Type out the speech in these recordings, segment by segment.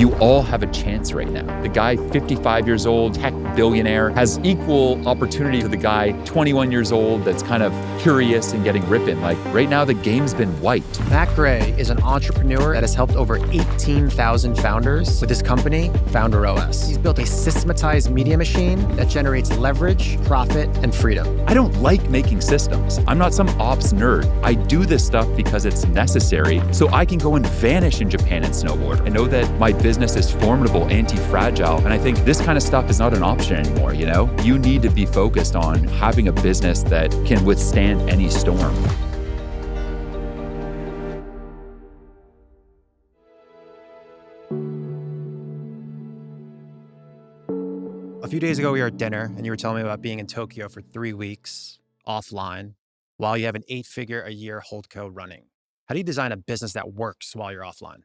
You all have a chance right now. The guy 55 years old, tech billionaire, has equal opportunity to the guy 21 years old that's kind of curious and getting ripping. Like right now, the game's been wiped. Matt Gray is an entrepreneur that has helped over 18,000 founders with his company, FounderOS. He's built a systematized media machine that generates leverage, profit, and freedom. I don't like making systems. I'm not some ops nerd. I do this stuff because it's necessary so I can go and vanish in Japan and snowboard. I know that my business is formidable, anti-fragile, and I think this kind of stuff is not an option anymore, you know? You need to be focused on having a business that can withstand any storm. A few days ago, we were at dinner, and you were telling me about being in Tokyo for 3 weeks offline while you have an 8-figure-a-year holdco running. How do you design a business that works while you're offline?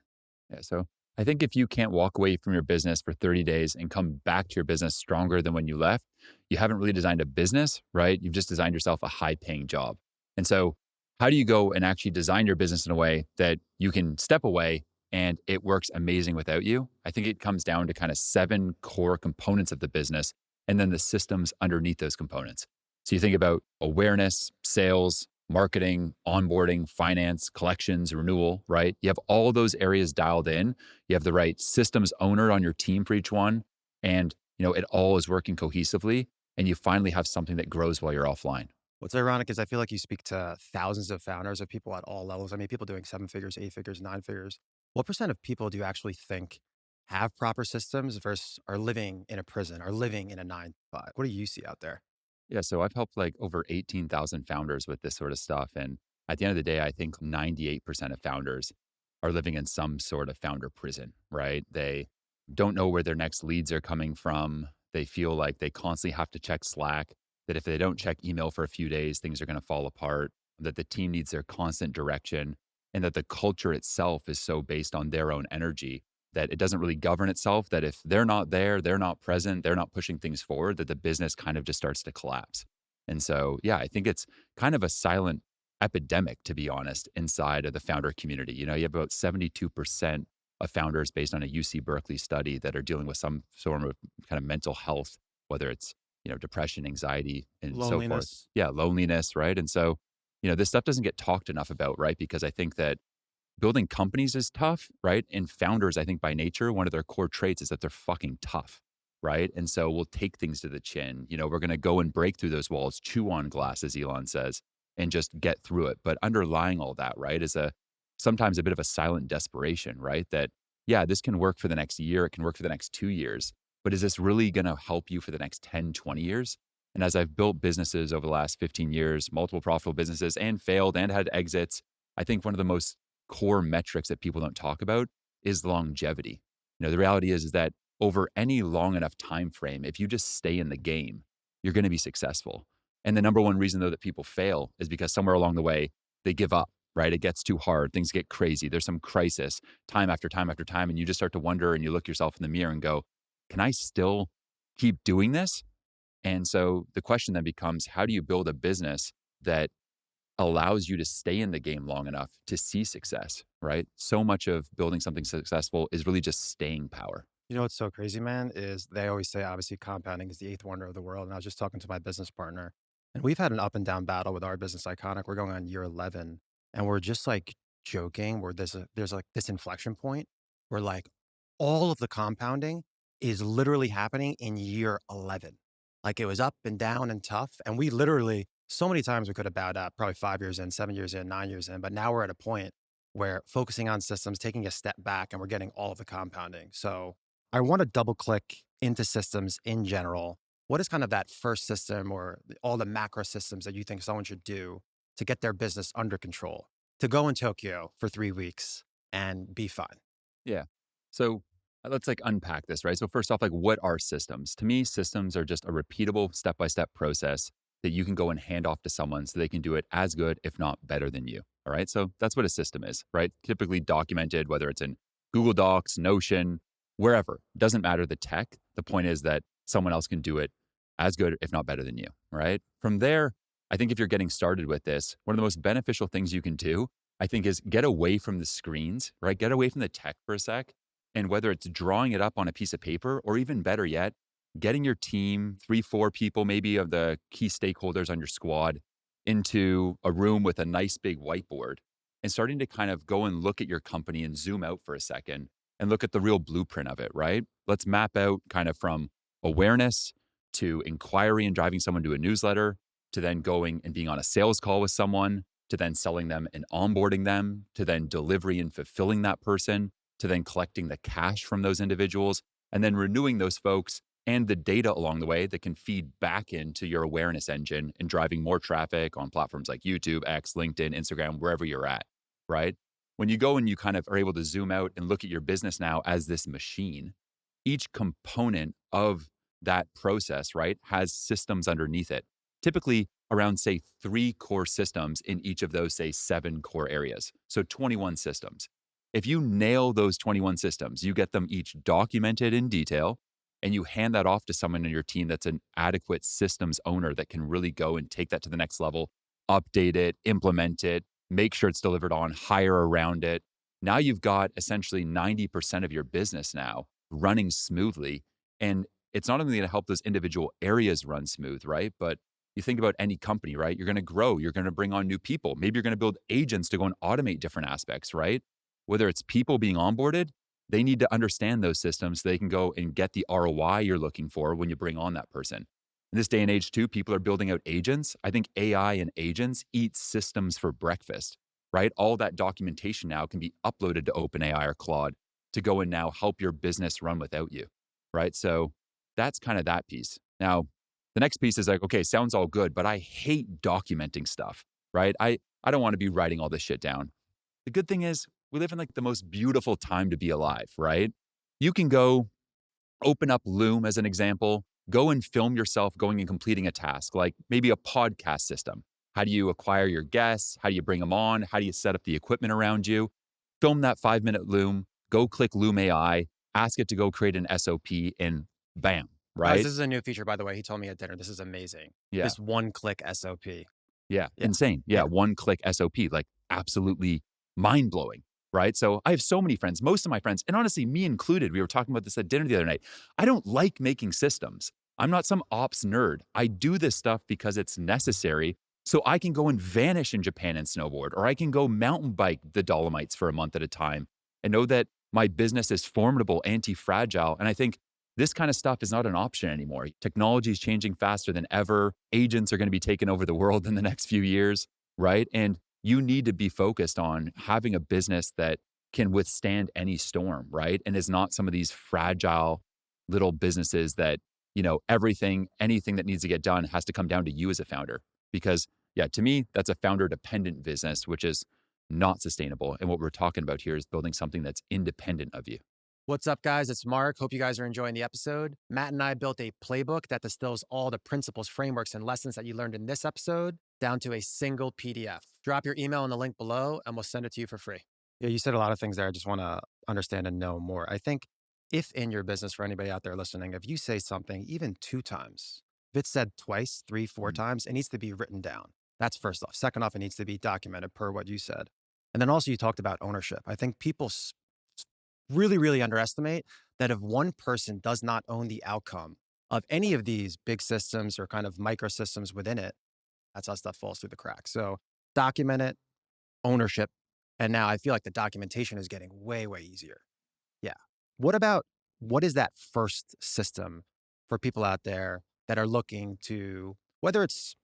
Yeah, so I think if you can't walk away from your business for 30 days and come back to your business stronger than when you left, you haven't really designed a business, right? You've just designed yourself a high-paying job. And so how do you go and actually design your business in a way that you can step away and it works amazing without you? I think it comes down to kind of 7 core components of the business and then the systems underneath those components. So you think about awareness, sales, marketing, onboarding, finance, collections, renewal, right? You have all those areas dialed in. You have the right systems owner on your team for each one. And, it all is working cohesively. And you finally have something that grows while you're offline. What's ironic is I feel like you speak to thousands of founders of people at all levels. I mean, people doing 7 figures, 8 figures, 9 figures. What % of people do you actually think have proper systems versus are living in a prison, are living in a 9 to 5? What do you see out there? Yeah, so I've helped like over 18,000 founders with this sort of stuff. And at the end of the day, I think 98% of founders are living in some sort of founder prison, right? They don't know where their next leads are coming from. They feel like they constantly have to check Slack, that if they don't check email for a few days, things are going to fall apart, that the team needs their constant direction, and that the culture itself is so based on their own energy that it doesn't really govern itself, that if they're not there, they're not present, they're not pushing things forward, that the business kind of just starts to collapse. And so, yeah, I think it's kind of a silent epidemic, to be honest, inside of the founder community. You have about 72% of founders based on a UC Berkeley study that are dealing with some sort of kind of mental health, whether it's, depression, anxiety, and so forth. Yeah, loneliness, right? And so, this stuff doesn't get talked enough about, right? Because I think that building companies is tough, right? And founders, I think by nature, one of their core traits is that they're fucking tough, right? And so we'll take things to the chin. We're going to go and break through those walls, chew on glass, as Elon says, and just get through it. But underlying all that, right, is sometimes a bit of a silent desperation, right? That, yeah, this can work for the next year. It can work for the next 2 years. But is this really going to help you for the next 10, 20 years? And as I've built businesses over the last 15 years, multiple profitable businesses, and failed and had exits, I think one of the most core metrics that people don't talk about is longevity. The reality is that over any long enough time frame, if you just stay in the game, you're going to be successful. And the number one reason, though, that people fail is because somewhere along the way, they give up, right? It gets too hard. Things get crazy. There's some crisis time after time after time. And you just start to wonder and you look yourself in the mirror and go, can I still keep doing this? And so the question then becomes, how do you build a business that allows you to stay in the game long enough to see success, right? So much of building something successful is really just staying power. What's so crazy, man, is they always say, obviously, compounding is the 8th wonder of the world. And I was just talking to my business partner, and we've had an up and down battle with our business, Iconic. We're going on year 11, and we're just like joking where there's like this inflection point where like all of the compounding is literally happening in year 11. Like it was up and down and tough. And we literally, so many times we could have bowed out, probably 5 years in, 7 years in, 9 years in. But now we're at a point where focusing on systems, taking a step back, and we're getting all of the compounding. So I want to double click into systems in general. What is kind of that first system or all the macro systems that you think someone should do to get their business under control, to go in Tokyo for 3 weeks and be fine? Yeah. So let's unpack this, right? So first off, what are systems? To me, systems are just a repeatable step-by-step process that you can go and hand off to someone so they can do it as good, if not better than you. All right. So that's what a system is, right? Typically documented, whether it's in Google Docs, Notion, wherever. Doesn't matter the tech. The point is that someone else can do it as good, if not better than you, right? From there, I think if you're getting started with this, one of the most beneficial things you can do, I think, is get away from the screens, right? Get away from the tech for a sec And whether it's drawing it up on a piece of paper or even better yet, getting your team, 3, 4 people maybe of the key stakeholders on your squad into a room with a nice big whiteboard and starting to kind of go and look at your company and zoom out for a second and look at the real blueprint of it, right? Let's map out kind of from awareness to inquiry and driving someone to a newsletter to then going and being on a sales call with someone to then selling them and onboarding them to then delivery and fulfilling that person to then collecting the cash from those individuals and then renewing those folks and the data along the way that can feed back into your awareness engine and driving more traffic on platforms like YouTube, X, LinkedIn, Instagram, wherever you're at, right? When you go and you kind of are able to zoom out and look at your business now as this machine, each component of that process, right, has systems underneath it. Typically around, say, 3 core systems in each of those, say, 7 core areas. So 21 systems. If you nail those 21 systems, you get them each documented in detail, and you hand that off to someone in your team that's an adequate systems owner that can really go and take that to the next level, update it, implement it, make sure it's delivered on, hire around it. Now you've got essentially 90% of your business now running smoothly. And it's not only going to help those individual areas run smooth, right? But you think about any company, right? You're going to grow, you're going to bring on new people. Maybe you're going to build agents to go and automate different aspects, right? Whether it's people being onboarded, they need to understand those systems so they can go and get the ROI you're looking for when you bring on that person. In this day and age, too, people are building out agents. I think AI and agents eat systems for breakfast, right? All that documentation now can be uploaded to OpenAI or Claude to go and now help your business run without you, right? So that's kind of that piece. Now, the next piece is like, okay, sounds all good, but I hate documenting stuff, right? I don't want to be writing all this shit down. The good thing is we live in like the most beautiful time to be alive, right? You can go open up Loom as an example, go and film yourself going and completing a task, like maybe a podcast system. How do you acquire your guests? How do you bring them on? How do you set up the equipment around you? Film that 5-minute Loom, go click Loom AI, ask it to go create an SOP, and bam, Guys, right? this is a new feature, by the way. He told me at dinner. This is amazing. Yeah. This one-click SOP. Yeah, Yeah, insane. Yeah, yeah. one click SOP, like absolutely mind blowing, right? So I have so many friends, most of my friends, and honestly, me included, we were talking about this at dinner the other night. I don't like making systems. I'm not some ops nerd. I do this stuff because it's necessary so I can go and vanish in Japan and snowboard, or I can go mountain bike the Dolomites for a month at a time and know that my business is formidable, anti fragile. And I think this kind of stuff is not an option anymore. Technology is changing faster than ever. Agents are going to be taking over the world in the next few years, right? And you need to be focused on having a business that can withstand any storm, right? And is not some of these fragile little businesses that, anything that needs to get done has to come down to you as a founder. Because, yeah, to me, that's a founder dependent business, which is not sustainable. And what we're talking about here is building something that's independent of you. What's up, guys? It's Mark. Hope you guys are enjoying the episode. Matt and I built a playbook that distills all the principles, frameworks, and lessons that you learned in this episode down to a single PDF. Drop your email in the link below and we'll send it to you for free. Yeah, you said a lot of things there. I just want to understand and know more. I think if in your business, for anybody out there listening, if you say something even 2 times, if it's said twice, 3, 4 Mhm. times, it needs to be written down. That's first off. Second off, it needs to be documented per what you said. And then also you talked about ownership. I think people really, really underestimate that if one person does not own the outcome of any of these big systems or kind of microsystems within it, that's how stuff falls through the cracks. So document it, ownership. And now I feel like the documentation is getting way, way easier. Yeah. What is that first system for people out there that are looking to, whether it's,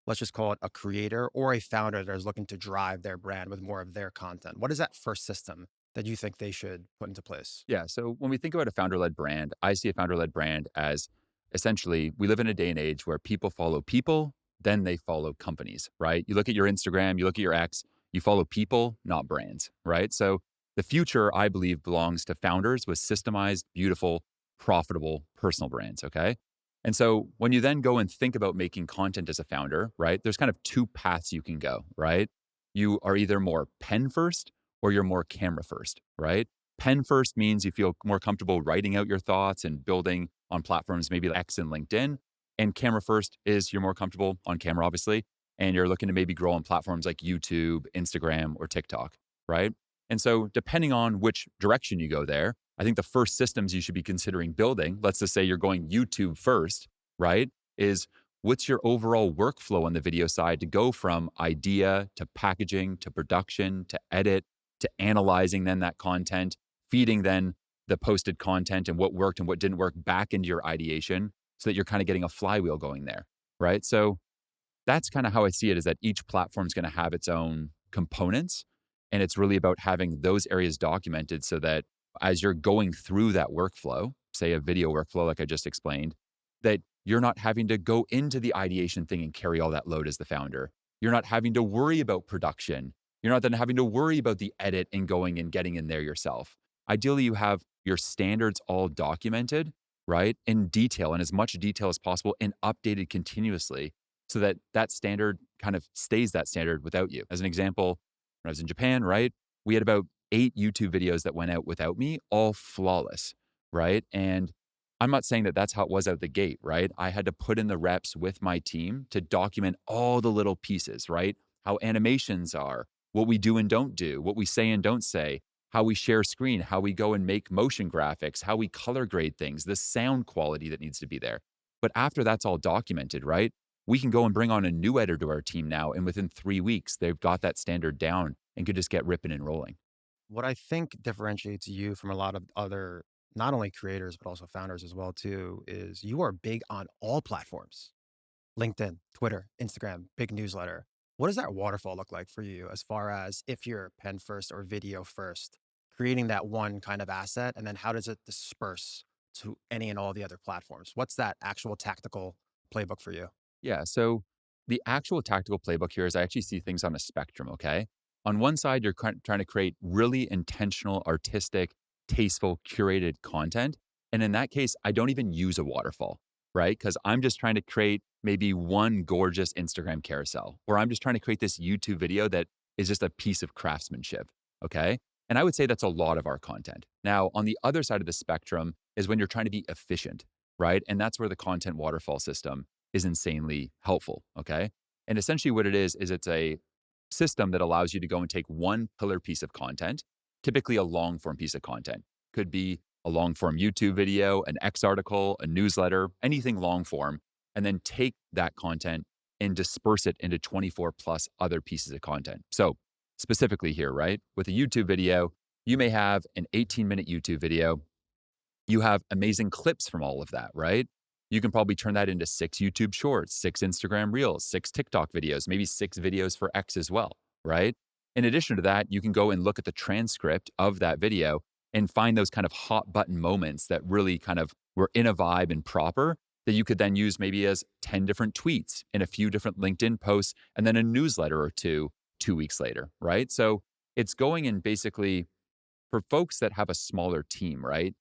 let's just call it a creator or a founder that is looking to drive their brand with more of their content? What is that first system that you think they should put into place? Yeah. So when we think about a founder led brand, I see a founder led brand as essentially we live in a day and age where people follow people, then they follow companies, right? You look at your Instagram, you look at your X, you follow people, not brands, right? So the future, I believe, belongs to founders with systemized, beautiful, profitable personal brands. Okay. And so when you then go and think about making content as a founder, right, there's kind of 2 paths you can go, right? You are either more pen first or you're more camera first, right? Pen first means you feel more comfortable writing out your thoughts and building on platforms maybe like X and LinkedIn. And camera first is you're more comfortable on camera, obviously, and you're looking to maybe grow on platforms like YouTube, Instagram, or TikTok, right? And so, depending on which direction you go there, I think the first systems you should be considering building, let's just say you're going YouTube first, right? Is what's your overall workflow on the video side to go from idea to packaging to production to edit to analyzing then that content, feeding then the posted content and what worked and what didn't work back into your ideation so that you're kind of getting a flywheel going there, right? So that's kind of how I see it is that each platform is going to have its own components. And it's really about having those areas documented so that as you're going through that workflow, say a video workflow, like I just explained, that you're not having to go into the ideation thing and carry all that load as the founder. You're not having to worry about production. You're not then having to worry about the edit and going and getting in there yourself. Ideally, you have your standards all documented, right, in detail and as much detail as possible and updated continuously so that that standard kind of stays that standard without you. As an example, when I was in Japan, right, we had about 8 YouTube videos that went out without me, all flawless, right? And I'm not saying that that's how it was out the gate, right? I had to put in the reps with my team to document all the little pieces, right? How animations are, what we do and don't do, what we say and don't say, how we share screen, how we go and make motion graphics, how we color grade things, the sound quality that needs to be there. But after that's all documented, right? We can go and bring on a new editor to our team now. And within 3 weeks, they've got that standard down and could just get ripping and rolling. What I think differentiates you from a lot of other, not only creators, but also founders as well too, is you are big on all platforms. LinkedIn, Twitter, Instagram, big newsletter. What does that waterfall look like for you as far as if you're pen first or video first, creating that one kind of asset? And then how does it disperse to any and all the other platforms? What's that actual tactical playbook for you? Yeah. So the actual tactical playbook here is I actually see things on a spectrum. Okay. On one side, you're trying to create really intentional, artistic, tasteful, curated content. And in that case, I don't even use a waterfall, right? Because I'm just trying to create maybe one gorgeous Instagram carousel, or I'm just trying to create this YouTube video that is just a piece of craftsmanship. Okay. And I would say that's a lot of our content. Now, on the other side of the spectrum is when you're trying to be efficient, right? And that's where the content waterfall system is insanely helpful. Okay. And essentially, what it is it's a system that allows you to go and take one pillar piece of content, typically a long form piece of content. Could be a long form YouTube video, an X article, a newsletter, anything long form, and then take that content and disperse it into 24 plus other pieces of content. So, specifically here, right, with a YouTube video, you may have an 18-minute YouTube video. You have amazing clips from all of that, right? You can probably turn that into 6 YouTube shorts, 6 Instagram reels, 6 TikTok videos, maybe 6 videos for X as well, right? In addition to that, you can go and look at the transcript of that video and find those kind of hot button moments that really kind of were in a vibe and proper that you could then use maybe as 10 different tweets in a few different LinkedIn posts and then a newsletter or two 2 weeks later, right? So it's going and basically for folks that have a smaller team, right?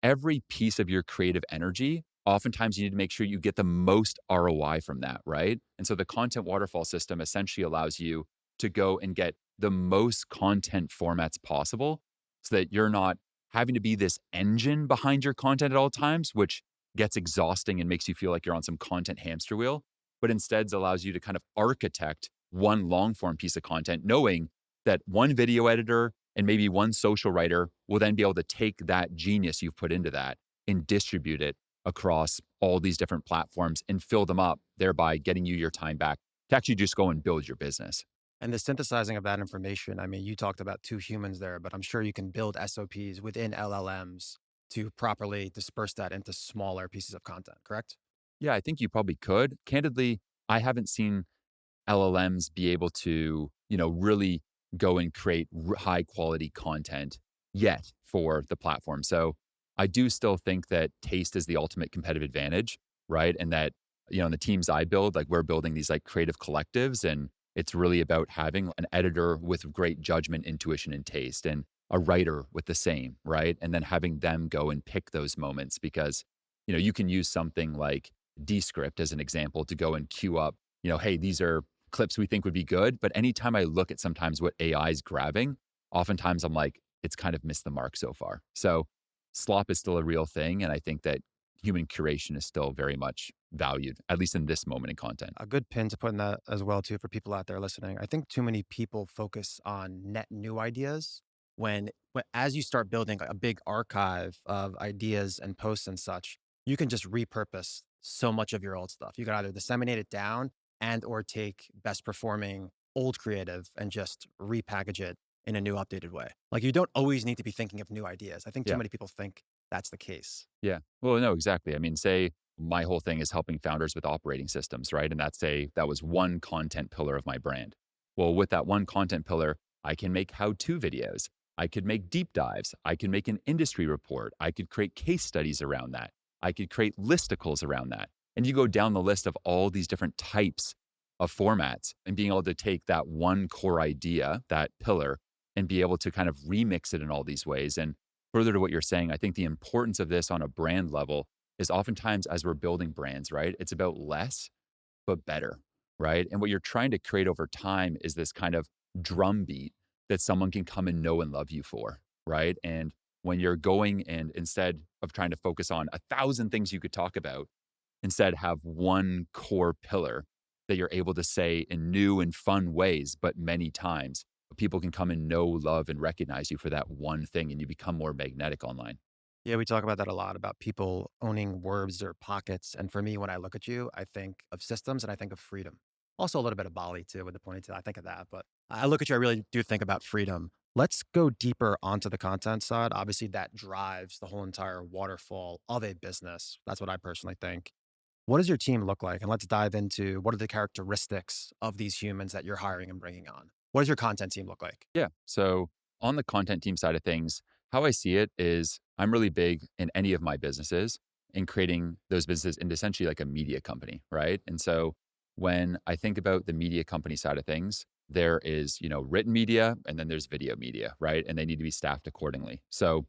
Every piece of your creative energy, oftentimes you need to make sure you get the most ROI from that, right? And so the content waterfall system essentially allows you to go and get the most content formats possible so that you're not having to be this engine behind your content at all times, which gets exhausting and makes you feel like you're on some content hamster wheel, but instead allows you to kind of architect one long form piece of content, knowing that one video editor and maybe one social writer will then be able to take that genius you've put into that and distribute it across all these different platforms and fill them up, thereby getting you your time back to actually just go and build your business. And the synthesizing of that information, I mean, you talked about two humans there, but I'm sure you can build SOPs within LLMs to properly disperse that into smaller pieces of content, correct? Yeah, I think you probably could. Candidly, I haven't seen LLMs be able to, really go and create high quality content yet for the platform. So I do still think that taste is the ultimate competitive advantage, right? And that, in the teams I build, like we're building these like creative collectives and it's really about having an editor with great judgment, intuition, and taste and a writer with the same, right? And then having them go and pick those moments because, you can use something like Descript as an example to go and queue up, hey, these are clips we think would be good. But anytime I look at sometimes what AI is grabbing, oftentimes I'm like, it's kind of missed the mark so far. So slop is still a real thing. And I think that human curation is still very much valued, at least in this moment in content. A good pin to put in that as well too for people out there listening. I think too many people focus on net new ideas when as you start building a big archive of ideas and posts and such, you can just repurpose so much of your old stuff. You can either disseminate it down and or take best performing old creative and just repackage it in a new updated way. Like you don't always need to be thinking of new ideas. I think too Yeah. many people think that's the case. Yeah. Well, no, exactly. I mean, say my whole thing is helping founders with operating systems, right? And that was one content pillar of my brand. Well, with that one content pillar, I can make how-to videos. I could make deep dives. I can make an industry report. I could create case studies around that. I could create listicles around that. And you go down the list of all these different types of formats and being able to take that one core idea, that pillar, and be able to kind of remix it in all these ways. And further to what you're saying, I think the importance of this on a brand level is oftentimes as we're building brands, right? It's about less, but better, right? And what you're trying to create over time is this kind of drumbeat that someone can come and know and love you for, right? And when you're going and instead of trying to focus on 1,000 things you could talk about, instead have one core pillar that you're able to say in new and fun ways, but many times people can come and know, love, and recognize you for that one thing, and you become more magnetic online. Yeah, we talk about that a lot about people owning words or pockets. And for me, when I look at you, I think of systems and I think of freedom. Also, a little bit of Bali too with the ponytail. I think of that, but I look at you, I really do think about freedom. Let's go deeper onto the content side. Obviously, that drives the whole entire waterfall of a business. That's what I personally think. What does your team look like? And let's dive into what are the characteristics of these humans that you're hiring and bringing on? What does your content team look like? Yeah. So on the content team side of things, how I see it is I'm really big in any of my businesses in creating those businesses into essentially like a media company, right? And so when I think about the media company side of things, there is, written media and then there's video media, right? And they need to be staffed accordingly. So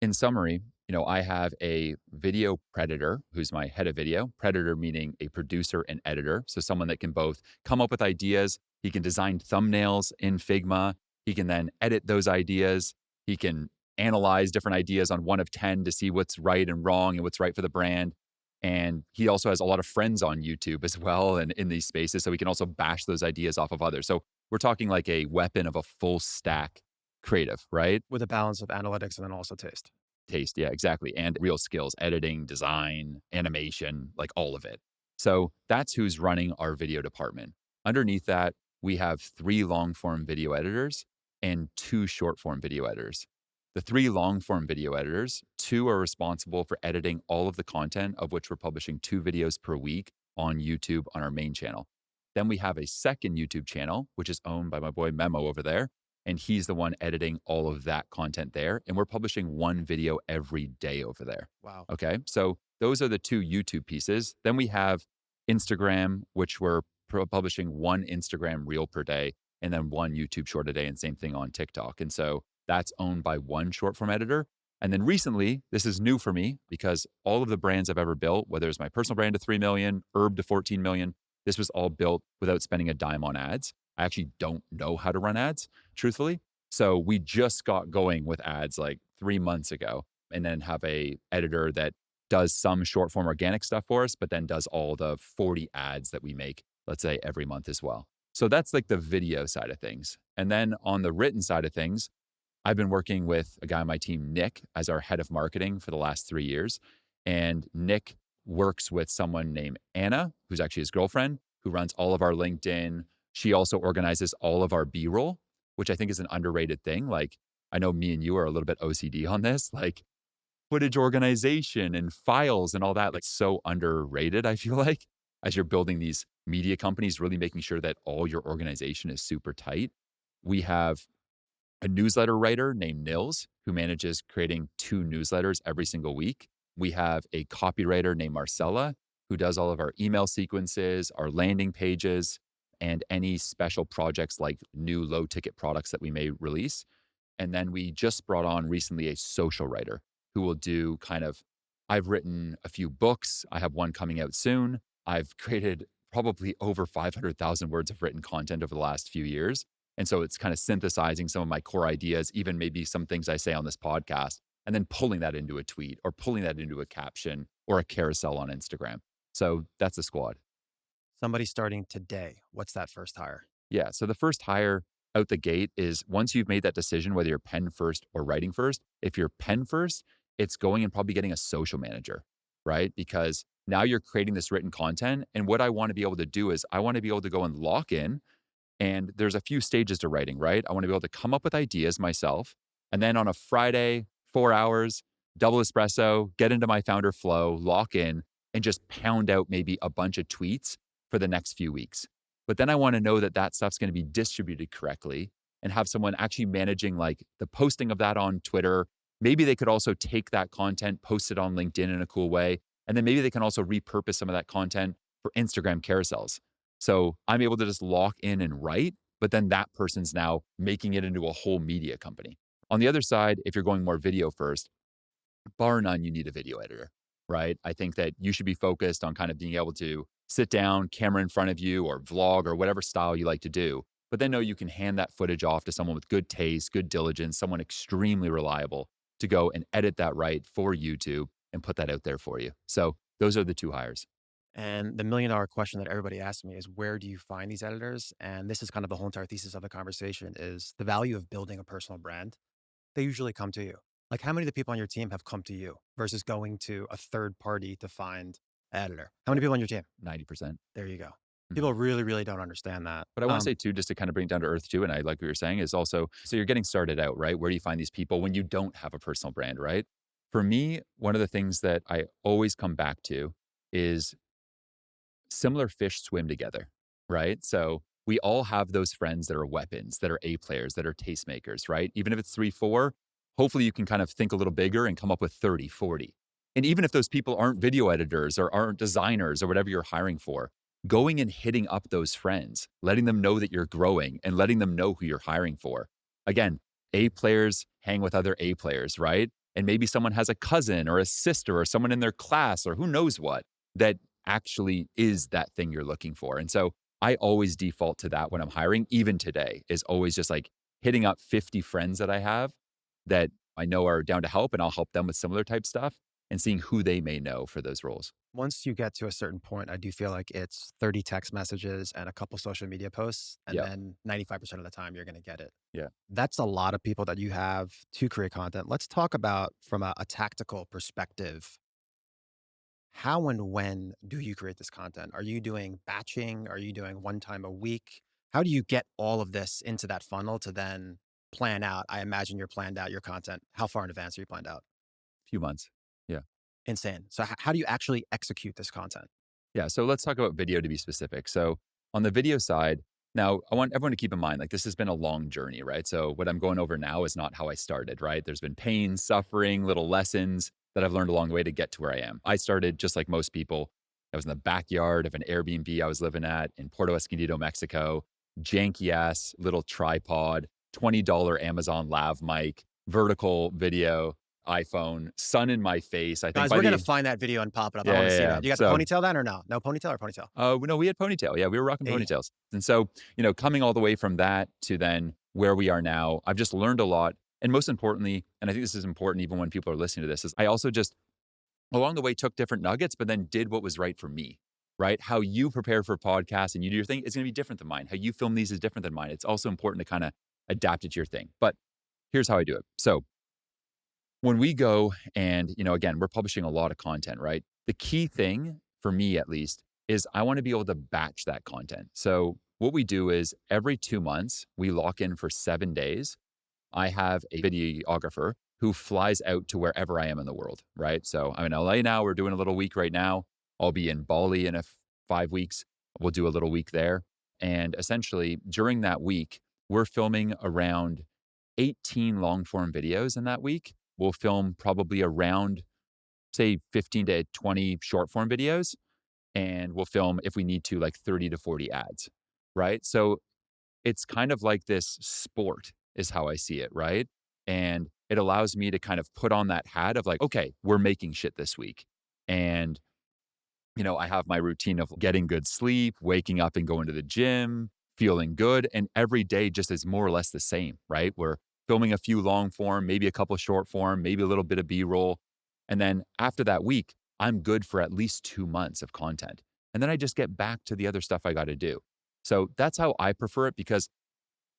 in summary, I have a video predator who's my head of video. Predator meaning a producer and editor. So someone that can both come up with ideas, he can design thumbnails in Figma, he can then edit those ideas, he can analyze different ideas on one of 10 to see what's right and wrong and what's right for the brand. And he also has a lot of friends on YouTube as well and in these spaces. So he can also bash those ideas off of others. So we're talking like a weapon of a full stack creative, right? With a balance of analytics and then also taste. Taste, yeah, exactly, and real skills, editing, design, animation, like all of it. So that's who's running our video department. Underneath that, we have 3 long form video editors and 2 short form video editors. The 3 long form video editors, 2 are responsible for editing all of the content, of which we're publishing 2 videos per week on YouTube on our main channel. Then we have a second YouTube channel, which is owned by my boy Memo over there, and he's the one editing all of that content there. And we're publishing 1 video every day over there. Wow. Okay. So those are the 2 YouTube pieces. Then we have Instagram, which we're publishing 1 Instagram reel per day and then 1 YouTube short a day, and same thing on TikTok. And so that's owned by 1 short form editor. And then recently, this is new for me because all of the brands I've ever built, whether it's my personal brand to 3 million, Herb to 14 million, this was all built without spending a dime on ads. I actually don't know how to run ads, truthfully. So we just got going with ads like 3 months ago, and then have a editor that does some short form organic stuff for us, but then does all the 40 ads that we make, let's say every month as well. So that's like the video side of things. And then on the written side of things, I've been working with a guy on my team, Nick, as our head of marketing for the last 3 years. And Nick works with someone named Anna, who's actually his girlfriend, who runs all of our LinkedIn. She also organizes all of our B roll, which I think is an underrated thing. Like, I know me and you are a little bit OCD on this, like footage organization and files and all that, like so underrated, I feel like, as you're building these media companies, really making sure that all your organization is super tight. We have a newsletter writer named Nils who manages creating 2 newsletters every single week. We have a copywriter named Marcella who does all of our email sequences, our landing pages, and any special projects like new low ticket products that we may release. And then we just brought on recently a social writer who will do kind of, I've written a few books. I have one coming out soon. I've created probably over 500,000 words of written content over the last few years. And so it's kind of synthesizing some of my core ideas, even maybe some things I say on this podcast, and then pulling that into a tweet or pulling that into a caption or a carousel on Instagram. So that's the squad. Somebody starting today. What's that first hire? Yeah. So the first hire, out the gate is once you've made that decision, whether you're pen first or writing first, if you're pen first, it's going and probably getting a social manager, right? Because now you're creating this written content. And what I want to be able to do is I want to be able to go and lock in, and there's a few stages to writing, right? I want to be able to come up with ideas myself. And then on a Friday, 4 hours, double espresso, get into my founder flow, lock in, and just pound out maybe a bunch of tweets for the next few weeks. But then I want to know that that stuff's going to be distributed correctly and have someone actually managing like the posting of that on Twitter. Maybe they could also take that content, post it on LinkedIn in a cool way. And then maybe they can also repurpose some of that content for Instagram carousels. So I'm able to just lock in and write, but then that person's now making it into a whole media company. On the other side, if you're going more video first, bar none, you need a video editor, right? I think that you should be focused on kind of being able to sit down, camera in front of you, or vlog, or whatever style you like to do. But then know you can hand that footage off to someone with good taste, good diligence, someone extremely reliable to go and edit that right for YouTube and put that out there for you. So those are the two hires. And the $1,000,000 question that everybody asks me is, where do you find these editors? And this is kind of the whole entire thesis of the conversation is the value of building a personal brand. They usually come to you. Like, how many of the people on your team have come to you versus going to a third party to find an editor? How many people on your team? 90%. There you go. Mhm. People really, really don't understand that. But I want to say too, just to kind of bring it down to earth too, and I like what you're saying, is also so you're getting started out, right? Where do you find these people when you don't have a personal brand, right? For me, one of the things that I always come back to is similar fish swim together, right? So we all have those friends that are weapons, that are A players, that are tastemakers, right? Even if it's 3, 4, hopefully you can kind of think a little bigger and come up with 30, 40. And even if those people aren't video editors or aren't designers or whatever you're hiring for, going and hitting up those friends, letting them know that you're growing and letting them know who you're hiring for. Again, A players hang with other A players, right? And maybe someone has a cousin or a sister or someone in their class or who knows what that actually is that thing you're looking for. And so I always default to that when I'm hiring, even today, is always just like hitting up 50 friends that I have that I know are down to help, and I'll help them with similar type stuff and seeing who they may know for those roles. once you get to a certain point, I do feel like it's 30 text messages and a couple social media posts, and Yeah. then 95% of the time you're going to get it. Yeah. That's a lot of people that you have to create content. Let's talk about from a tactical perspective. How and when do you create this content? Are you doing batching? Are you doing one time a week? How do you get all of this into that funnel to then plan out? I imagine you're planned out your content. How far in advance are you planned out? Few months. Yeah. Insane. So, how do you actually execute this content? Yeah. So let's talk about video to be specific. So on the video side, now I want everyone to keep in mind, like this has been a long journey, right? So what I'm going over now is not how I started, right? There's been pain, suffering, little lessons that I've learned along the way to get to where I am. I started just like most people. I was in the backyard of an Airbnb I was living at in Puerto Escondido, Mexico, janky ass little tripod, $20 Amazon lav mic, vertical video, iPhone, sun in my face. I think Guys, by we're gonna the find that video and pop it up. I yeah, wanna yeah, see yeah. that. You got the So ponytail then or no? No ponytail or ponytail? no, we had ponytail. Yeah, we were rocking Hey, ponytails. And so, coming all the way from that to then where we are now, I've just learned a lot. And most importantly, and I think this is important even when people are listening to this, is I also just along the way took different nuggets, but then did what was right for me, right? How you prepare for podcasts and you do your thing is going to be different than mine. How you film these is different than mine. It's also important to kind of adapt it to your thing. But here's how I do it. So when we go and, again, we're publishing a lot of content, right? The key thing for me, at least, is I want to be able to batch that content. So what we do is every 2 months, we lock in for 7 days. I have a videographer who flies out to wherever I am in the world, right? So I'm in LA now. We're doing a little week right now. I'll be in Bali in 5 weeks. We'll do a little week there. And essentially, during that week, we're filming around 18 long form videos in that week. We'll film probably around, say, 15 to 20 short form videos. And we'll film, if we need to, like 30 to 40 ads, right? So it's kind of like this sport, is how I see it, right? And it allows me to kind of put on that hat of like, okay, we're making shit this week. And I have my routine of getting good sleep, waking up and going to the gym, feeling good. And every day just is more or less the same, right? We're filming a few long form, maybe a couple short form, maybe a little bit of B roll. And then after that week, I'm good for at least 2 months of content. And then I just get back to the other stuff I got to do. So that's how I prefer it because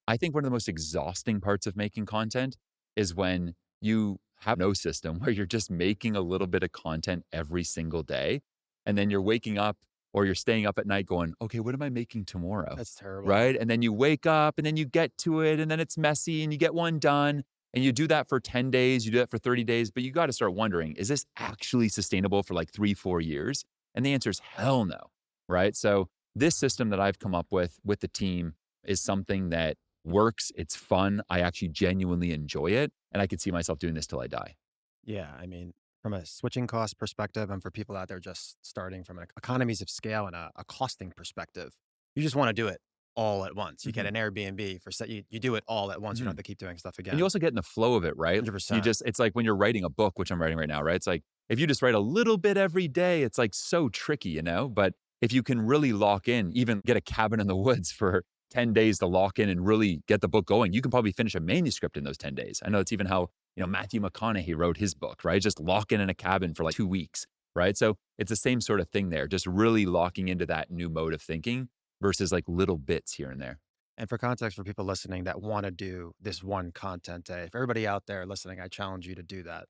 I think one of the most exhausting parts of making content is when you have no system where you're just making a little bit of content every single day. And then you're waking up or you're staying up at night going, okay, what am I making tomorrow? That's terrible. Right. And then you wake up and then you get to it and then it's messy and you get one done. And you do that for 10 days, you do that for 30 days, but you got to start wondering, is this actually sustainable for like 3, 4 years? And the answer is hell no. Right. So, this system that I've come up with the team is something that works. It's fun. I actually genuinely enjoy it. And I could see myself doing this till I die. Yeah, I mean, from a switching cost perspective and for people out there just starting from an economies of scale and a costing perspective, you just wanna do it all at once. You get Mhm, an Airbnb for you do it all at once, you don't mhm. have to keep doing stuff And you again. also get in the flow of it, right? You 100%. just it's like when you're writing a book, which I'm writing right now, right? It's like if you just write a little bit every day, it's like so tricky, you know? But if you can really lock in, even get a cabin in the woods for 10 days to lock in and really get the book going, you can probably finish a manuscript in those 10 days. I know it's even how, Matthew McConaughey wrote his book, right? Just lock in a cabin for like 2 weeks, right? So it's the same sort of thing there, just really locking into that new mode of thinking versus like little bits here and there. And for context for people listening that wanna do this one content day, for everybody out there listening, I challenge you to do that.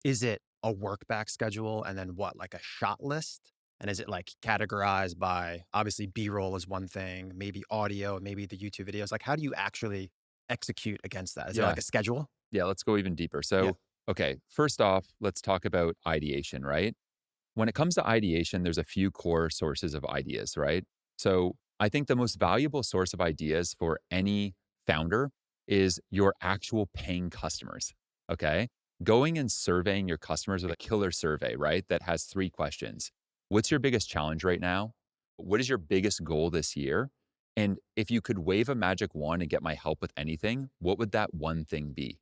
Is it a work back schedule and then what, like a shot list? And is it like categorized by obviously B-roll is one thing, maybe audio, maybe the YouTube videos? Like, how do you actually execute against that? Is there like Yeah. a schedule? Yeah, let's go even deeper. Yeah. So, okay, first off, let's talk about ideation, right? When it comes to ideation, there's a few core sources of ideas, right? So, I think the most valuable source of ideas for any founder is your actual paying customers. Okay. Going and surveying your customers with a killer survey, right? That has 3 questions. What's your biggest challenge right now? What is your biggest goal this year? And if you could wave a magic wand and get my help with anything, what would that one thing be?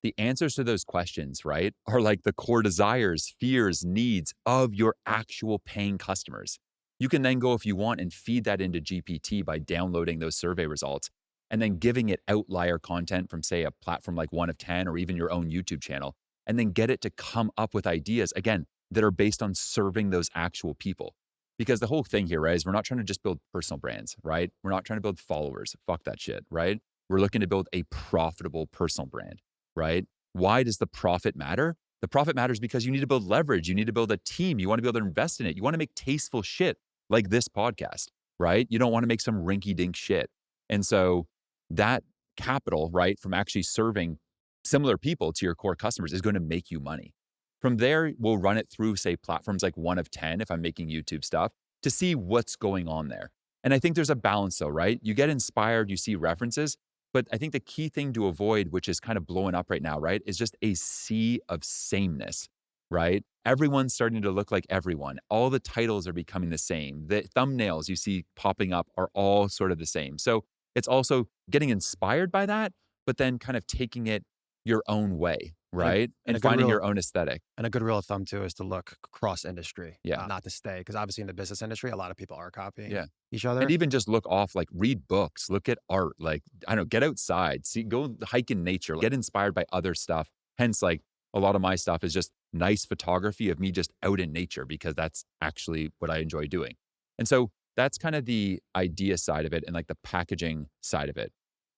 The answers to those questions, right, are like the core desires, fears, needs of your actual paying customers. You can then go, if you want, and feed that into GPT by downloading those survey results and then giving it outlier content from, say, a platform like One of 10 or even your own YouTube channel, and then get it to come up with ideas, again, that are based on serving those actual people. Because the whole thing here, right, is we're not trying to just build personal brands, right? We're not trying to build followers. Fuck that shit, right? We're looking to build a profitable personal brand, right? Why does the profit matter? The profit matters because you need to build leverage. You need to build a team. You want to be able to invest in it. You want to make tasteful shit like this podcast, right? You don't want to make some rinky dink shit. And so that capital, right, from actually serving similar people to your core customers is going to make you money. From there, we'll run it through, say, platforms like One of 10, if I'm making YouTube stuff, to see what's going on there. And I think there's a balance though, right? You get inspired, you see references, but I think the key thing to avoid, which is kind of blowing up right now, right, is just a sea of sameness, right? Everyone's starting to look like everyone. All the titles are becoming the same. The thumbnails you see popping up are all sort of the same. So it's also getting inspired by that, but then kind of taking it your own way, And a right? and And a good finding rule your own aesthetic. and a good rule of thumb too is to look cross industry, Yeah. not to stay because obviously in the business industry, a lot of people are copying Yeah. each And other. even just look off, like read books, look at art, like, I don't know, get outside, see, go hike in nature, get inspired by other stuff. Hence, like a lot of my stuff is just nice photography of me just out in nature because that's actually what I enjoy doing. And so that's kind of the idea side of it and like the packaging side of it.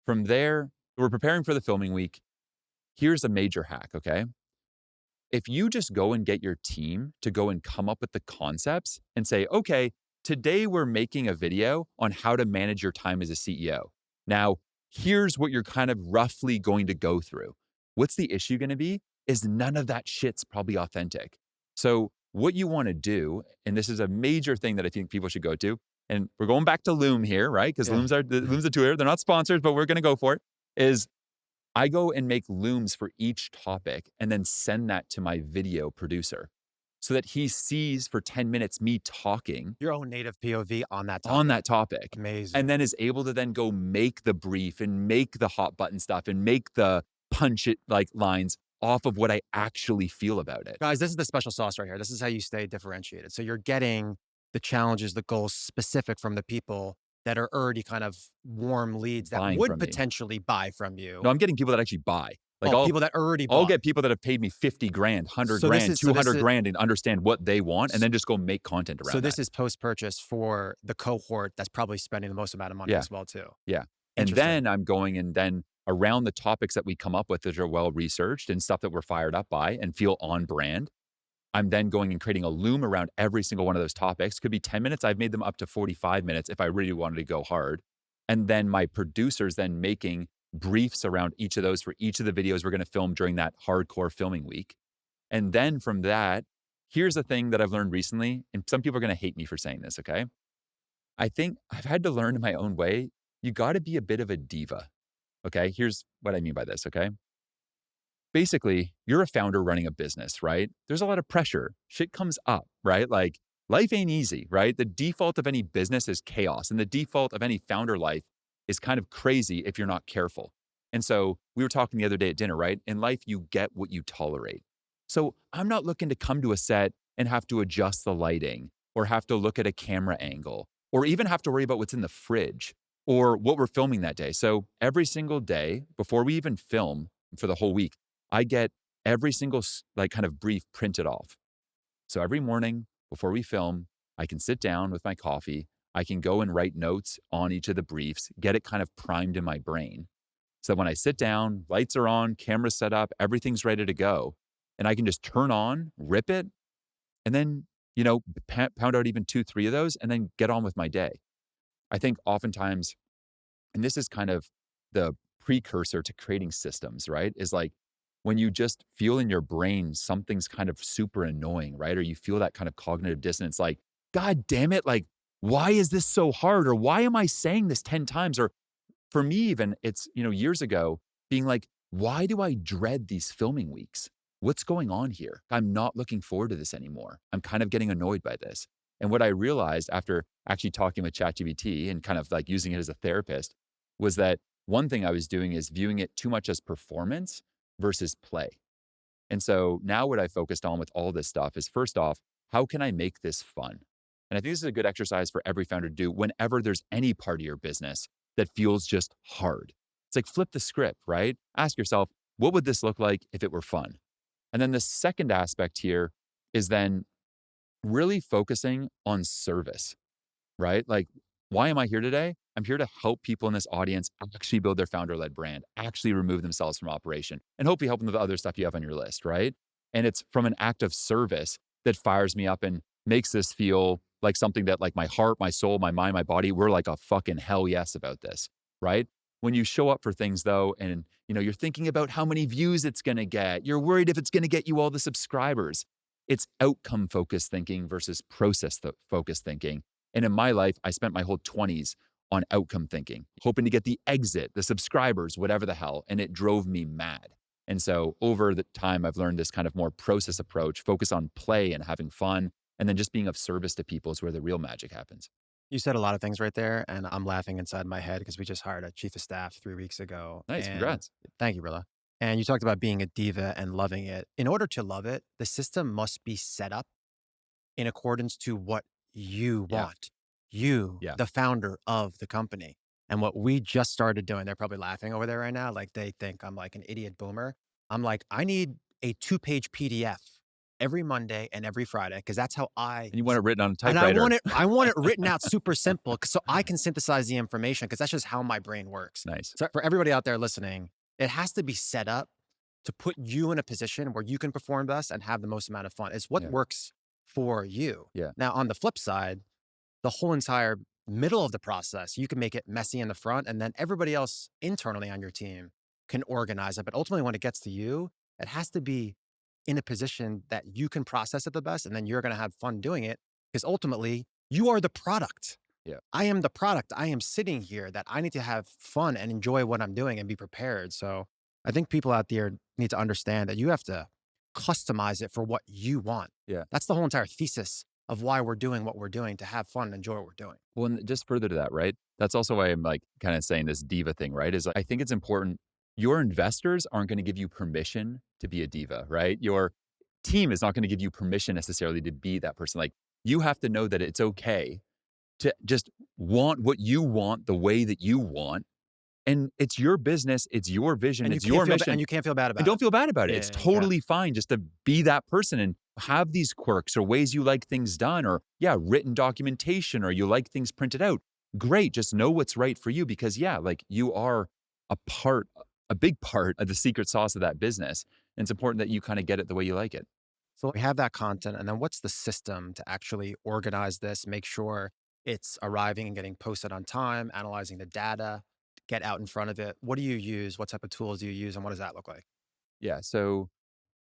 From there, we're preparing for the filming week. Here's a major hack, okay? If you just go and get your team to go and come up with the concepts and say, okay, today we're making a video on how to manage your time as a CEO. Now, here's what you're kind of roughly going to go through. What's the issue going to be? Is none of that shit's probably authentic. So, what you want to do, and this is a major thing that I think people should go to, and we're going back to Loom here, right? Because Yeah. Loom's a tool. They're not sponsors, but we're going to go for it. Is I go and make looms for each topic and then send that to my video producer so that he sees for 10 minutes me talking Your own native POV on that on topic. that topic Amazing. and then is able to then go make the brief and make the hot button stuff and make the punch it like lines off of what I actually feel about it. Guys, this is the special sauce right here. This is how you stay differentiated. So you're getting the challenges, the goals specific from the people that are already kind of warm leads that Buying would from me. potentially buy from you. No, I'm getting people that actually buy. Like Oh, people that already I'll bought. get people that have paid me 50 grand, 100 So this grand, is so this 200 is grand and understand what they want and then just go make content so around this that. is post-purchase for the cohort that's probably spending the most amount of money Yeah. as well too. Yeah. And Interesting. then I'm going and then around the topics that we come up with that are well researched and stuff that we're fired up by and feel on brand, I'm then going and creating a loom around every single one of those topics. Could be 10 minutes. I've made them up to 45 minutes if I really wanted to go hard. And then my producers then making briefs around each of those for each of the videos we're going to film during that hardcore filming week. And then from that, here's the thing that I've learned recently, and some people are going to hate me for saying this, okay? I think I've had to learn in my own way, you got to be a bit of a diva, okay? Here's what I mean by this, okay? Basically, you're a founder running a business, right? There's a lot of pressure. Shit comes up, right? Like life ain't easy, right? The default of any business is chaos, and the default of any founder life is kind of crazy if you're not careful. And so we were talking the other day at dinner, right? In life, you get what you tolerate. So I'm not looking to come to a set and have to adjust the lighting or have to look at a camera angle or even have to worry about what's in the fridge or what we're filming that day. So every single day before we even film for the whole week, I get every single like kind of brief printed off. So every morning before we film, I can sit down with my coffee. I can go and write notes on each of the briefs, get it kind of primed in my brain. So when I sit down, lights are on, camera's set up, everything's ready to go. And I can just turn on, rip it, and then, pound out even two, three of those and then get on with my day. I think oftentimes, and this is kind of the precursor to creating systems, right? Is like when you just feel in your brain something's kind of super annoying, right? Or you feel that kind of cognitive dissonance, like, God damn it, like, why is this so hard? Or why am I saying this 10 times? Or for me, even it's, years ago being like, why do I dread these filming weeks? What's going on here? I'm not looking forward to this anymore. I'm kind of getting annoyed by this. And what I realized after actually talking with ChatGPT and kind of like using it as a therapist was that one thing I was doing is viewing it too much as performance versus play. And so now what I focused on with all this stuff is first off, how can I make this fun? And I think this is a good exercise for every founder to do whenever there's any part of your business that feels just hard. It's like flip the script, right? Ask yourself, what would this look like if it were fun? And then the second aspect here is then really focusing on service, right? Like, why am I here today? I'm here to help people in this audience actually build their founder led brand, actually remove themselves from operation, and hopefully help them with the other stuff you have on your list, right? And it's from an act of service that fires me up and makes this feel like something that, like, my heart, my soul, my mind, my body, we're like a fucking hell yes about this, right? When you show up for things though, and you're thinking about how many views it's gonna get, you're worried if it's gonna get you all the subscribers. It's outcome focused thinking versus process focused thinking. And in my life, I spent my whole 20s on outcome thinking, hoping to get the exit, the subscribers, whatever the hell. And it drove me mad. And so over the time, I've learned this kind of more process approach, focus on play and having fun, and then just being of service to people is where the real magic happens. You said a lot of things right there, and I'm laughing inside my head because we just hired a chief of staff 3 weeks ago, Nice. and Congrats. thank you, Rilla. And you talked about being a diva and loving it. In order to love it, the system must be set up in accordance to what you Yeah. want. You, Yeah. the founder of the company. And what we just started doing, they're probably laughing over there right now. Like they think I'm like an idiot boomer. I'm like, I need a 2-page PDF every Monday and every Friday because that's how And you want it written on a and I typewriter. I want it written out super simple so I can synthesize the information because that's just how my brain works. Nice. So for everybody out there listening, it has to be set up to put you in a position where you can perform best and have the most amount of fun. It's what Yeah. works for you. Yeah. Now, on the flip side, the whole entire middle of the process, you can make it messy in the front, and then everybody else internally on your team can organize it. But ultimately, when it gets to you, it has to be in a position that you can process it the best, and then you're going to have fun doing it because ultimately you are the product. Yeah. I am the product. I am sitting here that I need to have fun and enjoy what I'm doing and be prepared. So I think people out there need to understand that you have to customize it for what you want. Yeah. That's the whole entire thesis of why we're doing what we're doing, to have fun and enjoy what we're doing. Well, and just further to that, right? That's also why I'm like kind of saying this diva thing, right? Is I think it's important. Your investors aren't going to give you permission to be a diva, right? Your team is not going to give you permission necessarily to be that person. Like you have to know that it's okay to just want what you want the way that you want. And it's your business, it's your vision, And it's your mission. and you can't feel bad about And it. don't feel bad about it. Yeah, It's yeah. totally fine just to be that person and have these quirks or ways you like things done or, yeah, written documentation or you like things printed out. great. Just know what's right for you because, yeah, like you are a part, a big part of the secret sauce of that business. And it's important that you kind of get it the way you like it. So we have that content, and then what's the system to actually organize this, make sure it's arriving and getting posted on time, analyzing the data, get out in front of it? What do you use? What type of tools do you use, and what does that look like? Yeah. So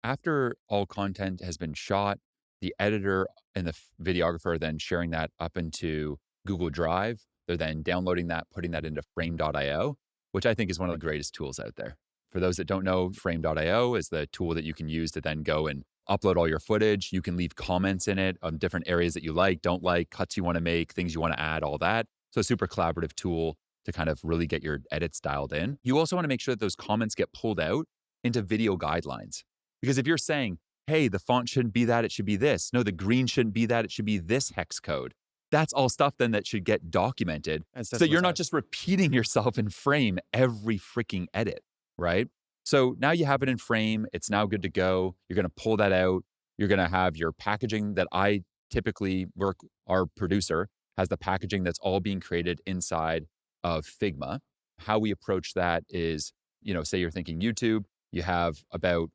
after all content has been shot, the editor and the videographer are then sharing that up into Google Drive. They're then downloading that, putting that into frame.io, which I think is one of the greatest tools out there. For those that don't know, frame.io is the tool that you can use to then go and upload all your footage. You can leave comments in it on different areas that you like, don't like, cuts you want to make, things you want to add, all that. So, a super collaborative tool to kind of really get your edits dialed in. You also want to make sure that those comments get pulled out into video guidelines. Because if you're saying, hey, the font shouldn't be that, it should be this. No, the green shouldn't be that, it should be this hex code. That's all stuff then that should get documented And so that you're not systematized. just repeating yourself in frame every freaking edit, right? So now you have it in frame. It's now good to go. You're going to pull that out. You're going to have your packaging that I typically work, our producer has the packaging that's all being created inside of Figma. How we approach that is, say you're thinking YouTube, you have about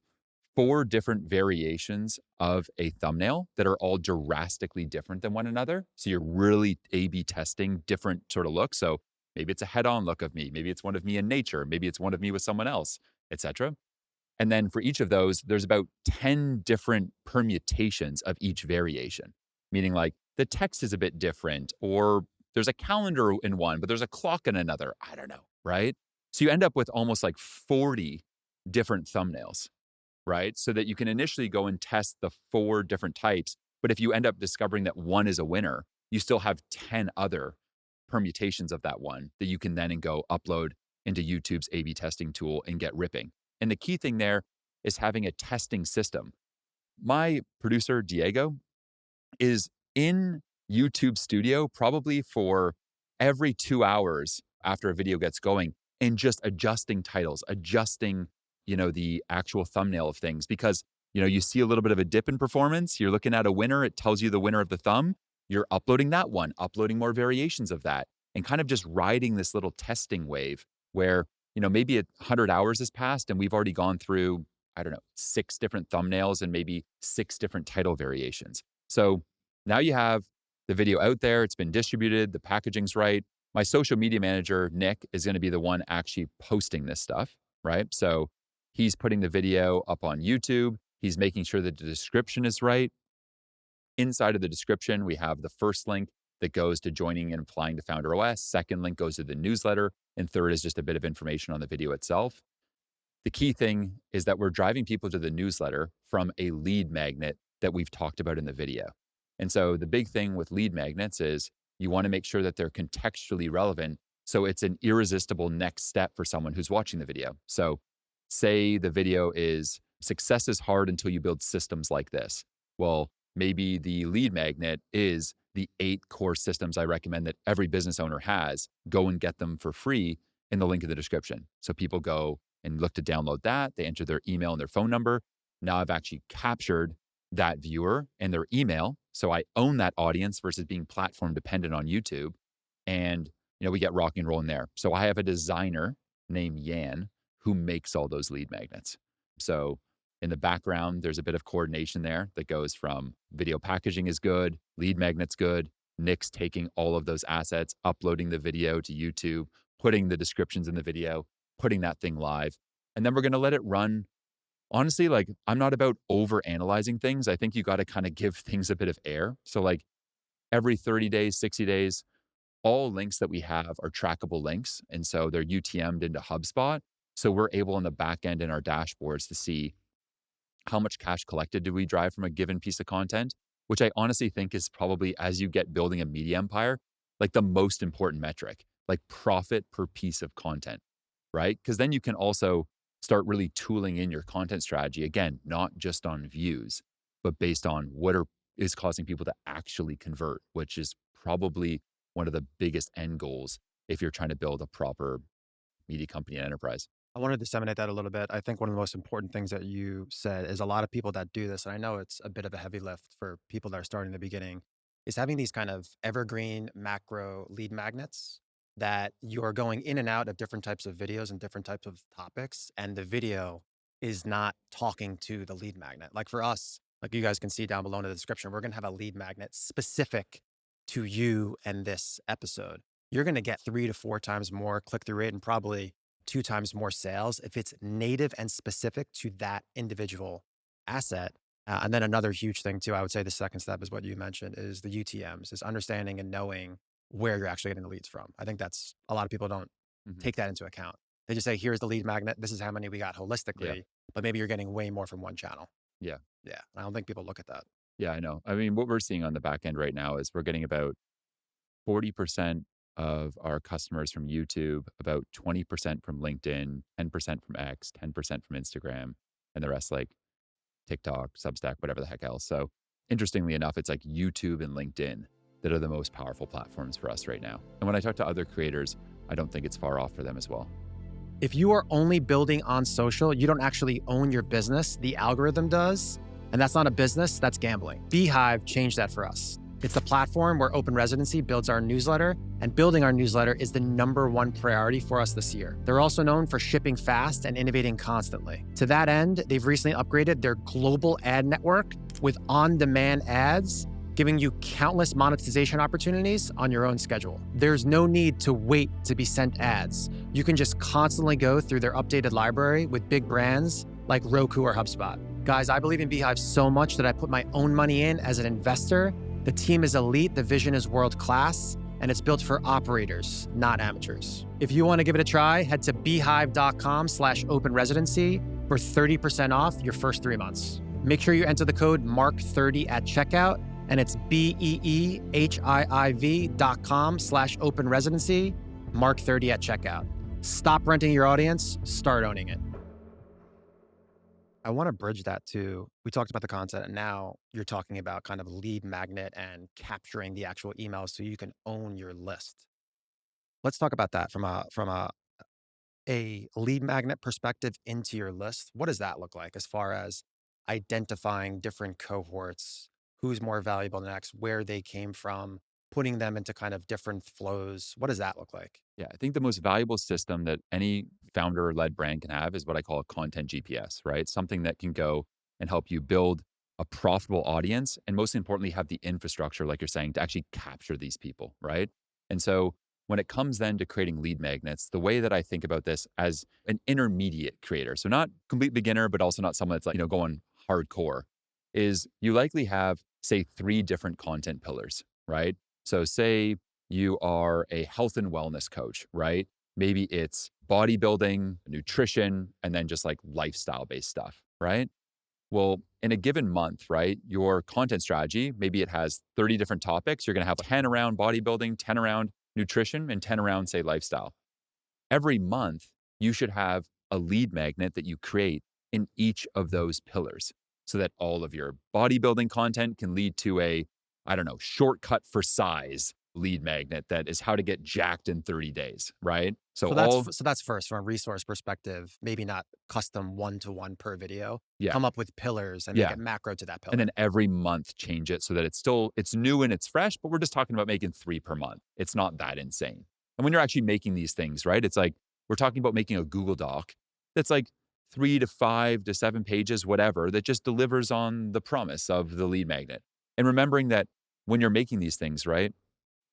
4 different variations of a thumbnail that are all drastically different than one another. So you're really A/B testing different sort of looks. So maybe it's a head-on look of me, maybe it's one of me in nature, maybe it's one of me with someone else, etc. And then for each of those, there's about 10 different permutations of each variation, meaning like the text is a bit different, or there's a calendar in one, but there's a clock in another. I don't know, right? So you end up with almost like 40 different thumbnails, right? So that you can initially go and test the 4 different types. But if you end up discovering that one is a winner, you still have 10 other permutations of that one that you can then go upload into YouTube's A B testing tool and get ripping. And the key thing there is having a testing system. My producer, Diego, is in YouTube Studio probably for every 2 hours after a video gets going and just adjusting titles, adjusting, the actual thumbnail of things because, you see a little bit of a dip in performance, you're looking at a winner, it tells you the winner of the thumb, you're uploading that one, uploading more variations of that, and kind of just riding this little testing wave where, maybe 100 hours has passed and we've already gone through, I don't know, 6 different thumbnails and maybe 6 different title variations. So now you have the video out there, it's been distributed, the packaging's right. My social media manager, Nick, is going to be the one actually posting this stuff, right? So he's putting the video up on YouTube. He's making sure that the description is right. Inside of the description, we have the first link that goes to joining and applying to Founder OS. Second link goes to the newsletter. And third is just a bit of information on the video itself. The key thing is that we're driving people to the newsletter from a lead magnet that we've talked about in the video. And so the big thing with lead magnets is you want to make sure that they're contextually relevant. So it's an irresistible next step for someone who's watching the video. So say the video is success is hard until you build systems like this. Well, maybe the lead magnet is the 8 core systems I recommend that every business owner has. Go and get them for free in the link in the description. So people go and look to download that. They enter their email and their phone number. Now I've actually captured that viewer and their email. So I own that audience versus being platform dependent on YouTube. And, we get rock and rolling there. So I have a designer named Yan who makes all those lead magnets. So in the background, there's a bit of coordination there that goes from video packaging is good, lead magnets good, Nick's taking all of those assets, uploading the video to YouTube, putting the descriptions in the video, putting that thing live. And then we're going to let it run. Honestly, like I'm not about over analyzing things. I think you got to kind of give things a bit of air. So like every 30 days, 60 days, all links that we have are trackable links. And so they're UTM'd into HubSpot. So we're able on the back end in our dashboards to see how much cash collected do we drive from a given piece of content, which I honestly think is probably as you get building a media empire, like the most important metric, like profit per piece of content, right? Because then you can also start really tooling in your content strategy. Again, not just on views, but based on is causing people to actually convert, which is probably one of the biggest end goals if you're trying to build a proper media company and enterprise. I want to disseminate that a little bit. I think one of the most important things that you said is a lot of people that do this, and I know it's a bit of a heavy lift for people that are starting in the beginning. is having these kind of evergreen macro lead magnets that you're going in and out of different types of videos and different types of topics. And the video is not talking to the lead magnet. Like for us, like you guys can see down below in the description, we're going to have a lead magnet specific to you and this episode. You're going to get 3 to 4 times more click through rate and probably 2 times more sales if it's native and specific to that individual asset. And then another huge thing too, I would say the second step is what you mentioned is the UTMs, is understanding and knowing where you're actually getting the leads from. I think that's a lot of people don't Mhm. take that into account. They just say, here's the lead magnet. This is how many we got Yeah. holistically, but maybe you're getting way more from one channel. Yeah. Yeah. I don't think people look at that. Yeah, I know. I mean, what we're seeing on the back end right now is we're getting about 40% of our customers from YouTube, about 20% from LinkedIn, 10% from X, 10% from Instagram, and the rest like TikTok, Substack, whatever the heck else. So interestingly enough, it's like YouTube and LinkedIn that are the most powerful platforms for us right now. And when I talk to other creators, I don't think it's far off for them as well. If you are only building on social, you don't actually own your business. The algorithm does. And that's not a business, that's gambling. Beehive changed that for us. It's the platform where Open Residency builds our newsletter, and building our newsletter is the #1 priority for us this year. They're also known for shipping fast and innovating constantly. To that end, they've recently upgraded their global ad network with on-demand ads, giving you countless monetization opportunities on your own schedule. There's no need to wait to be sent ads. You can just constantly go through their updated library with big brands like Roku or HubSpot. Guys, I believe in Beehive so much that I put my own money in as an investor. The team is elite, the vision is world-class, and it's built for operators, not amateurs. If you want to give it a try, head to beehive.com/openresidency for 30% off your first 3 months. Make sure you enter the code MARK30 at checkout, and it's beehiiv.com/openresidency, MARK30 at checkout. Stop renting your audience, start owning it. I want to bridge that to, we talked about the content and now you're talking about kind of lead magnet and capturing the actual emails so you can own your list. Let's talk about that from a lead magnet perspective into your list. What does that look like as far as identifying different cohorts, who's more valuable next, where they came from, putting them into kind of different flows? What does that look like? Yeah, I think the most valuable system that any founder led brand can have is what I call a content GPS, right? Something that can go and help you build a profitable audience and most importantly, have the infrastructure, like you're saying, to actually capture these people, right? And so when it comes then to creating lead magnets, the way that I think about this as an intermediate creator, so not complete beginner, but also not someone that's like, going hardcore, is you likely have, say, 3 different content pillars, right? So say you are a health and wellness coach, right? Maybe it's bodybuilding, nutrition, and then just like lifestyle based stuff, right? Well, in a given month, right, your content strategy, maybe it has 30 different topics. You're going to have 10 around bodybuilding, 10 around nutrition, and 10 around, say, lifestyle. Every month, you should have a lead magnet that you create in each of those pillars so that all of your bodybuilding content can lead to a, I don't know, shortcut for size lead magnet that is how to get jacked in 30 days, right? So all, So that's first from a resource perspective, maybe not custom one-to-one per video. yeah, Come up with pillars and make yeah. it macro to that And then pillar. every month change it so that it's new and it's fresh, but we're just talking about making 3 per month. It's not that insane. And when you're actually making these things, right? It's like we're talking about making a Google Doc that's like 3 to 5 to 7 pages, whatever, that just delivers on the promise of the lead magnet. And remembering that when you're making these things, right?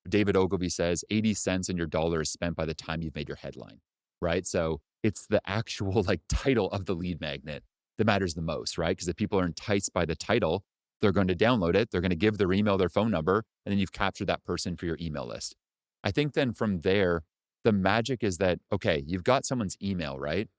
David Ogilvy says 80 cents in your dollar is spent by the time you've made your headline, right? So it's the actual like title of the lead magnet that matters the most, right? Because if people are enticed by the title, they're going to download it, they're going to give their email, their phone number, and then you've captured that person for your email list. I think then from there, the magic is that, okay, you've got someone's email, right?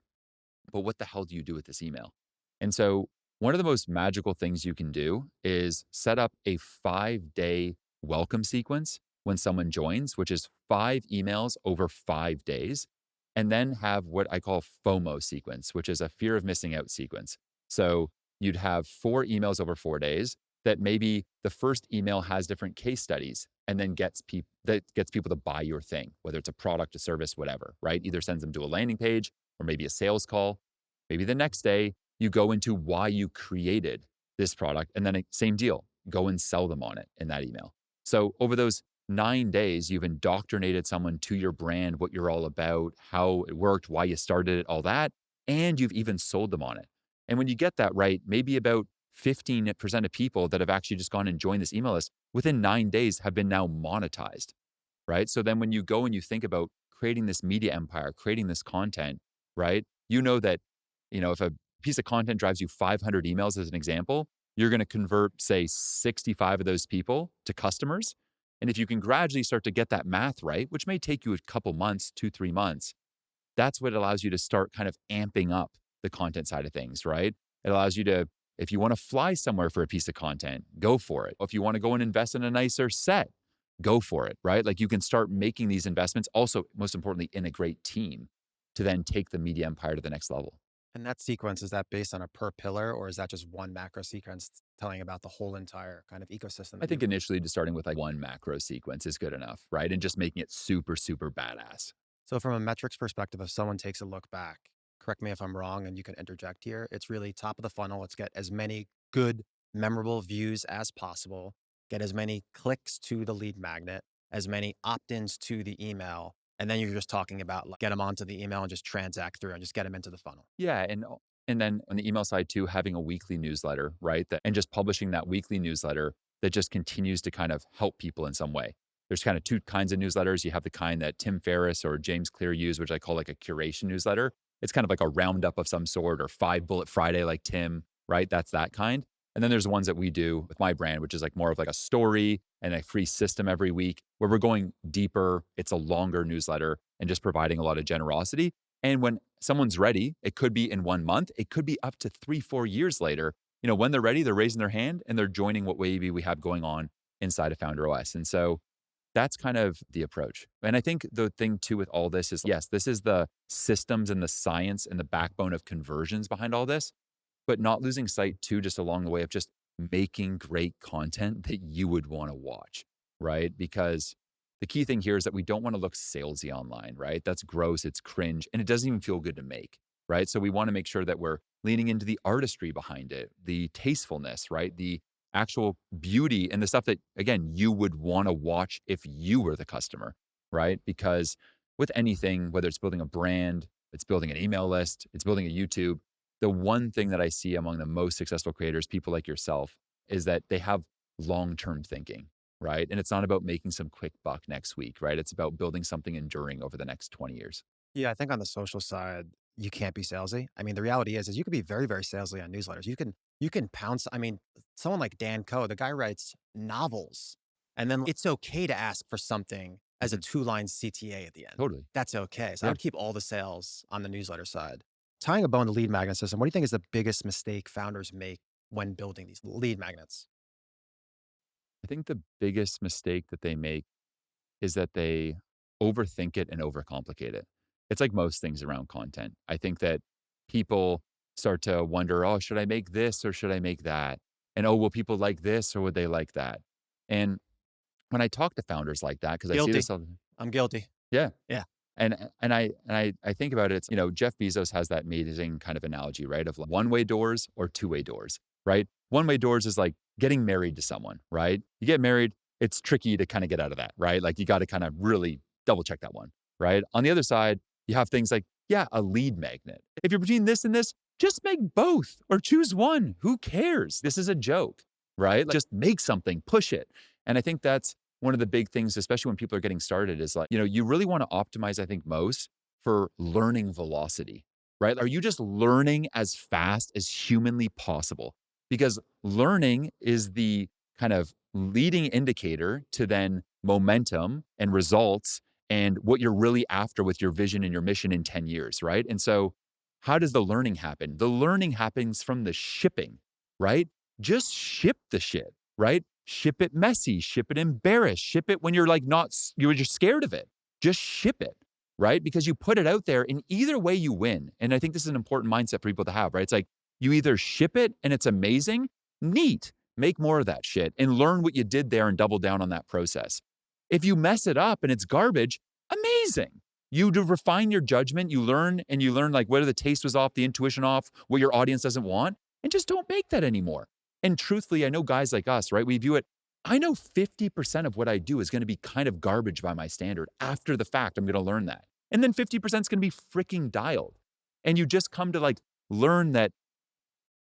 But what the hell do you do with this email? And so, one of the most magical things you can do is set up a 5-day welcome sequence when someone joins, which is 5 emails over 5 days, and then have what I call FOMO sequence, which is a fear of missing out sequence. So, you'd have 4 emails over 4 days that maybe the first email has different case studies and then gets people to buy your thing, whether it's a product, a service, whatever, right? Either sends them to a landing page or maybe a sales call. Maybe the next day you go into why you created this product and then same deal, go and sell them on it in that email. So over those 9 days, you've indoctrinated someone to your brand, what you're all about, how it worked, why you started it, all that. And you've even sold them on it. And when you get that right, maybe about 15% of people that have actually just gone and joined this email list within 9 days have been now monetized, right? So then when you go and you think about creating this media empire, creating this content, right? You know that, if a piece of content drives you 500 emails as an example, you're going to convert, say, 65 of those people to customers. And if you can gradually start to get that math right, which may take you a couple months, 2, 3 months, that's what allows you to start kind of amping up the content side of things, right? It allows you to, if you want to fly somewhere for a piece of content, go for it. If you want to go and invest in a nicer set, go for it, right? Like you can start making these investments. Also, most importantly, in a great team to then take the media empire to the next level. And that sequence, is that based on a per pillar, or is that just one macro sequence telling about the whole entire kind of ecosystem I that you think built? initially just starting with like one macro sequence is good enough, right? And just making it super, super badass. So from a metrics perspective, if someone takes a look back, correct me if I'm wrong and you can interject here, it's really top of the funnel. Let's get as many good, memorable views as possible, get as many clicks to the lead magnet, as many opt-ins to the email. And then you're just talking about like, get them onto the email and just transact through and just get them into the funnel. Yeah, and then on the email side too, having a weekly newsletter, right? That and just publishing that weekly newsletter that just continues to kind of help people in some way. There's kind of two kinds of newsletters. You have the kind that Tim Ferriss or James Clear use, which I call like a curation newsletter. It's kind of like a roundup of some sort or 5 bullet Friday like Tim, right? That's that kind. And then there's the ones that we do with my brand, which is like more of like a story and a free system every week where we're going deeper. It's a longer newsletter and just providing a lot of generosity. And when someone's ready, it could be in 1 month, it could be up to 3, 4 years later. When they're ready, they're raising their hand and they're joining what maybe we have going on inside of Founder OS. And so that's kind of the approach. And I think the thing too with all this is yes, this is the systems and the science and the backbone of conversions behind all this, but not losing sight too, just along the way of just making great content that you would want to watch, right? Because the key thing here is that we don't want to look salesy online, right? That's gross, it's cringe, and it doesn't even feel good to make, right? So we want to make sure that we're leaning into the artistry behind it, the tastefulness, right? The actual beauty and the stuff that, again, you would want to watch if you were the customer, right? Because with anything, whether it's building a brand, it's building an email list, it's building a YouTube, the one thing that I see among the most successful creators, people like yourself, is that they have long term thinking, right? And it's not about making some quick buck next week, right? It's about building something enduring over the next 20 years. Yeah, I think on the social side, you can't be salesy. I mean, the reality is you can be very, very salesy on newsletters. You can pounce. I mean, someone like Dan Coe, the guy writes novels, and then it's okay to ask for something as a Mhm. two-line CTA at the end. Totally. That's okay. So I Yeah. would keep all the sales on the newsletter side. Tying a bow in the lead magnet system, what do you think is the biggest mistake founders make when building these lead magnets? I think the biggest mistake that they make is that they overthink it and overcomplicate it. It's like most things around content. I think that people start to wonder, oh, should I make this or should I make that? And oh, will people like this or would they like that? And when I talk to founders like that, because I see Guilty. this all, I'm guilty. yeah. Yeah. And I think about it, it's, Jeff Bezos has that amazing kind of analogy, right? Of like one-way doors or two-way doors, right? One-way doors is like getting married to someone, right? You get married, it's tricky to kind of get out of that, right? Like you got to kind of really double check that one, right? On the other side, you have things like, yeah, a lead magnet. If you're between this and this, just make both or choose one. Who cares? This is a joke, right? Like, just make something, push it. And I think that's one of the big things, especially when people are getting started, is like, you really want to optimize, I think, most for learning velocity, right? Are you just learning as fast as humanly possible? Because learning is the kind of leading indicator to then momentum and results and what you're really after with your vision and your mission in 10 years, right? And so, how does the learning happen? The learning happens from the shipping, right? Just ship the shit, right? Ship it messy, ship it embarrassed, ship it when you're like not, you're just scared of it. Just ship it, right? Because you put it out there and either way you win. And I think this is an important mindset for people to have, right? It's like you either ship it and it's amazing, neat, make more of that shit and learn what you did there and double down on that process. If you mess it up and it's garbage, amazing. You do refine your judgment, you learn and you learn like whether the taste was off, the intuition off, what your audience doesn't want, and just don't make that anymore. And truthfully, I know guys like us, right? We view it I know 50% of what I do is going to be kind of garbage by my standard. After the fact, I'm going to learn that. And then 50% is going to be freaking dialed. And you just come to like learn that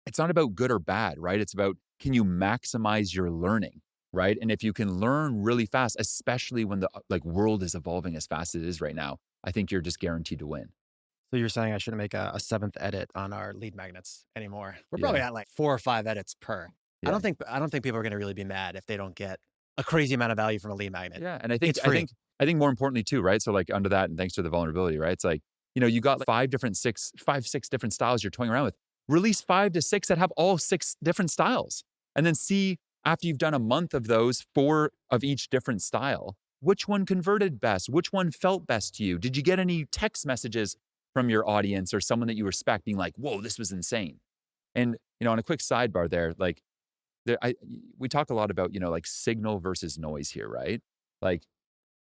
it's not about good or bad, right? It's about can you maximize your learning, right? And if you can learn really fast, especially when the like world is evolving as fast as it is right now, I think you're just guaranteed to win. So you're saying I shouldn't make a seventh edit on our lead magnets anymore. We're probably Yeah. at like 4 or 5 edits per. Yeah. I don't think people are gonna really be mad if they don't get a crazy amount of value from a lead magnet. Yeah, and I think It's I free. think I think more importantly too, right? So like under that, and thanks for the vulnerability, right? It's like, you got like 6 different styles you're toying around with. Release 5 to 6 that have all 6 different styles. And then see after you've done a month of those, 4 of each different style, which one converted best? Which one felt best to you? Did you get any text messages from your audience or someone that you respect being like, "Whoa, this was insane." And, on a quick sidebar there, like there I we talk a lot about, like signal versus noise here, right? Like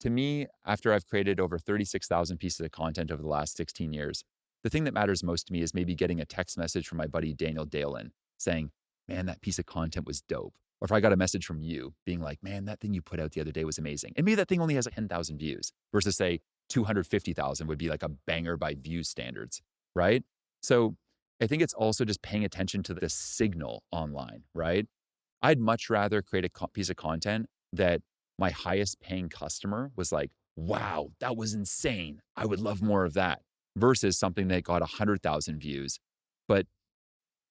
to me, after I've created over 36,000 pieces of content over the last 16 years, the thing that matters most to me is maybe getting a text message from my buddy Daniel Dalen saying, "Man, that piece of content was dope." Or if I got a message from you being like, "Man, that thing you put out the other day was amazing." And maybe that thing only has like 10,000 views versus say 250,000 would be like a banger by view standards, right? So I think it's also just paying attention to the signal online, right? I'd much rather create a piece of content that my highest paying customer was like, "Wow, that was insane. I would love more of that." Versus something that got 100,000 views, but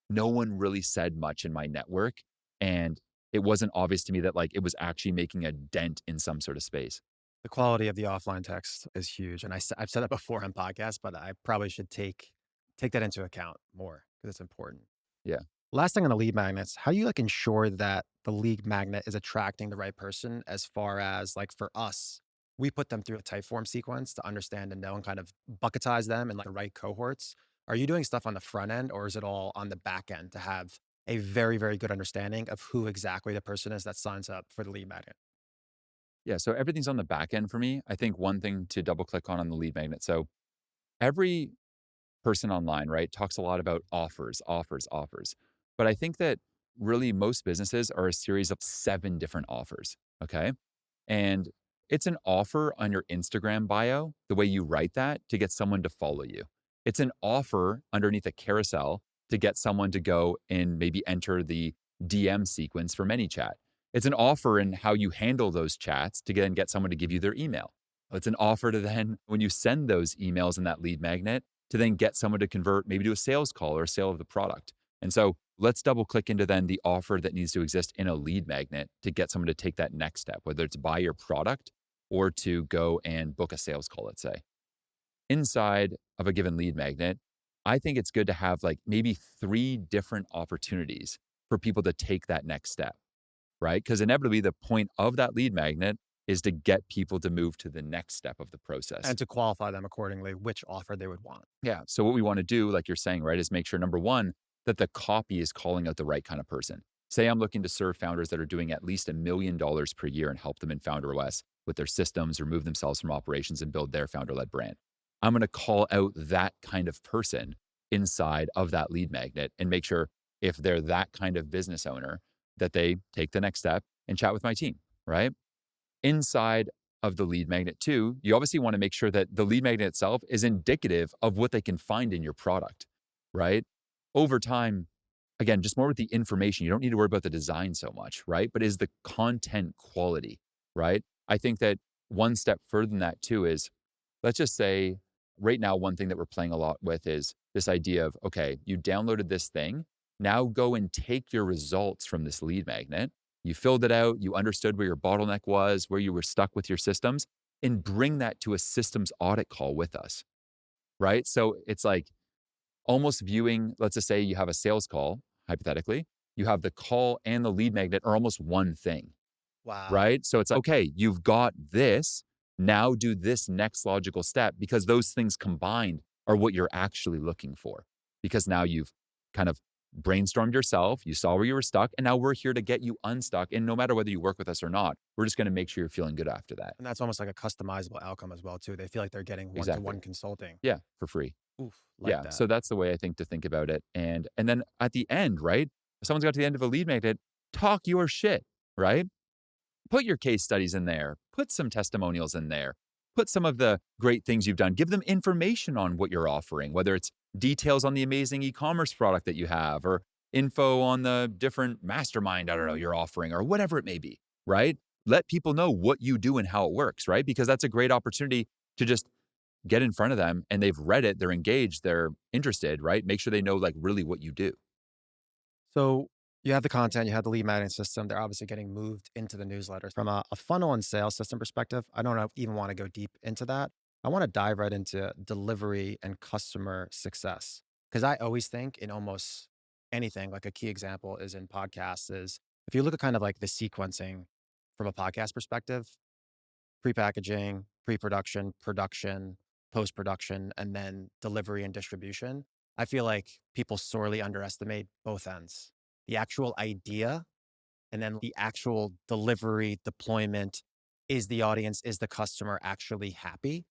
no one really said much in my network. And it wasn't obvious to me that like it was actually making a dent in some sort of space. The quality of the offline text is huge, and I've said that before on podcasts, but I probably should take that into account more because it's important. Yeah. Last thing on the lead magnets, how do you like ensure that the lead magnet is attracting the right person as far as like for us, we put them through a type form sequence to understand and know and kind of bucketize them in like the right cohorts. Are you doing stuff on the front end or is it all on the back end to have a very, very good understanding of who exactly the person is that signs up for the lead magnet? Yeah. So everything's on the back end for me. I think one thing to double click on the lead magnet. So every person online, right, talks a lot about offers, offers, offers. But I think that really most businesses are a series of 7 different offers. Okay. And it's an offer on your Instagram bio, the way you write that to get someone to follow you. It's an offer underneath a carousel to get someone to go and maybe enter the DM sequence for ManyChat. It's an offer in how you handle those chats to get someone to give you their email. It's an offer to then, when you send those emails in that lead magnet, to then get someone to convert maybe to a sales call or a sale of the product. And so let's double click into then the offer that needs to exist in a lead magnet to get someone to take that next step, whether it's buy your product or to go and book a sales call, let's say. Inside of a given lead magnet, I think it's good to have like maybe 3 different opportunities for people to take that next step, right? Because inevitably, the point of that lead magnet is to get people to move to the next step of the process. And to qualify them accordingly, which offer they would want. Yeah. So what we want to do, like you're saying, right, is make sure number one, that the copy is calling out the right kind of person. Say I'm looking to serve founders that are doing at least $1 million per year and help them in Founder OS with their systems, remove themselves from operations and build their founder led brand. I'm going to call out that kind of person inside of that lead magnet and make sure if they're that kind of business owner that they take the next step and chat with my team, right? Inside of the lead magnet too, you obviously want to make sure that the lead magnet itself is indicative of what they can find in your product, right? Over time, again, just more with the information. You don't need to worry about the design so much, right? But is the content quality, right? I think that one step further than that too is let's just say right now, one thing that we're playing a lot with is this idea of, okay, you downloaded this thing. Now go and take your results from this lead magnet. You filled it out. You understood where your bottleneck was, where you were stuck with your systems, and bring that to a systems audit call with us, right? So it's like almost viewing, let's just say you have a sales call, hypothetically, you have the call and the lead magnet are almost one thing, Wow. right? So it's like, okay, you've got this. Now do this next logical step because those things combined are what you're actually looking for. Because now you've kind of brainstormed yourself, you saw where you were stuck, and now we're here to get you unstuck. And no matter whether you work with us or not, we're just going to make sure you're feeling good after that. And that's almost like a customizable outcome as well too. They feel like they're getting Exactly. one-to-one consulting. Yeah, for free. Oof, like Yeah. that. So that's the way I think to think about it. And then at the end, right? If someone's got to the end of a lead magnet, talk your shit, right? Put your case studies in there, put some testimonials in there, put some of the great things you've done, give them information on what you're offering, whether it's details on the amazing e-commerce product that you have or info on the different mastermind, I don't know, you're offering or whatever it may be, right? Let people know what you do and how it works, right? Because that's a great opportunity to just get in front of them and they've read it, they're engaged, they're interested, right? Make sure they know like really what you do. So you have the content, you have the lead management system. They're obviously getting moved into the newsletters. From a funnel and sales system perspective, I don't even want to go deep into that. I want to dive right into delivery and customer success. Because I always think in almost anything, like a key example is in podcasts, is if you look at kind of like the sequencing from a podcast perspective, pre-packaging, pre-production, production, post-production, and then delivery and distribution. I feel like people sorely underestimate both ends. The actual idea and then the actual delivery, deployment. Is the audience, is the customer actually happy?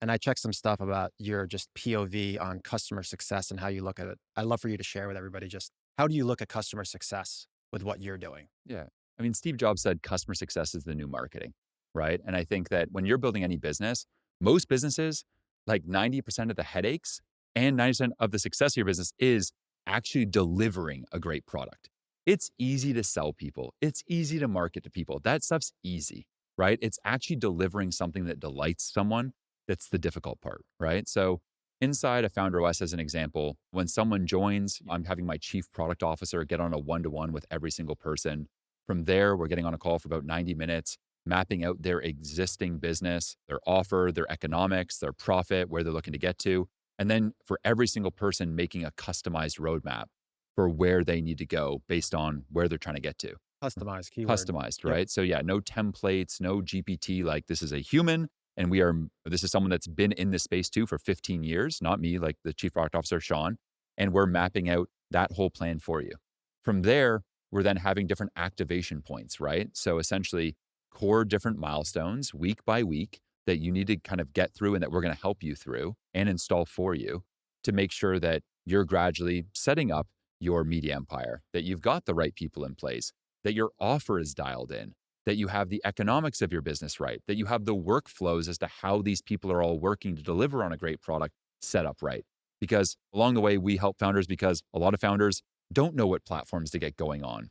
And I checked some stuff about your just POV on customer success and how you look at it. I'd love for you to share with everybody just how do you look at customer success with what you're doing? Yeah. I mean, Steve Jobs said customer success is the new marketing, right? And I think that when you're building any business, most businesses, like 90% of the headaches and 90% of the success of your business is actually delivering a great product. It's easy to sell people, it's easy to market to people. That stuff's easy, right? It's actually delivering something that delights someone that's the difficult part, right? So, inside of Founder OS, as an example, when someone joins, I'm having my chief product officer get on a one to one with every single person. From there, we're getting on a call for about 90 minutes, mapping out their existing business, their offer, their economics, their profit, where they're looking to get to. And then for every single person, making a customized roadmap for where they need to go based on where they're trying to get to. Customized keyword. Customized, Yep. right? So yeah, no templates, no GPT. Like this is a human, and this is someone that's been in this space too for 15 years, not me, like the chief product officer, Sean. And we're mapping out that whole plan for you. From there, we're then having different activation points, right? So essentially, core different milestones week by week that you need to kind of get through and that we're going to help you through and install for you to make sure that you're gradually setting up your media empire, that you've got the right people in place, that your offer is dialed in, that you have the economics of your business right, that you have the workflows as to how these people are all working to deliver on a great product set up right. Because along the way, we help founders because a lot of founders don't know what platforms to get going on.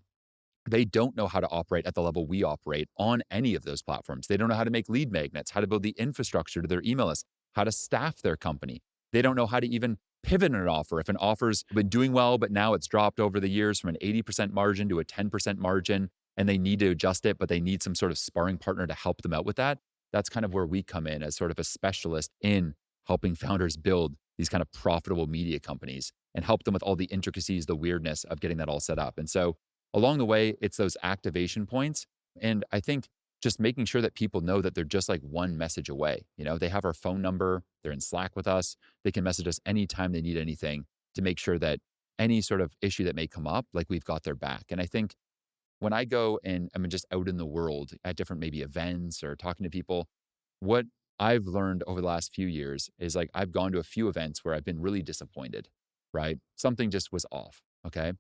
They don't know how to operate at the level we operate on any of those platforms. They don't know how to make lead magnets, how to build the infrastructure to their email list, how to staff their company. They don't know how to even pivot an offer. If an offer's been doing well, but now it's dropped over the years from an 80% margin to a 10% margin, and they need to adjust it, but they need some sort of sparring partner to help them out with that. That's kind of where we come in as sort of a specialist in helping founders build these kind of profitable media companies and help them with all the intricacies, the weirdness of getting that all set up. And so along the way, it's those activation points. And I think just making sure that people know that they're just like one message away. You know, they have our phone number, they're in Slack with us, they can message us anytime they need anything to make sure that any sort of issue that may come up, like we've got their back. And I think when I go and I'm just out in the world at different maybe events or talking to people, what I've learned over the last few years is like I've gone to a few events where I've been really disappointed, right? Something just was off. Okay.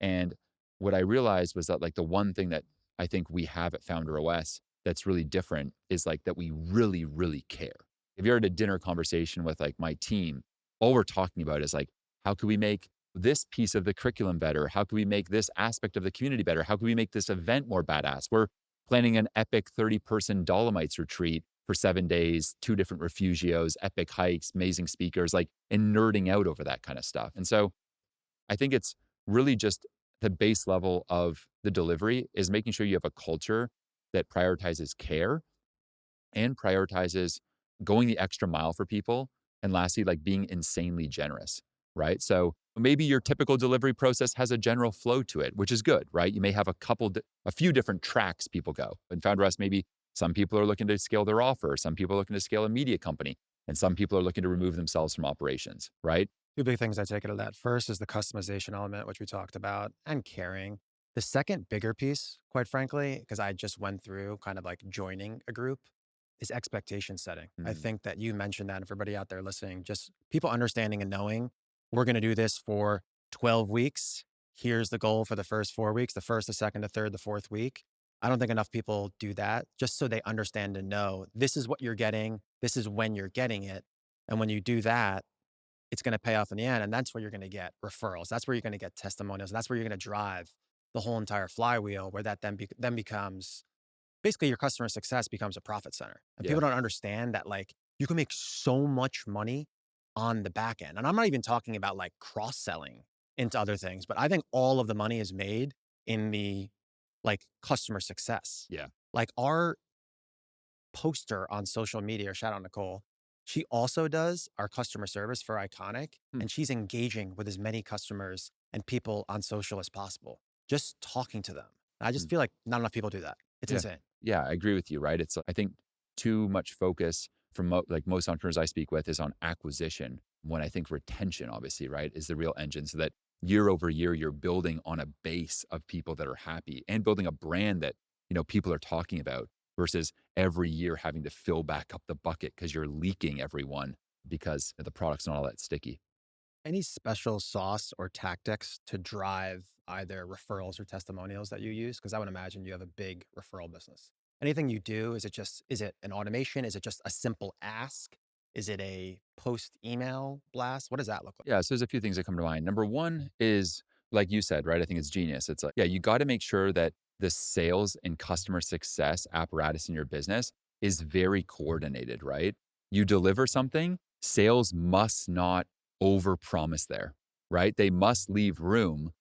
And what I realized was that like the one thing that I think we have at Founder OS that's really different is like that we really, really care. If you're at a dinner conversation with like my team, all we're talking about is like, how can we make this piece of the curriculum better? How can we make this aspect of the community better? How can we make this event more badass? We're planning an epic 30-person Dolomites retreat for 7 days, two different refugios, epic hikes, amazing speakers, like, and nerding out over that kind of stuff. And so I think it's really just the base level of the delivery is making sure you have a culture that prioritizes care and prioritizes going the extra mile for people. And lastly, like being insanely generous, right? So maybe your typical delivery process has a general flow to it, which is good, right? You may have a few different tracks people go. In Founder Us, maybe some people are looking to scale their offer, some people are looking to scale a media company, and some people are looking to remove themselves from operations, right? Two big things I take out of that. First is the customization element, which we talked about, and caring. The second bigger piece, quite frankly, because I just went through kind of like joining a group, is expectation setting. I Mm, think that you mentioned that, and for everybody out there listening, just people understanding and knowing we're going to do this for 12 weeks. Here's the goal for the first 4 weeks, the first, the second, the third, the fourth week. I don't think enough people do that just so they understand and know this is what you're getting. This is when you're getting it. And when you do that, it's going to pay off in the end. And that's where you're going to get referrals. That's where you're going to get testimonials. And that's where you're going to drive the whole entire flywheel where that then becomes basically your customer success becomes a profit center. And Yeah. people don't understand that like you can make so much money on the back end. And I'm not even talking about like cross selling into other things, but I think all of the money is made in the like customer success. Yeah. Like our poster on social media, shout out Nicole, she also does our customer service for Iconic, Hmm. and she's engaging with as many customers and people on social as possible, just talking to them. And I Hmm. just feel like not enough people do that. It's Yeah. insane. Yeah, I agree with you, right? It's I think too much focus from like most entrepreneurs I speak with is on acquisition when I think retention obviously, right, is the real engine so that year over year you're building on a base of people that are happy and building a brand that, people are talking about versus every year having to fill back up the bucket because you're leaking everyone because the product's not all that sticky. Any special sauce or tactics to drive either referrals or testimonials that you use? Because I would imagine you have a big referral business. Anything you do, is it an automation? Is it just a simple ask? Is it a post email blast? What does that look like? Yeah, so there's a few things that come to mind. Number one is, like you said, right? I think it's genius. It's like, yeah, you got to make sure that the sales and customer success apparatus in your business is very coordinated, right? You deliver something, sales must not overpromise there, right? They must leave room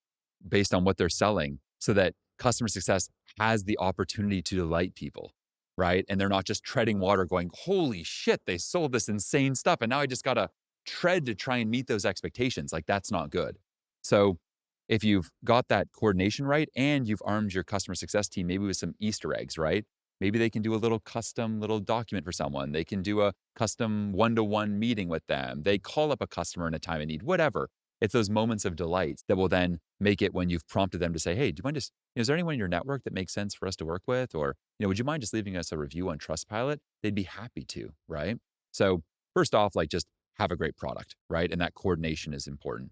based on what they're selling so that customer success has the opportunity to delight people, right? And they're not just treading water going, holy shit, they sold this insane stuff. And now I just got to tread to try and meet those expectations. Like that's not good. So if you've got that coordination right and you've armed your customer success team maybe with some Easter eggs, right? Maybe they can do a little custom little document for someone. They can do a custom one-to-one meeting with them. They call up a customer in a time of need, whatever. It's those moments of delight that will then make it when you've prompted them to say, hey, do you mind just, is there anyone in your network that makes sense for us to work with? Or, would you mind just leaving us a review on Trustpilot? They'd be happy to, right? So first off, like just have a great product, right? And that coordination is important.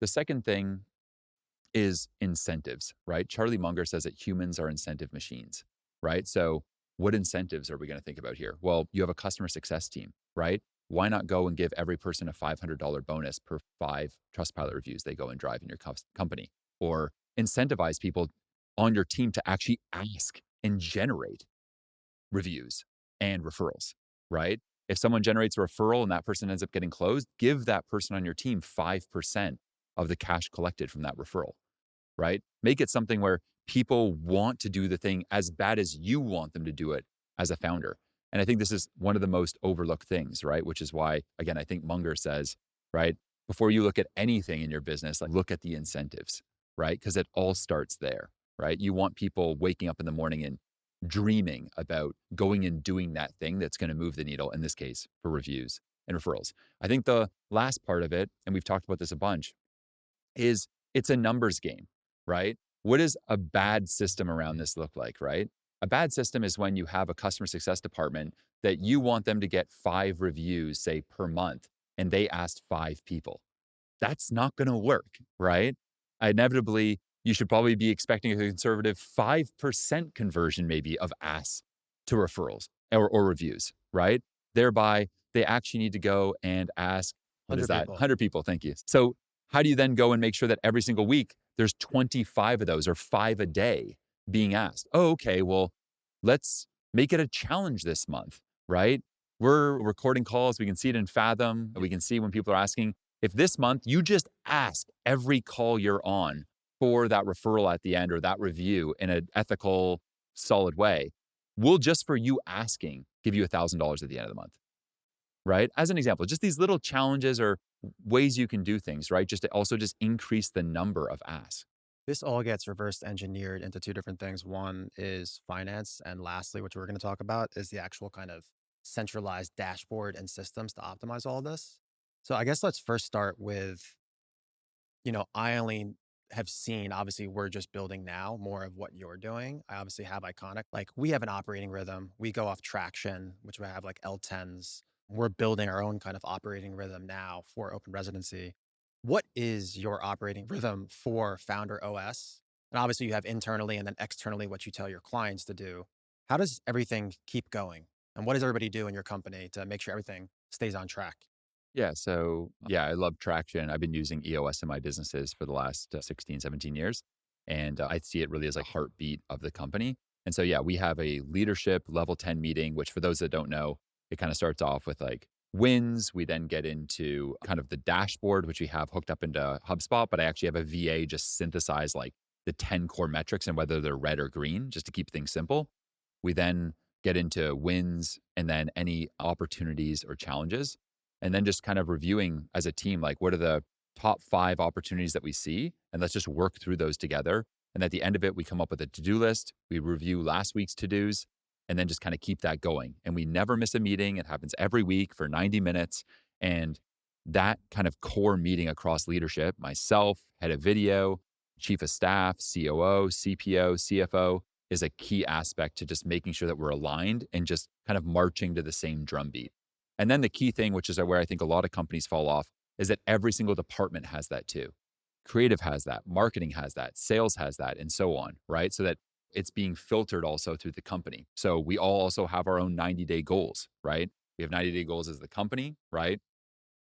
The second thing is incentives, right? Charlie Munger says that humans are incentive machines, right? So, what incentives are we going to think about here? Well, you have a customer success team, right? Why not go and give every person a $500 bonus per 5 Trustpilot reviews they go and drive in your company? Or incentivize people on your team to actually ask and generate reviews and referrals, right? If someone generates a referral and that person ends up getting closed, give that person on your team 5% of the cash collected from that referral, right? Make it something where people want to do the thing as bad as you want them to do it as a founder. And I think this is one of the most overlooked things, right? Which is why, again, I think Munger says, right, before you look at anything in your business, like look at the incentives, right? Because it all starts there, right? You want people waking up in the morning and dreaming about going and doing that thing that's going to move the needle, in this case, for reviews and referrals. I think the last part of it, and we've talked about this a bunch, is it's a numbers game, right? What does a bad system around this look like, right? A bad system is when you have a customer success department that you want them to get 5 reviews, say, per month, and they asked 5 people. That's not going to work, right? Inevitably, you should probably be expecting a conservative 5% conversion, maybe, of asks to referrals or reviews, right? Thereby, they actually need to go and ask, what is 100 that? people. 100 people. Thank you. So, how do you then go and make sure that every single week there's 25 of those or 5 a day being asked? Oh, okay. Well, let's make it a challenge this month, right? We're recording calls. We can see it in Fathom. We can see when people are asking. If this month you just ask every call you're on for that referral at the end or that review in an ethical, solid way, we'll just for you asking give you $1,000 at the end of the month, right? As an example, just these little challenges or ways you can do things, right? Just to also just increase the number of asks. This all gets reverse engineered into two different things. One is finance. And lastly, which we're going to talk about, is the actual kind of centralized dashboard and systems to optimize all this. So I guess let's first start with, I only have seen, obviously, we're just building now more of what you're doing. I obviously have Iconic. Like we have an operating rhythm. We go off traction, which we have like L10s. We're building our own kind of operating rhythm now for open residency. What is your operating rhythm for Founder OS? And obviously you have internally and then externally what you tell your clients to do. How does everything keep going? And what does everybody do in your company to make sure everything stays on track? Yeah. So, yeah, I love traction. I've been using EOS in my businesses for the last 16, 17 years. And I see it really as a heartbeat of the company. And so, yeah, we have a leadership level 10 meeting, which for those that don't know, it kind of starts off with like wins. We then get into kind of the dashboard, which we have hooked up into HubSpot, but I actually have a VA just synthesize like the 10 core metrics and whether they're red or green, just to keep things simple. We then get into wins and then any opportunities or challenges and then just kind of reviewing as a team, like what are the top 5 opportunities that we see? And let's just work through those together. And at the end of it, we come up with a to-do list. We review last week's to-dos and then just kind of keep that going. And we never miss a meeting. It happens every week for 90 minutes. And that kind of core meeting across leadership, myself, head of video, chief of staff, COO, CPO, CFO, is a key aspect to just making sure that we're aligned and just kind of marching to the same drumbeat. And then the key thing, which is where I think a lot of companies fall off, is that every single department has that too. Creative has that, marketing has that, sales has that, and so on, right? So that it's being filtered also through the company. So we all also have our own 90-day goals, right? We have 90-day goals as the company, right?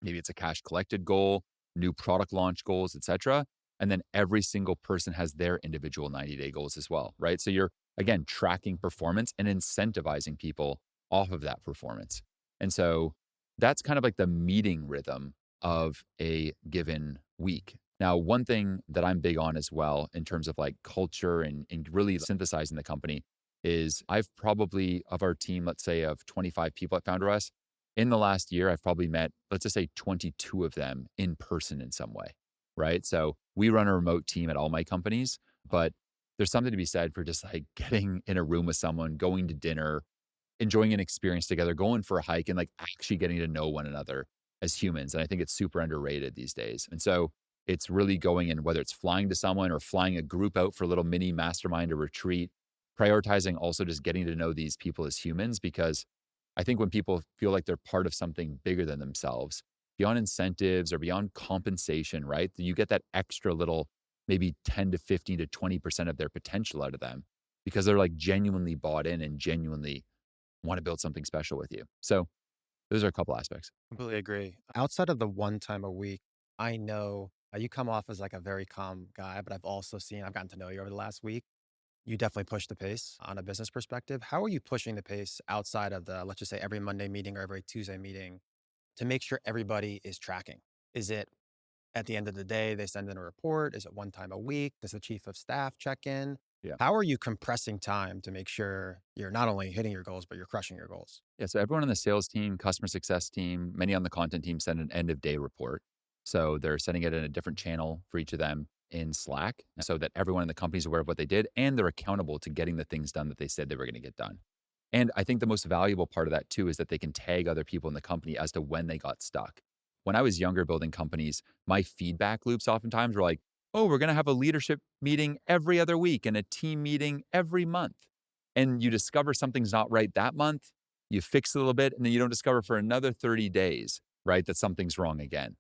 Maybe it's a cash collected goal, new product launch goals, etc. And then every single person has their individual 90-day goals as well, right? So you're again tracking performance and incentivizing people off of that performance. And so that's kind of like the meeting rhythm of a given week. Now, one thing that I'm big on as well in terms of like culture and really synthesizing the company is I've probably, of our team, let's say of 25 people at Founder S, in the last year, I've probably met, let's just say 22 of them in person in some way, right? So we run a remote team at all my companies, but there's something to be said for just like getting in a room with someone, going to dinner, enjoying an experience together, going for a hike, and like actually getting to know one another as humans. And I think it's super underrated these days. And so it's really going in, whether it's flying to someone or flying a group out for a little mini mastermind or retreat, prioritizing also just getting to know these people as humans. Because I think when people feel like they're part of something bigger than themselves, beyond incentives or beyond compensation, right? You get that extra little, maybe 10 to 15 to 20% of their potential out of them because they're like genuinely bought in and genuinely want to build something special with you. So those are a couple aspects. Completely agree. Outside of the one time a week, I know you come off as like a very calm guy, but I've gotten to know you over the last week. You definitely push the pace on a business perspective. How are you pushing the pace outside of the, let's just say, every Monday meeting or every Tuesday meeting to make sure everybody is tracking? Is it at the end of the day, they send in a report? Is it one time a week? Does the chief of staff check in? Yeah. How are you compressing time to make sure you're not only hitting your goals, but you're crushing your goals? Yeah. So everyone on the sales team, customer success team, many on the content team send an end of day report. So they're sending it in a different channel for each of them in Slack so that everyone in the company is aware of what they did and they're accountable to getting the things done that they said they were going to get done. And I think the most valuable part of that too is that they can tag other people in the company as to when they got stuck. When I was younger building companies, my feedback loops oftentimes were like, oh, we're going to have a leadership meeting every other week and a team meeting every month. And you discover something's not right that month, you fix it a little bit, and then you don't discover for another 30 days, right, that something's wrong again.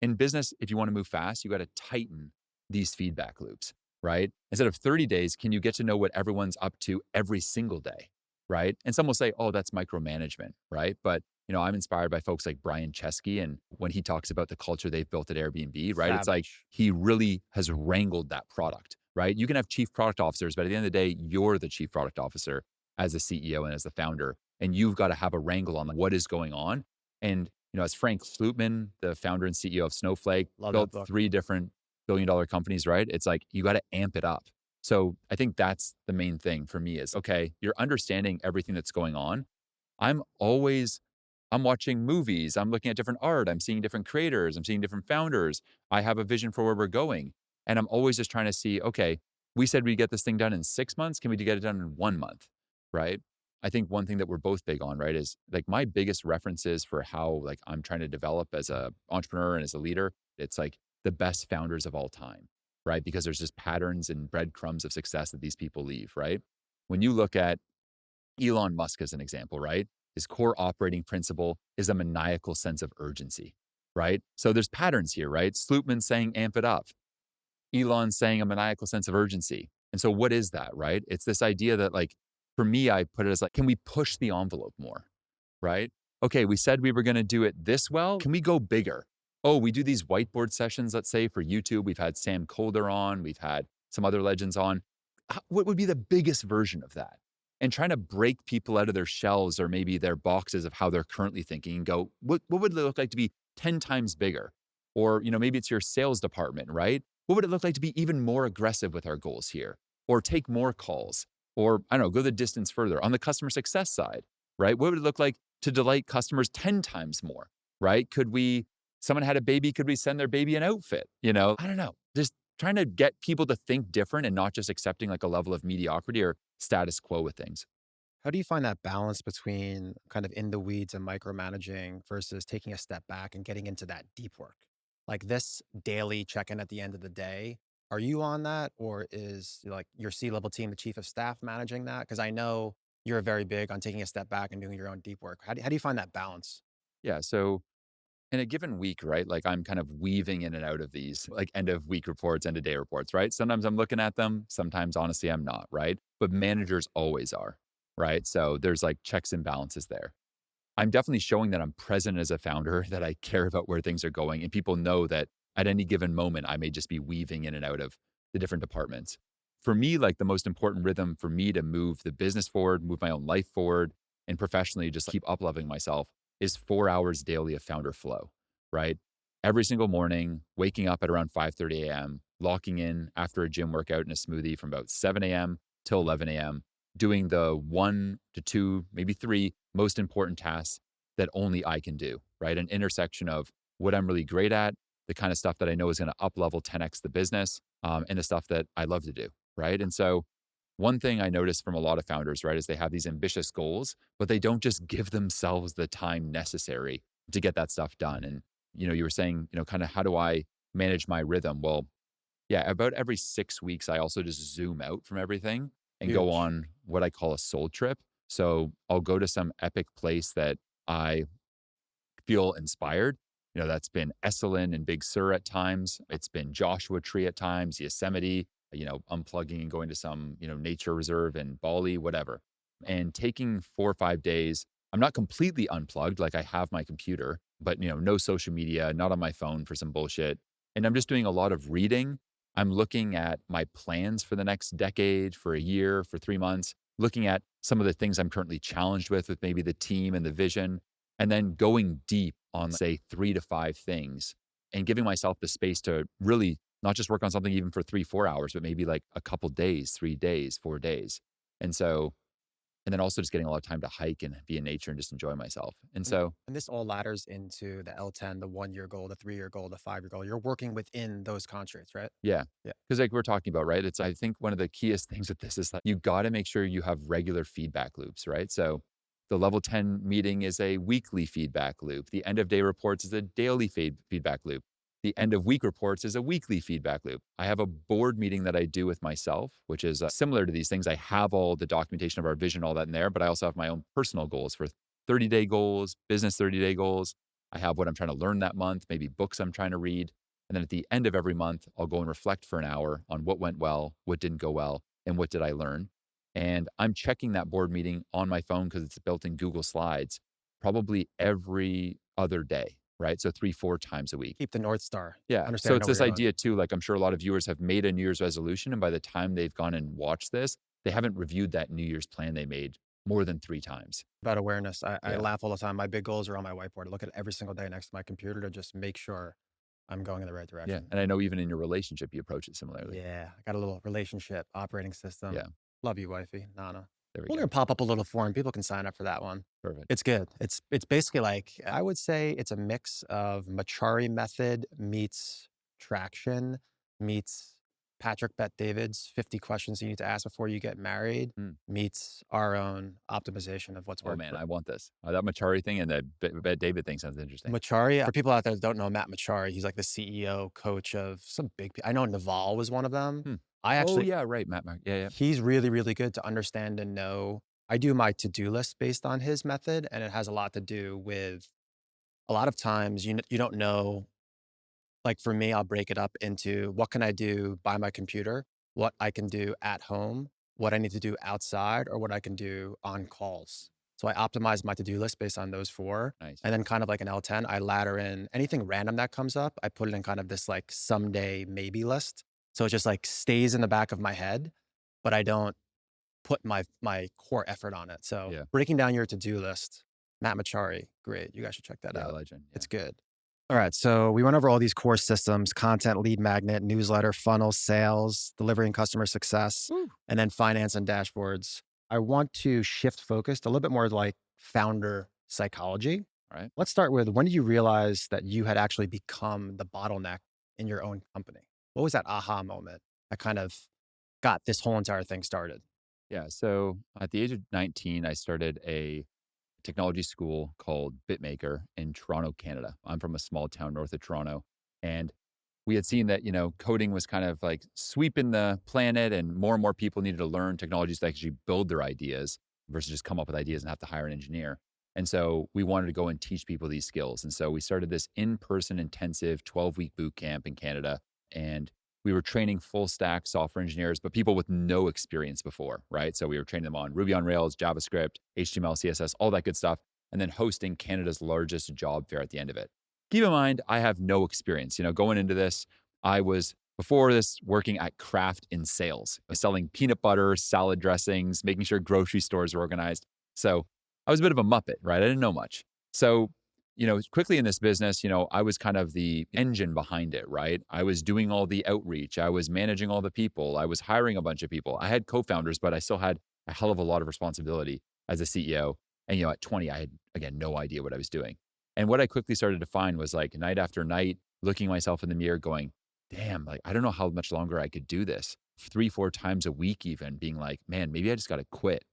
In business, if you want to move fast, you got to tighten these feedback loops, right? Instead of 30 days, can you get to know what everyone's up to every single day? Right. And some will say, oh, that's micromanagement. Right. But, I'm inspired by folks like Brian Chesky. And when he talks about the culture they've built at Airbnb, right, it's like Savage. he really has wrangled that product. Right. You can have chief product officers, but at the end of the day, you're the chief product officer as the CEO and as the founder. And you've got to have a wrangle on like, what is going on. And, as Frank Slootman, the founder and CEO of Snowflake, Love that built book. 3 different billion-dollar companies, right? It's like you got to amp it up. So I think that's the main thing for me is, okay, you're understanding everything that's going on. I'm always I'm watching movies, I'm looking at different art, I'm seeing different creators, I'm seeing different founders. I have a vision for where we're going. And I'm always just trying to see, okay, we said we'd get this thing done in 6 months, can we get it done in 1 month? Right? I think one thing that we're both big on, right, is like my biggest references for how like I'm trying to develop as a entrepreneur and as a leader, it's like the best founders of all time, right? Because there's just patterns and breadcrumbs of success that these people leave, right? When you look at Elon Musk as an example, right? His core operating principle is a maniacal sense of urgency, right? So there's patterns here, right? Slootman saying amp it up. Elon's saying a maniacal sense of urgency. And so what is that, right? It's this idea that like, for me, I put it as like, can we push the envelope more, right? Okay, we said we were going to do it this well. Can we go bigger? Oh, we do these whiteboard sessions, let's say for YouTube. We've had Sam Colder on, we've had some other legends on. What would be the biggest version of that? And trying to break people out of their shells or maybe their boxes of how they're currently thinking and go, what would it look like to be 10 times bigger? Or, maybe it's your sales department, right? What would it look like to be even more aggressive with our goals here? Or take more calls? Or, I don't know, go the distance further on the customer success side, right? What would it look like to delight customers 10 times more, right? Someone had a baby, could we send their baby an outfit? I don't know. Just trying to get people to think different and not just accepting like a level of mediocrity or status quo with things. How do you find that balance between kind of in the weeds and micromanaging versus taking a step back and getting into that deep work? Like this daily check in at the end of the day, are you on that or is like your C-level team, the chief of staff managing that? Because I know you're very big on taking a step back and doing your own deep work. How do you find that balance? Yeah. So in a given week, right? Like I'm kind of weaving in and out of these like end of week reports, end of day reports, right? Sometimes I'm looking at them. Sometimes honestly, I'm not, right? But managers always are, right? So there's like checks and balances there. I'm definitely showing that I'm present as a founder, that I care about where things are going. And people know that at any given moment, I may just be weaving in and out of the different departments. For me, like the most important rhythm for me to move the business forward, move my own life forward, and professionally just keep up leveling myself is 4 hours daily of founder flow, right? Every single morning, waking up at around 5:30 a.m., locking in after a gym workout and a smoothie from about 7 a.m. till 11 a.m., doing the 1 to 2, maybe 3 most important tasks that only I can do, right? An intersection of what I'm really great at, the kind of stuff that I know is going to up level 10x the business, and the stuff that I love to do, right? And so, one thing I notice from a lot of founders, right, is they have these ambitious goals, but they don't just give themselves the time necessary to get that stuff done. And, you were saying, kind of how do I manage my rhythm? Well, yeah, about every 6 weeks, I also just zoom out from everything and go Huge. on what I call a soul trip. So I'll go to some epic place that I feel inspired. That's been Esalen and Big Sur at times. It's been Joshua Tree at times, Yosemite, unplugging and going to some, nature reserve in Bali, whatever. And taking 4 or 5 days, I'm not completely unplugged. Like I have my computer, but, no social media, not on my phone for some bullshit. And I'm just doing a lot of reading. I'm looking at my plans for the next decade, for a year, for 3 months, looking at some of the things I'm currently challenged with maybe the team and the vision, and then going deep on, say, 3 to 5 things and giving myself the space to really not just work on something even for 3, 4 hours, but maybe like a couple days, 3 days, 4 days. And so, and then also just getting a lot of time to hike and be in nature and just enjoy myself. And And so, and this all ladders into the L10, the 1-year goal, the 3-year goal, the 5-year goal. You're working within those constraints, right? yeah, Yeah. because like we're talking about, right? I think one of the keyest things with this is that you got to make sure you have regular feedback loops, right? So the level 10 meeting is a weekly feedback loop. The end of day reports is a daily feedback loop. The end of week reports is a weekly feedback loop. I have a board meeting that I do with myself, which is similar to these things. I have all the documentation of our vision, all that in there, but I also have my own personal goals for 30-day goals, business 30-day goals. I have what I'm trying to learn that month, maybe books I'm trying to read. And then at the end of every month, I'll go and reflect for an hour on what went well, what didn't go well, and what did I learn. And I'm checking that board meeting on my phone because it's built in Google Slides probably every other day, right? So 3, 4 times a week. Keep the North Star. Yeah. So Understand and it's know where this you're going. idea too, like I'm sure a lot of viewers have made a New Year's resolution. And by the time they've gone and watched this, they haven't reviewed that New Year's plan they made more than 3 times. About awareness. I Yeah. laugh all the time. My big goals are on my whiteboard. I look at it every single day next to my computer to just make sure I'm going in the right Yeah. direction. And I know even in your relationship, you approach it similarly. Yeah, I got a little relationship operating system. Yeah. Love you, wifey, Nana. There we We're go. gonna pop up a little form. People can sign up for that one. Perfect. It's good. It's basically like I would say it's a mix of Machari method meets traction meets Patrick Bet David's 50 questions you need to ask before you get married Hmm. meets our own optimization of what's Oh worked man, for I want this. That Machari thing and that David thing sounds interesting. Machari. For people out there that don't know Matt Machari, he's like the CEO coach of some big. I know Naval was one of them. Hmm. I Oh, actually yeah, right, Matt Mark. Yeah, yeah. He's really, really good to understand and know. I do my to-do list based on his method, and it has a lot to do with a lot of times you don't know Like for me, I'll break it up into what can I do by my computer, what I can do at home, what I need to do outside, or what I can do on calls. So I optimize my to-do list based on those 4. Nice. And then kind of like an L10, I ladder in anything random that comes up. I put it in kind of this like someday maybe list. So it just like stays in the back of my head, but I don't put my core effort on it. So Yeah. breaking down your to-do list, Matt Machari, great. You guys should check that Yeah. out. Legend. Yeah. It's good. All right. So we went over all these core systems: content, lead magnet, newsletter, funnel, sales, delivery and customer success, Woo. and then finance and dashboards. I want to shift focus to a little bit more like founder psychology. All right. Let's start with when did you realize that you had actually become the bottleneck in your own company? What was that aha moment that kind of got this whole entire thing started? Yeah. So at the age of 19, I started a technology school called Bitmaker in Toronto, Canada. I'm from a small town north of Toronto. And we had seen that, coding was kind of like sweeping the planet and more people needed to learn technologies to actually build their ideas versus just come up with ideas and have to hire an engineer. And so we wanted to go and teach people these skills. And so we started this in-person intensive 12-week boot camp in Canada. And we were training full stack software engineers, but people with no experience before, right? So we were training them on Ruby on Rails, JavaScript, HTML, CSS, all that good stuff, and then hosting Canada's largest job fair at the end of it. Keep in mind, I have no experience. Going into this, I was before this working at Kraft in sales, selling peanut butter, salad dressings, making sure grocery stores were organized. So I was a bit of a muppet, right? I didn't know much. So quickly in this business, I was kind of the engine behind it, right? I was doing all the outreach. I was managing all the people. I was hiring a bunch of people. I had co-founders, but I still had a hell of a lot of responsibility as a CEO. And, at 20, I had, again, no idea what I was doing. And what I quickly started to find was like night after night, looking myself in the mirror going, damn, like, I don't know how much longer I could do this. 3, 4 times a week, even being like, man, maybe I just got to quit.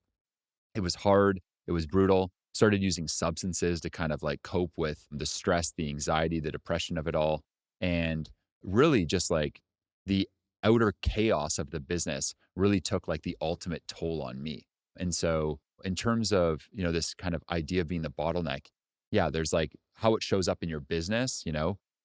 It was hard. It was brutal. Started using substances to kind of like cope with the stress, the anxiety, the depression of it all. And really just like the outer chaos of the business really took like the ultimate toll on me. And so in terms of, this kind of idea of being the bottleneck, yeah, there's like how it shows up in your business,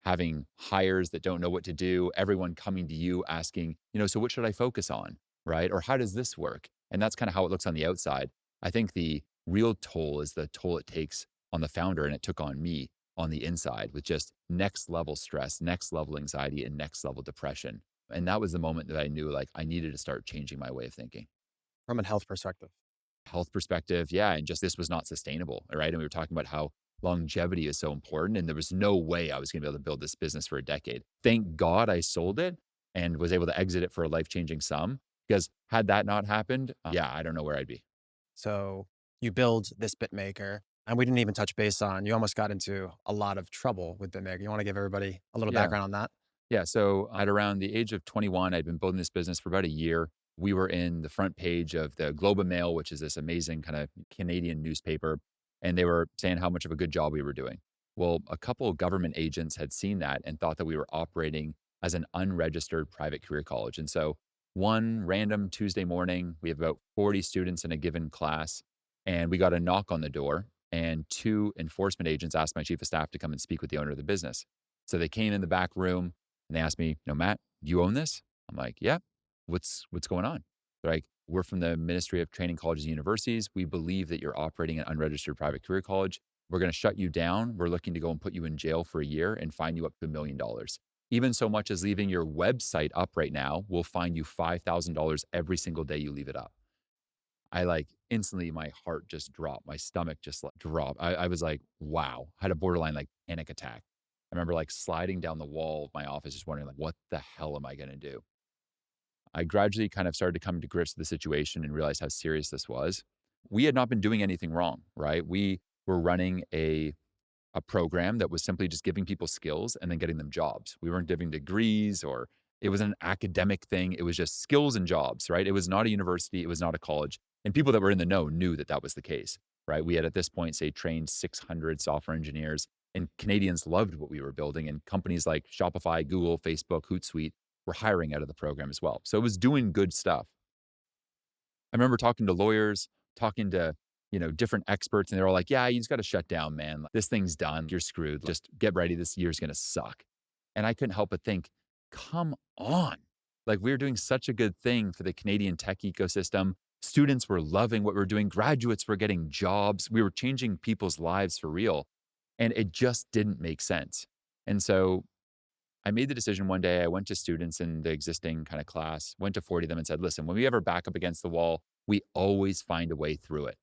having hires that don't know what to do, everyone coming to you asking, so what should I focus on? Right. Or how does this work? And that's kind of how it looks on the outside. I think the real toll is the toll it takes on the founder and it took on me on the inside with just next level stress, next level anxiety, and next level depression. And that was the moment that I knew like I needed to start changing my way of thinking. From a health perspective? Health perspective, yeah, and just this was not sustainable, right? And we were talking about how longevity is so important, and there was no way I was going to be able to build this business for a decade. Thank God I sold it and was able to exit it for a life changing sum. Because had that not happened, yeah, I don't know where I'd be. So you build this BitMaker, and we didn't even touch base on you almost got into a lot of trouble with BitMaker. You wanna give everybody a little Yeah. background on that? Yeah. So at around the age of 21, I'd been building this business for about a year. We were in the front page of the Globe and Mail, which is this amazing kind of Canadian newspaper. And they were saying how much of a good job we were doing. Well, a couple of government agents had seen that and thought that we were operating as an unregistered private career college. And so one random Tuesday morning, we have about 40 students in a given class, and we got a knock on the door. And two enforcement agents asked my chief of staff to come and speak with the owner of the business. So they came in the back room and they asked me, Matt, do you own this? I'm like, yeah. What's going on? They're like, we're from the Ministry of Training Colleges and Universities. We believe that you're operating an unregistered private career college. We're going to shut you down. We're looking to go and put you in jail for a year and fine you up to $1 million. Even so much as leaving your website up right now, we'll fine you $5,000 every single day you leave it up. I like instantly, my heart just dropped. My stomach just like dropped. I was like, wow, I had a borderline like panic attack. I remember like sliding down the wall of my office, just wondering like, what the hell am I going to do? I gradually kind of started to come to grips with the situation and realize how serious this was. We had not been doing anything wrong, right? We were running a program that was simply just giving people skills and then getting them jobs. We weren't giving degrees or it was an academic thing. It was just skills and jobs, right? It was not a university. It was not a college. And people that were in the know knew that that was the case, right? We had at this point, say, trained 600 software engineers, and Canadians loved what we were building. And companies like Shopify, Google, Facebook, Hootsuite were hiring out of the program as well. So it was doing good stuff. I remember talking to lawyers, talking to, different experts, and they're all like, yeah, you just got to shut down, man. This thing's done. You're screwed. Just get ready. This year's going to suck. And I couldn't help but think, come on. Like, we were doing such a good thing for the Canadian tech ecosystem. Students were loving what we were doing. Graduates were getting jobs. We were changing people's lives for real. And it just didn't make sense. And so I made the decision one day. I went to students in the existing kind of class, went to 40 of them and said, listen, when we ever back up against the wall, we always find a way through it.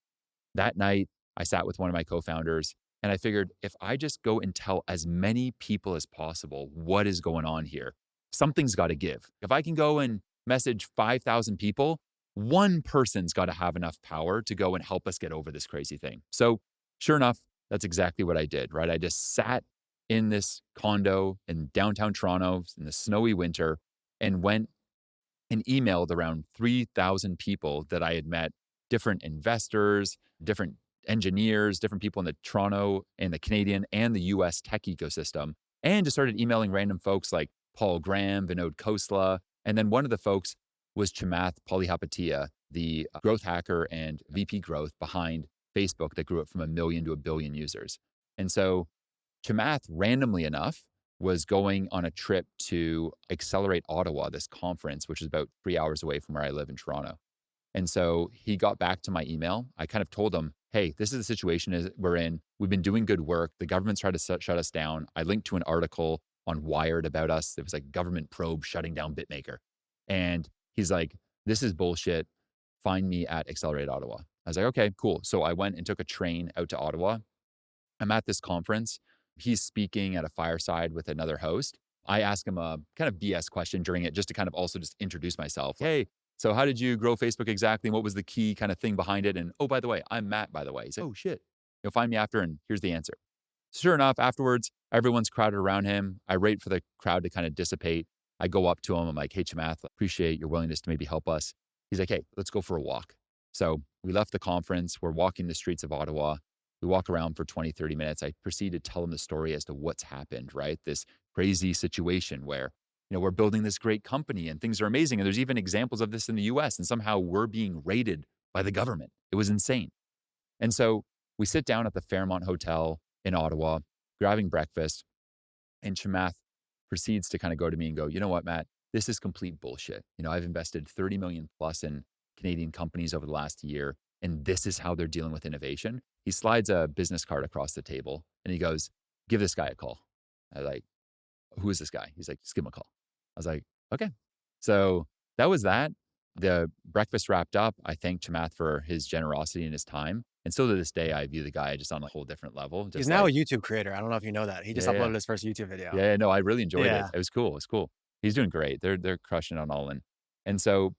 That night, I sat with one of my co founders and I figured if I just go and tell as many people as possible what is going on here, something's got to give. If I can go and message 5,000 people, one person's got to have enough power to go and help us get over this crazy thing. So, sure enough, that's exactly what I did, right? I just sat in this condo in downtown Toronto in the snowy winter and went and emailed around 3,000 people that I had met, different investors, different engineers, different people in the Toronto and the Canadian and the US tech ecosystem, and just started emailing random folks like Paul Graham, Vinod Khosla. And then one of the folks was Chamath Palihapitiya, the growth hacker and VP growth behind Facebook that grew it from 1 million to 1 billion users. And so Chamath, randomly enough, was going on a trip to Accelerate Ottawa, this conference, which is about 3 hours away from where I live in Toronto. And so he got back to my email. I kind of told him, hey, this is the situation we're in. We've been doing good work. The government's tried to shut us down. I linked to an article on Wired about us. It was like government probe shutting down Bitmaker. And he's like, this is bullshit. Find me at Accelerate Ottawa. I was like, okay, cool. So I went and took a train out to Ottawa. I'm at this conference. He's speaking at a fireside with another host. I ask him a kind of BS question during it just to kind of also just introduce myself. Hey, so how did you grow Facebook exactly? And what was the key kind of thing behind it? And oh, by the way, I'm Matt, by the way. He's like, oh shit. You'll find me after, and here's the answer. Sure enough, afterwards, everyone's crowded around him. I wait for the crowd to kind of dissipate. I go up to him. I'm like, hey, Chamath, appreciate your willingness to maybe help us. He's like, hey, let's go for a walk. So we left the conference. We're walking the streets of Ottawa. We walk around for 20, 30 minutes. I proceed to tell him the story as to what's happened, right? This crazy situation where, we're building this great company and things are amazing. And there's even examples of this in the US, and somehow we're being raided by the government. It was insane. And so we sit down at the Fairmont Hotel in Ottawa, grabbing breakfast, and Chamath proceeds to kind of go to me and go, you know what, Matt, this is complete bullshit. I've invested 30 million plus in Canadian companies over the last year, and this is how they're dealing with innovation. He slides a business card across the table and he goes, give this guy a call. I like, who is this guy? He's like, just give him a call. I was like, okay. So that was that. The breakfast wrapped up. I thanked Chamath for his generosity and his time. And still to this day, I view the guy just on a whole different level. He's Just now like, a YouTube creator. I don't know if you know that. He just yeah, yeah. uploaded his first YouTube video. Yeah, no, I really enjoyed it. Yeah. It was cool. It was cool. He's doing great. They're crushing on all in. And so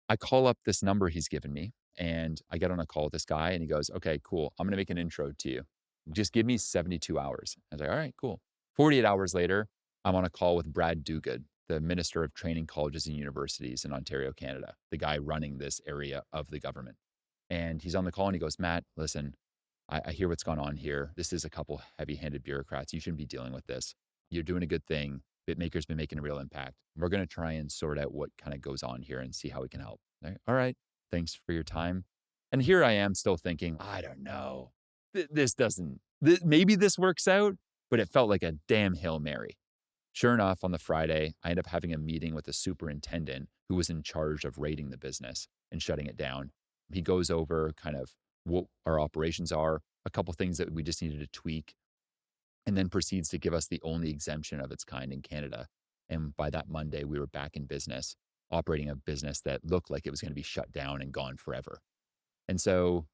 I call up this number he's given me and I get on a call with this guy and he goes, okay, cool. I'm going to make an intro to you. Just give me 72 hours. I was like, all right, cool. 48 hours later, I'm on a call with Brad Dougad, the Minister of Training Colleges and Universities in Ontario, Canada, the guy running this area of the government. And he's on the call and he goes, Matt, listen, I hear what's gone on here. This is a couple heavy handed bureaucrats. You shouldn't be dealing with this. You're doing a good thing. Bitmaker's been making a real impact. We're going to try and sort out what kind of goes on here and see how we can help. Like, all right. Thanks for your time. And here I am still thinking, I don't know. This doesn't, maybe this works out, but it felt like a damn Hail Mary. Sure enough, on the Friday, I end up having a meeting with the superintendent who was in charge of rating the business and shutting it down. He goes over kind of what our operations are, a couple things that we just needed to tweak, and then proceeds to give us the only exemption of its kind in Canada. And by that Monday, we were back in business, operating a business that looked like it was going to be shut down and gone forever. And so,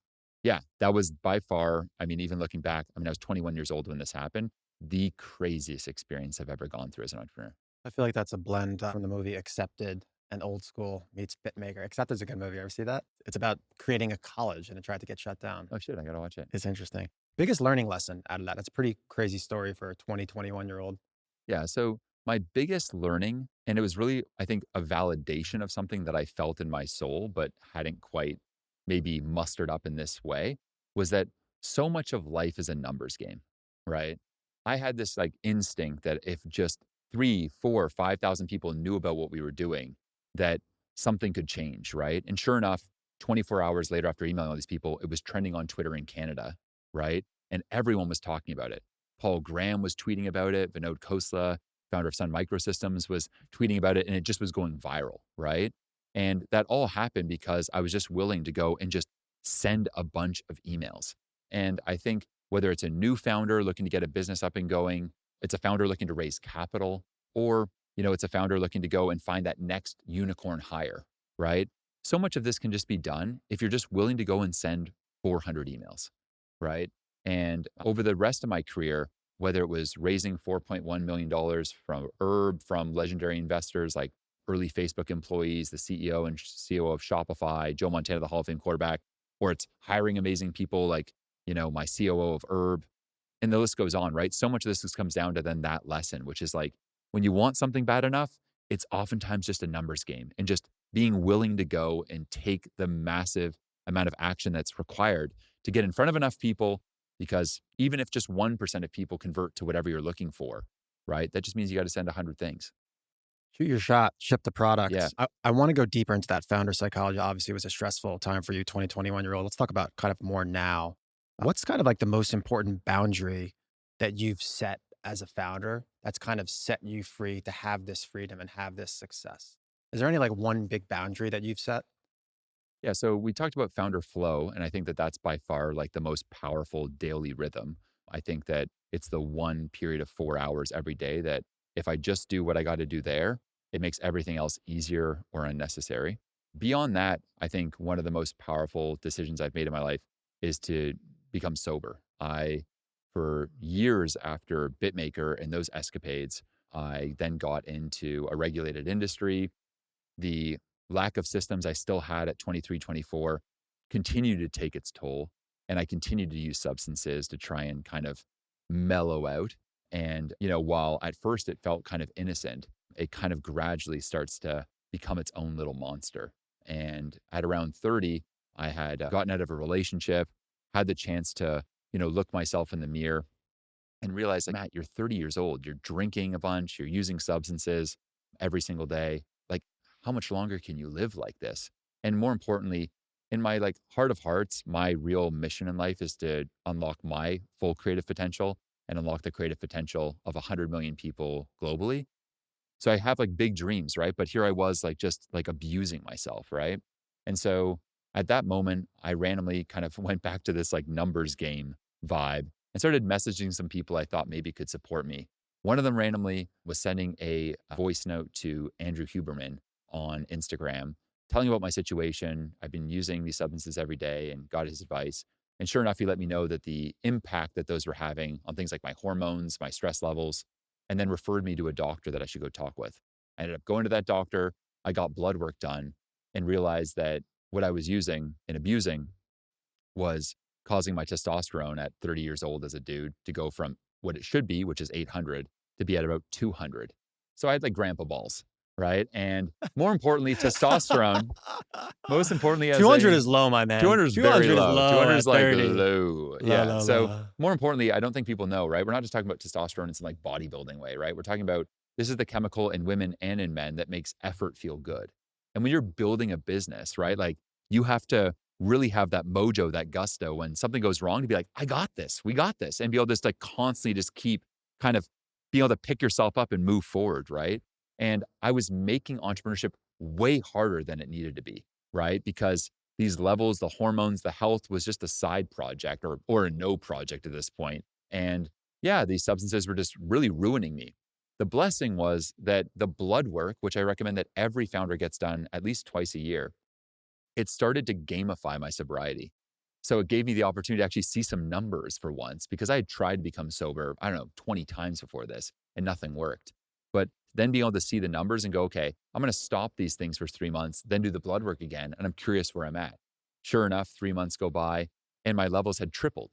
yeah, that was by far, I mean, even looking back, I was 21 years old when this happened, the craziest experience I've ever gone through as an entrepreneur. I feel like that's a blend from the movie Accepted and Old School meets Bitmaker. Accepted's a good movie. Ever see that? It's about creating a college and it tried to get shut down. Oh shit, I gotta watch it. It's interesting. Biggest learning lesson out of that. That's a pretty crazy story for a 20, 21-year-old. Yeah. So my biggest learning, and it was really, I think, a validation of something that I felt in my soul, but hadn't quite maybe mustered up in this way, was that so much of life is a numbers game, right? I had this like instinct that if just 3, 4, 5,000 people knew about what we were doing, that something could change, right? And sure enough, 24 hours later after emailing all these people, it was trending on Twitter in Canada, right? And everyone was talking about it. Paul Graham was tweeting about it. Vinod Khosla, founder of Sun Microsystems, was tweeting about it, and it just was going viral, right? And that all happened because I was just willing to go and just send a bunch of emails. And I think whether it's a new founder looking to get a business up and going, it's a founder looking to raise capital, or it's a founder looking to go and find that next unicorn hire, right? So much of this can just be done if you're just willing to go and send 400 emails, right? And over the rest of my career, whether it was raising $4.1 million from Herb, from legendary investors like early Facebook employees, the CEO and COO of Shopify, Joe Montana, the Hall of Fame quarterback, or it's hiring amazing people like, my COO of Herb, and the list goes on, right? So much of this just comes down to then that lesson, which is like when you want something bad enough, it's oftentimes just a numbers game and just being willing to go and take the massive amount of action that's required to get in front of enough people. Because even if just 1% of people convert to whatever you're looking for, right? That just means you got to send 100 things. Shoot your shot, ship the Yeah. product. I want to go deeper into that founder psychology. Obviously, it was a stressful time for you, 2021 year old. Let's talk about kind of more now. What's kind of like the most important boundary that you've set as a founder that's kind of set you free to have this freedom and have this success? Is there any like one big boundary that you've set? Yeah, so we talked about founder flow, and I think that that's by far like the most powerful daily rhythm. I think that it's the one period of 4 hours every day that if I just do what I got to do there, it makes everything else easier or unnecessary. Beyond that, I think one of the most powerful decisions I've made in my life is to become sober. For years after Bitmaker and those escapades, I then got into a regulated industry. The lack of systems I still had at 23, 24 continued to take its toll. And I continued to use substances to try and kind of mellow out. And, while at first it felt kind of innocent, it kind of gradually starts to become its own little monster. And at around 30, I had gotten out of a relationship, had the chance to, look myself in the mirror and realize, like, Matt, you're 30 years old. You're drinking a bunch. You're using substances every single day. Like, how much longer can you live like this? And more importantly, in my like heart of hearts, my real mission in life is to unlock my full creative potential and unlock the creative potential of 100 million people globally. So I have like big dreams, right? But here I was like just like abusing myself, right? And so at that moment, I randomly kind of went back to this like numbers game vibe and started messaging some people I thought maybe could support me. One of them randomly was sending a voice note to Andrew Huberman on Instagram, telling about my situation. I've been using these substances every day and got his advice. And sure enough, he let me know that the impact that those were having on things like my hormones, my stress levels, and then referred me to a doctor that I should go talk with. I ended up going to that doctor. I got blood work done and realized that what I was using and abusing was causing my testosterone at 30 years old as a dude to go from what it should be, which is 800, to be at about 200. So I had like grandpa balls, right? And more importantly, testosterone, most importantly, as 200 a is low, my man. 200 is very 200 is low. low 200 at is like 30. low. Low, Yeah. low, So low. more importantly, I don't think people know, right? We're not just talking about testosterone in some like bodybuilding way, right? We're talking about this is the chemical in women and in men that makes effort feel good. And when you're building a business, right? Like you have to really have that mojo, that gusto when something goes wrong to be like, I got this, we got this, and be able to just like constantly just keep kind of being able to pick yourself up and move forward, right? And I was making entrepreneurship way harder than it needed to be, right? Because these levels, the hormones, the health was just a side project or a no project at this point. And yeah, these substances were just really ruining me. The blessing was that the blood work, which I recommend that every founder gets done at least twice a year, it started to gamify my sobriety. So it gave me the opportunity to actually see some numbers for once because I had tried to become sober, I don't know, 20 times before this and nothing worked. But then being able to see the numbers and go, okay, I'm going to stop these things for 3 months, then do the blood work again. And I'm curious where I'm at. Sure enough, 3 months go by and my levels had tripled.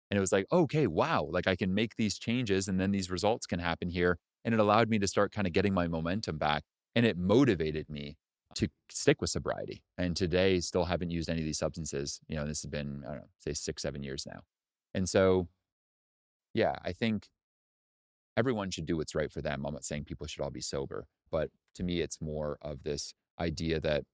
And it was like, okay, wow, like I can make these changes and then these results can happen here. And it allowed me to start kind of getting my momentum back. And it motivated me to stick with sobriety. And today, still haven't used any of these substances. This has been, I don't know, say 6, 7 years now. And so, yeah, I think everyone should do what's right for them. I'm not saying people should all be sober, but to me, it's more of this idea that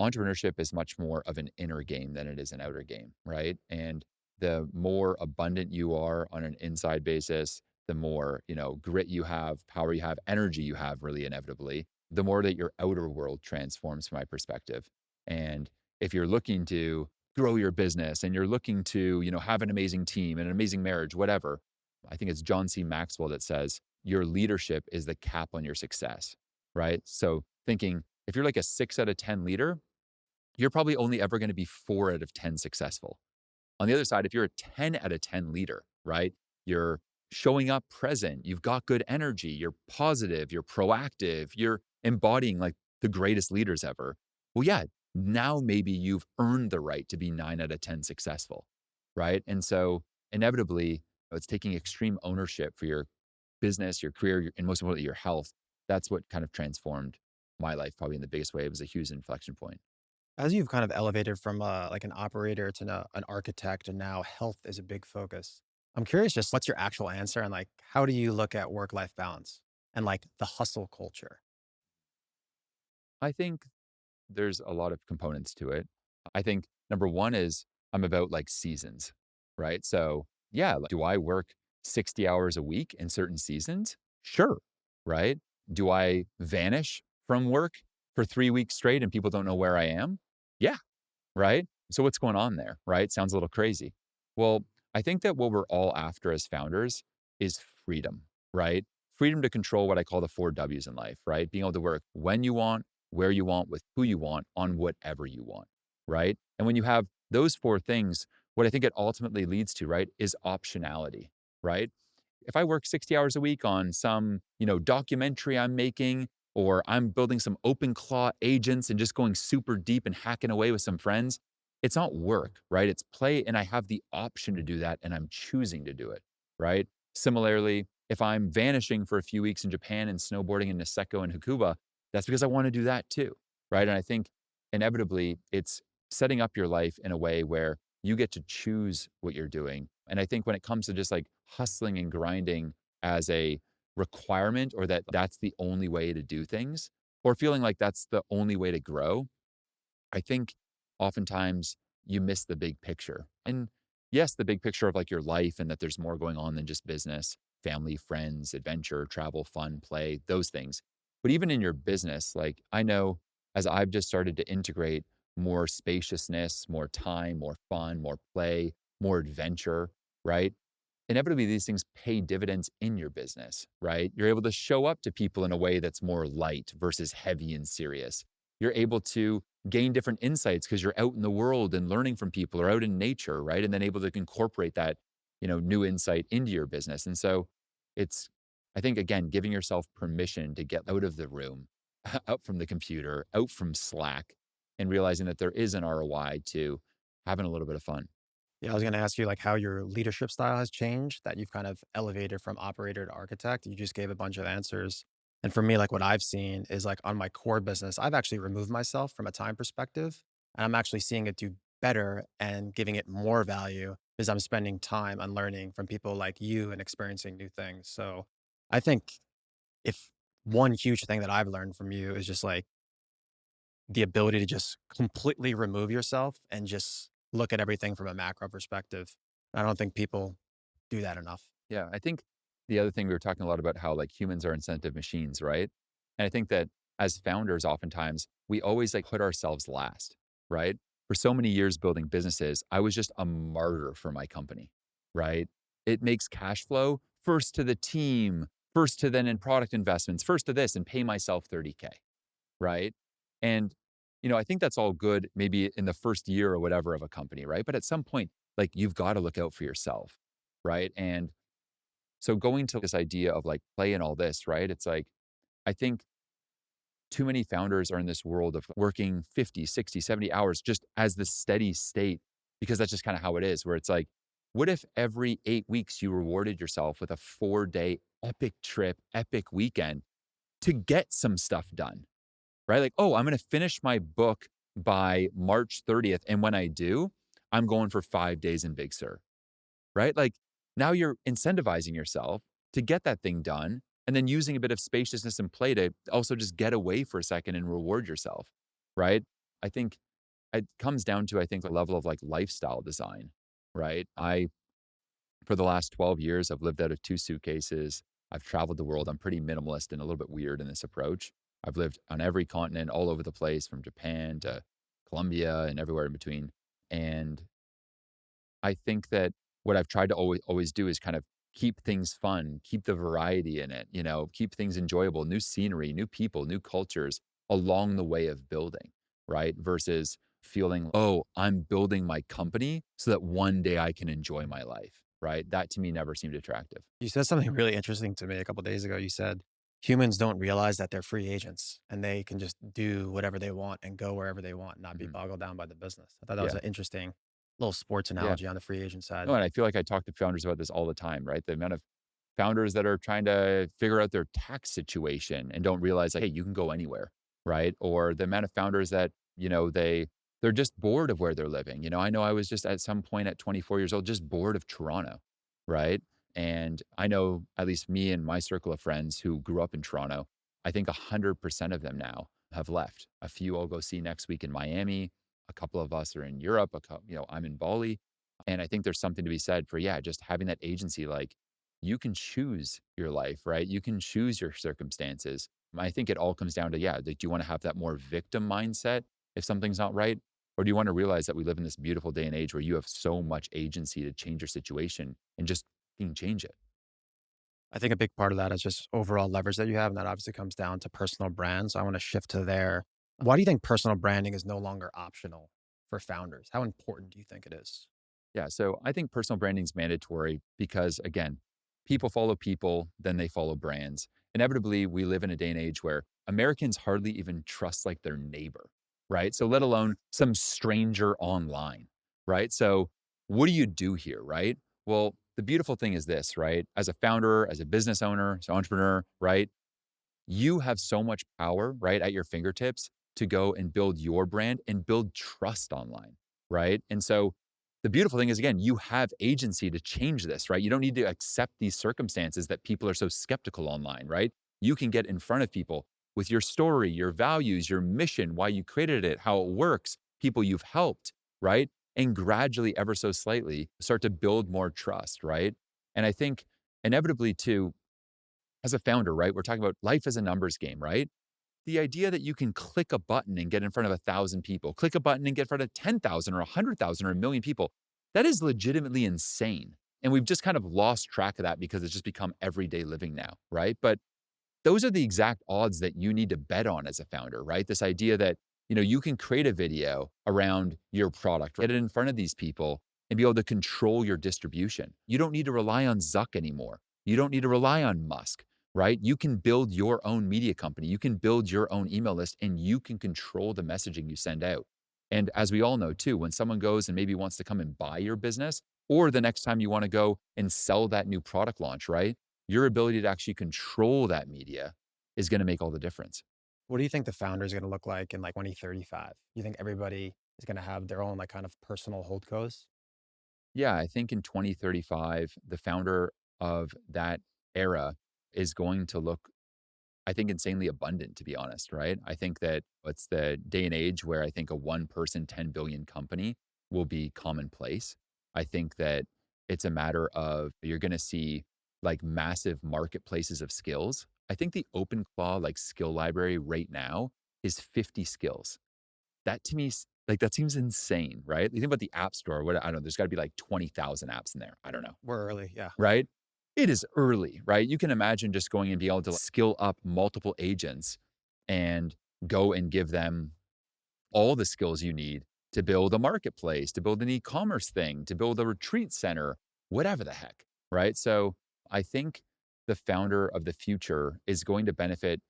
entrepreneurship is much more of an inner game than it is an outer game, right? And the more abundant you are on an inside basis, the more, grit you have, power you have, energy you have, really inevitably, the more that your outer world transforms from my perspective. And if you're looking to grow your business and you're looking to, have an amazing team and an amazing marriage, whatever, I think it's John C. Maxwell that says your leadership is the cap on your success, right? So thinking if you're like a 6 out of 10 leader, you're probably only ever going to be 4 out of 10 successful. On the other side, if you're a 10 out of 10 leader, right? You're showing up present, you've got good energy, you're positive, you're proactive, you're embodying like the greatest leaders ever. Well, yeah, now maybe you've earned the right to be 9 out of 10 successful, right? And so inevitably, it's taking extreme ownership for your business, your career, and most importantly, your health. That's what kind of transformed my life probably in the biggest way. It was a huge inflection point. As you've kind of elevated from, like, an operator to now an architect, and now health is a big focus, I'm curious just what's your actual answer, and, like, how do you look at work-life balance and, like, the hustle culture? I think there's a lot of components to it. I think number one is I'm about like seasons, right? So, yeah, like, do I work 60 hours a week in certain seasons? Sure, right? Do I vanish from work for 3 weeks straight and people don't know where I am? Yeah, right? So what's going on there, right? Sounds a little crazy. Well, I think that what we're all after as founders is freedom, right? Freedom to control what I call the 4 W's in life, right? Being able to work when you want, where you want, with who you want, on whatever you want, right? And when you have those 4 things, what I think it ultimately leads to, right, is optionality, right? If I work 60 hours a week on some, documentary I'm making, or I'm building some open claw agents and just going super deep and hacking away with some friends, it's not work, right? It's play. And I have the option to do that and I'm choosing to do it, right? Similarly, if I'm vanishing for a few weeks in Japan and snowboarding in Niseko and Hakuba, that's because I want to do that too, right? And I think inevitably it's setting up your life in a way where you get to choose what you're doing. And I think when it comes to just like hustling and grinding as a requirement, or that that's the only way to do things, or feeling like that's the only way to grow, I think oftentimes you miss the big picture. And yes, the big picture of like your life and that there's more going on than just business, family, friends, adventure, travel, fun, play, those things. But even in your business, like I know as I've just started to integrate more spaciousness, more time, more fun, more play, more adventure, right? Inevitably these things pay dividends in your business, right? You're able to show up to people in a way that's more light versus heavy and serious. You're able to gain different insights because you're out in the world and learning from people or out in nature, right? And then able to incorporate that, new insight into your business. And so it's, I think, again, giving yourself permission to get out of the room, out from the computer, out from Slack, and realizing that there is an ROI to having a little bit of fun. Yeah, I was gonna ask you, like, how your leadership style has changed, that you've kind of elevated from operator to architect. You just gave a bunch of answers. And for me, like, what I've seen is, like, on my core business, I've actually removed myself from a time perspective, and I'm actually seeing it do better and giving it more value because I'm spending time on learning from people like you and experiencing new things. So I think if one huge thing that I've learned from you is just, like, the ability to just completely remove yourself and just look at everything from a macro perspective. I don't think people do that enough. Yeah, I think the other thing we were talking a lot about how like humans are incentive machines, right? And I think that as founders, oftentimes we always like put ourselves last, right? For so many years building businesses, I was just a martyr for my company, right? It makes cash flow first to the team, first to then in product investments, first to this and pay myself 30K, right? And, I think that's all good maybe in the first year or whatever of a company, right? But at some point, like you've got to look out for yourself, right? And so going to this idea of like play and all this, right? It's like, I think too many founders are in this world of working 50, 60, 70 hours just as the steady state, because that's just kind of how it is, where it's like, what if every 8 weeks you rewarded yourself with a 4 day epic trip, epic weekend to get some stuff done, right? Like, oh, I'm going to finish my book by March 30th. And when I do, I'm going for 5 days in Big Sur, right? Like now you're incentivizing yourself to get that thing done and then using a bit of spaciousness and play to also just get away for a second and reward yourself, right? I think it comes down to, I think, the level of like lifestyle design. right? For the last 12 years, I've lived out of 2 suitcases. I've traveled the world. I'm pretty minimalist and a little bit weird in this approach. I've lived on every continent, all over the place, from Japan to Colombia and everywhere in between. And I think that what I've tried to always do is kind of keep things fun, keep the variety in it, keep things enjoyable, new scenery, new people, new cultures along the way of building, right? Versus feeling, oh, I'm building my company so that one day I can enjoy my life, right? That to me never seemed attractive. You said something really interesting to me a couple days ago. You said humans don't realize that they're free agents and they can just do whatever they want and go wherever they want, not be Mhm. boggled down by the business. I thought that was Yeah. an interesting little sports Yeah. analogy on the free agent side. No, and I feel like I talk to founders about this all the time, right? The amount of founders that are trying to figure out their tax situation and don't realize like, hey, you can go anywhere, right? Or the amount of founders that, they're just bored of where they're living. I know I was just at some point at 24 years old, just bored of Toronto, right? And I know at least me and my circle of friends who grew up in Toronto, I think 100% of them now have left. A few I'll go see next week in Miami. A couple of us are in Europe. I'm in Bali. And I think there's something to be said for, yeah, just having that agency. Like, you can choose your life, right? You can choose your circumstances. I think it all comes down to, yeah, like, do you want to have that more victim mindset if something's not right? Or do you want to realize that we live in this beautiful day and age where you have so much agency to change your situation and just fucking change it? I think a big part of that is just overall leverage that you have. And that obviously comes down to personal brands. So I want to shift to there. Why do you think personal branding is no longer optional for founders? How important do you think it is? Yeah. So I think personal branding is mandatory because, again, people follow people, then they follow brands. Inevitably, we live in a day and age where Americans hardly even trust like their neighbor, right? So, let alone some stranger online, right? So, what do you do here, right? Well, the beautiful thing is this, right? As a founder, as a business owner, as an entrepreneur, right? You have so much power, right, at your fingertips to go and build your brand and build trust online, right? And so the beautiful thing is, again, you have agency to change this, right? You don't need to accept these circumstances that people are so skeptical online, right? You can get in front of people with your story, your values, your mission, why you created it, how it works, people you've helped, right? And gradually, ever so slightly, start to build more trust, right? And I think inevitably, too, as a founder, right? We're talking about life as a numbers game, right? The idea that you can click a button and get in front of 1,000 people, click a button and get in front of 10,000 or 100,000 or a million people, that is legitimately insane. And we've just kind of lost track of that because it's just become everyday living now, right? But those are the exact odds that you need to bet on as a founder, right? This idea that, you can create a video around your product, get it in front of these people and be able to control your distribution. You don't need to rely on Zuck anymore. You don't need to rely on Musk, right? You can build your own media company. You can build your own email list and you can control the messaging you send out. And as we all know too, when someone goes and maybe wants to come and buy your business, or the next time you want to go and sell that new product launch, right? Your ability to actually control that media is going to make all the difference. What do you think the founder is going to look like in like 2035? You think everybody is going to have their own like kind of personal holdcos? Yeah, I think in 2035, the founder of that era is going to look, I think, insanely abundant, to be honest, right? I think that it's the day and age where I think a one person, 10 billion company will be commonplace. I think that it's a matter of you're going to see like massive marketplaces of skills. I think the OpenClaw like skill library right now is 50 skills. That to me, like that seems insane, right? You think about the app store, what I don't know, there's got to be like 20,000 apps in there. I don't know, We're early. Yeah. right? It is early, right? You can imagine just going and be able to skill up multiple agents and go and give them all the skills you need to build a marketplace, to build an e-commerce thing, to build a retreat center, whatever the heck, right? So I think the founder of the future is going to benefit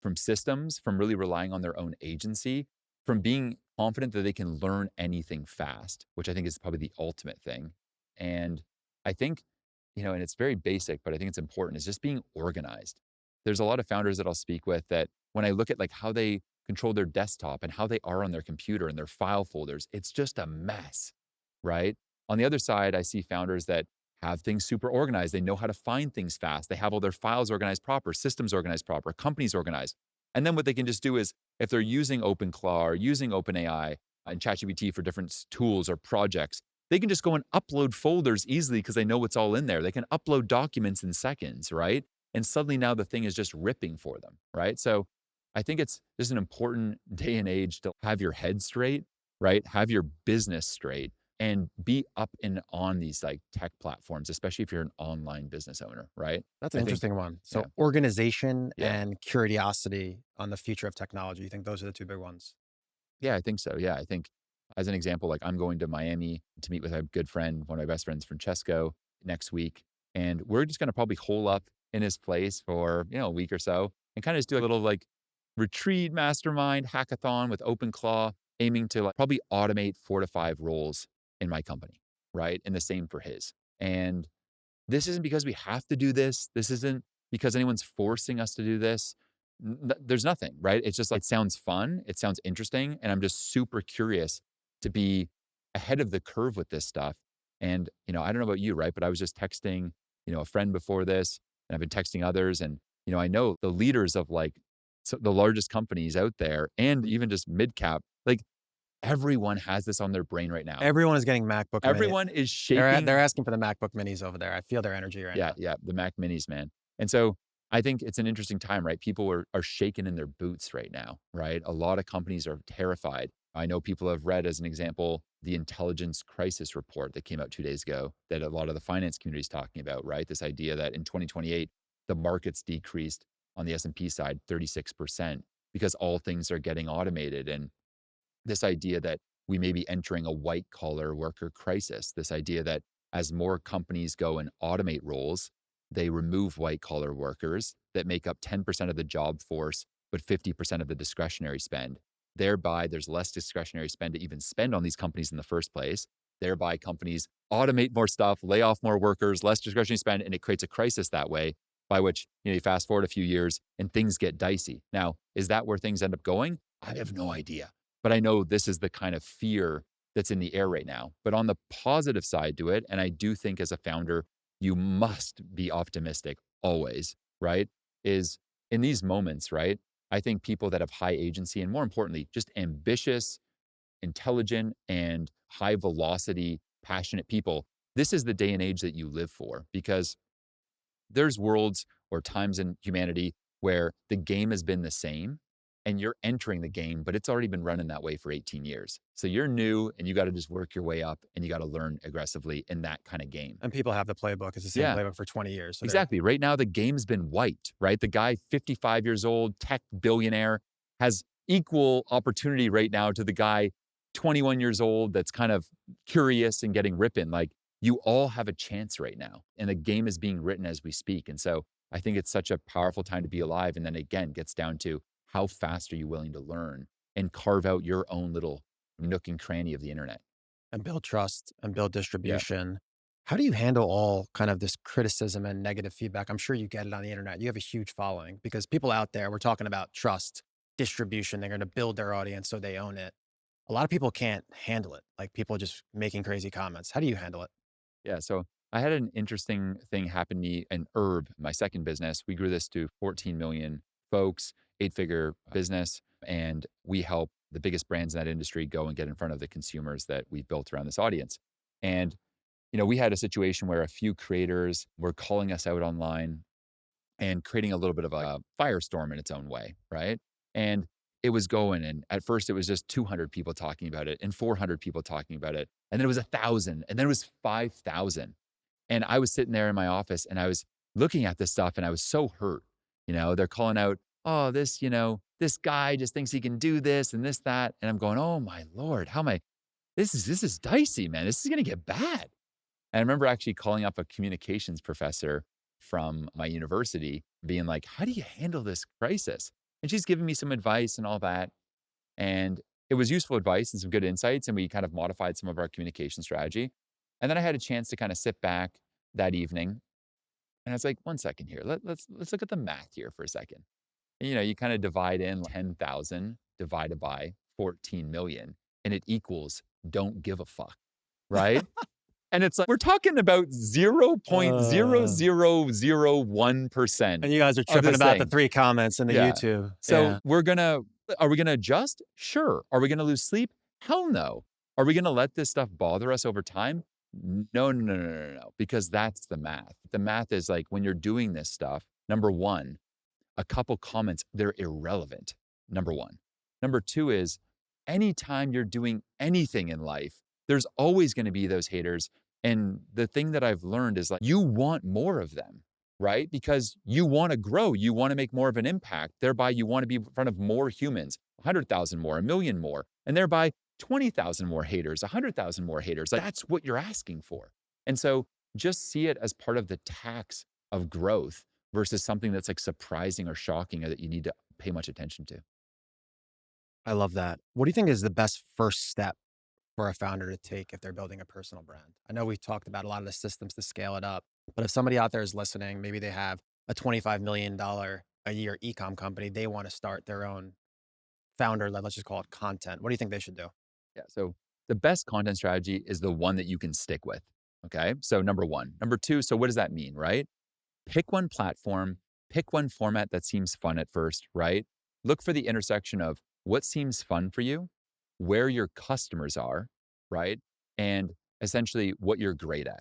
from systems, from really relying on their own agency, from being confident that they can learn anything fast, which I think is probably the ultimate thing. And I think, and it's very basic, but I think it's important, is just being organized. There's a lot of founders that I'll speak with that when I look at like how they control their desktop and how they are on their computer and their file folders, it's just a mess, right? On the other side, I see founders that have things super organized. They know how to find things fast. They have all their files organized proper, systems organized proper, companies organized. And then what they can just do is if they're using OpenClaw or using OpenAI and ChatGPT for different tools or projects, they can just go and upload folders easily because they know what's all in there. They can upload documents in seconds, right? And suddenly now the thing is just ripping for them, right? So I think it's just an important day and age to have your head straight, right? Have your business straight and be up and on these like tech platforms, especially if you're an online business owner, right? That's an I think, interesting one. yeah, So organization yeah, and curiosity on the future of technology. You think those are the two big ones? yeah, I think so. Yeah, I think as an example, like I'm going to Miami to meet with a good friend, one of my best friends, Francesco, next week. And we're just going to probably hole up in his place for, a week or so and kind of just do a little like retreat mastermind hackathon with Open Claw, aiming to like probably automate 4 to 5 roles in my company, right? And the same for his. And this isn't because we have to do this. This isn't because anyone's forcing us to do this. There's nothing, right? It's just like, it sounds fun. It sounds interesting. And I'm just super curious to be ahead of the curve with this stuff. And, I don't know about you, right? But I was just texting, a friend before this, and I've been texting others. And, I know the leaders of like the largest companies out there and even just mid cap, like everyone has this on their brain right now. Everyone is getting MacBook Mini. Everyone is They're shaking. asking for the MacBook Minis over there. I feel their energy right Yeah, now. yeah, the Mac Minis, man. And so I think it's an interesting time, right? People are shaking in their boots right now, right? A lot of companies are terrified. I know people have read, as an example, the intelligence crisis report that came out 2 days ago that a lot of the finance community is talking about, right? This idea that in 2028, the markets decreased on the S&P side 36% because all things are getting automated. And this idea that we may be entering a white collar worker crisis, this idea that as more companies go and automate roles, they remove white collar workers that make up 10% of the job force, but 50% of the discretionary spend. Thereby, there's less discretionary spend to even spend on these companies in the first place. Thereby, companies automate more stuff, lay off more workers, less discretionary spend, and it creates a crisis that way. By which, you fast forward a few years and things get dicey. Now, is that where things end up going? I have no idea. But I know this is the kind of fear that's in the air right now. But on the positive side to it, and I do think as a founder, you must be optimistic always, right? Is in these moments, right? I think people that have high agency and more importantly, just ambitious, intelligent, and high velocity, passionate people, this is the day and age that you live for because there's worlds or times in humanity where the game has been the same and you're entering the game, but it's already been running that way for 18 years. So you're new and you got to just work your way up and you got to learn aggressively in that kind of game. And people have the playbook. It's the same Yeah, playbook for 20 years. So they're exactly. Right now, the game's been wiped, right? The guy, 55 years old, tech billionaire, has equal opportunity right now to the guy, 21 years old, that's kind of curious and getting ripping. Like, you all have a chance right now, and the game is being written as we speak. And so I think it's such a powerful time to be alive. And then again, gets down to how fast are you willing to learn and carve out your own little nook and cranny of the internet? and build trust and build Yeah. distribution. How do you handle all kind of this criticism and negative feedback? I'm sure you get it on the internet. You have a huge following because people out there, we're talking about trust, distribution. They're going to build their audience so they own it. A lot of people can't handle it. Like people just making crazy comments. How do you handle it? Yeah. So I had an interesting thing happen to me in Herb, my second business. We grew this to 14 million folks, 8-figure business. And we help the biggest brands in that industry go and get in front of the consumers that we built around this audience. And, we had a situation where a few creators were calling us out online and creating a little bit of a firestorm in its own way, right? And it was going, and at first it was just 200 people talking about it and 400 people talking about it. And then it was 1,000, and then it was 5,000. And I was sitting there in my office and I was looking at this stuff and I was so hurt. They're calling out, oh, this guy just thinks he can do this and this, that. And I'm going, oh my Lord, how am I? This is dicey, man. This is gonna get bad. And I remember actually calling up a communications professor from my university, being like, how do you handle this crisis? And she's giving me some advice and all that. And it was useful advice and some good insights. And we kind of modified some of our communication strategy. And then I had a chance to kind of sit back that evening. And I was like, one second here. Let's look at the math here for a second. And, you kind of divide in 10,000 divided by 14 million, and it equals don't give a fuck. Right. And it's like, we're talking about Uh, 0.0001% and you guys are of tripping this about the thing. 3 comments in the Yeah. YouTube. So Yeah. are we gonna adjust? Sure. Are we gonna lose sleep? Hell no. Are we gonna let this stuff bother us over time? No, no, no, no, no, no, because that's the math. The math is like when you're doing this stuff, number one, a couple comments, they're irrelevant, number one. Number two is anytime you're doing anything in life, there's always going to be those haters. And the thing that I've learned is like, you want more of them, right? Because you want to grow, you want to make more of an impact. Thereby, you want to be in front of more humans, 100,000 more, a million more, and thereby 20,000 more haters, 100,000 more haters. Like, that's what you're asking for. And so just see it as part of the tax of growth versus something that's like surprising or shocking or that you need to pay much attention to. I love that. What do you think is the best first step for a founder to take if they're building a personal brand? I know we've talked about a lot of the systems to scale it up, but if somebody out there is listening, maybe they have a $25 million a year ecom company, they want to start their own founder, let's just call it content. What do you think they should do? Yeah. So the best content strategy is the one that you can stick with. Okay. So number one. Number two. So what does that mean, right? Pick one platform, pick one format that seems fun at first, right? Look for the intersection of what seems fun for you, where your customers are, right? And essentially what you're great at.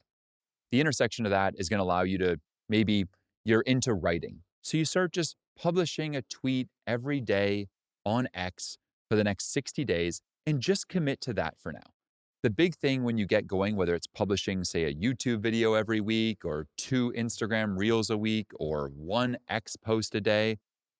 The intersection of that is going to allow you to maybe you're into writing. So you start just publishing a tweet every day on X for the next 60 days and just commit to that for now. The big thing when you get going, whether it's publishing, say, a YouTube video every week or 2 Instagram reels a week or 1 X post a day,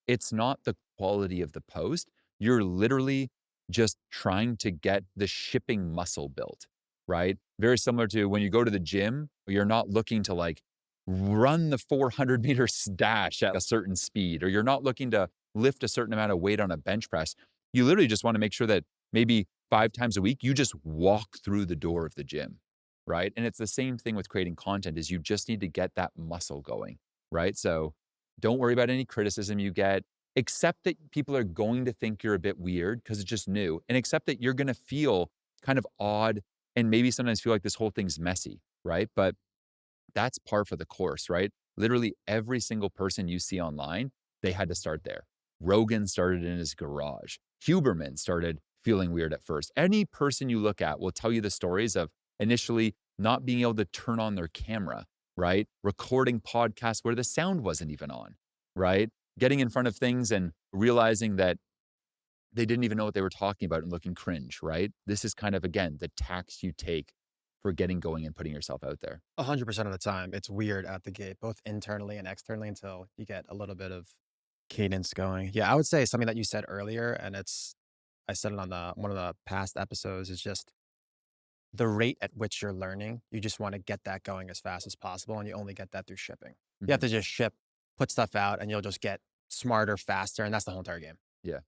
it's not the quality of the post. You're literally just trying to get the shipping muscle built, right? Very similar to when you go to the gym, you're not looking to like run the 400-meter dash at a certain speed, or you're not looking to lift a certain amount of weight on a bench press. You literally just want to make sure that maybe 5 times a week, you just walk through the door of the gym, right? And it's the same thing with creating content is you just need to get that muscle going, right? So don't worry about any criticism you get. Accept that people are going to think you're a bit weird because it's just new, and accept that you're going to feel kind of odd and maybe sometimes feel like this whole thing's messy, right? But that's par for the course, right? Literally every single person you see online, they had to start there. Rogan started in his garage. Huberman started feeling weird at first. Any person you look at will tell you the stories of initially not being able to turn on their camera, right? Recording podcasts where the sound wasn't even on, right? Getting in front of things and realizing that they didn't even know what they were talking about and looking cringe, right? This is kind of, again, the tax you take for getting going and putting yourself out there. 100% of the time, it's weird at the gate, both internally and externally until you get a little bit of cadence going. Yeah, I would say something that you said earlier, and I said it on one of the past episodes, is just the rate at which you're learning. You just want to get that going as fast as possible, and you only get that through shipping. You have Mhm. to just ship, put stuff out, and you'll just get smarter, faster, and that's the whole entire game. Yeah.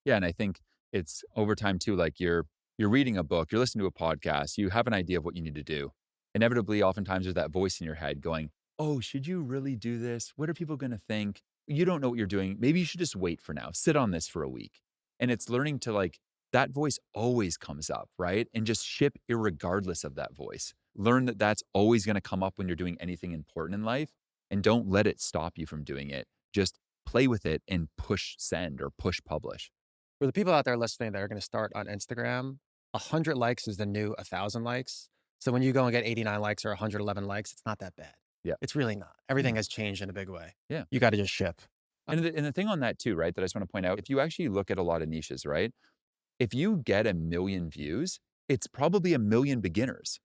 Yeah, and I think it's over time too, like you're reading a book, you're listening to a podcast, you have an idea of what you need to do. Inevitably, oftentimes there's that voice in your head going, "Oh, should you really do this? What are people going to think? You don't know what you're doing. Maybe you should just wait for now. Sit on this for a week." And it's learning to like that voice always comes up, right? And just ship irregardless of that voice. Learn that that's always going to come up when you're doing anything important in life and don't let it stop you from doing it. Just play with it and push send or push publish. For the people out there listening that are going to start on Instagram, 100 likes is the new 1,000 likes. So when you go and get 89 likes or 111 likes, it's not that bad. Yeah. It's really not. Everything No. has changed in a big way. Yeah. You got to just ship. And the thing on that too, right, that I just want to point out, if you actually look at a lot of niches, right? If you get 1 million views, it's probably 1 million beginners,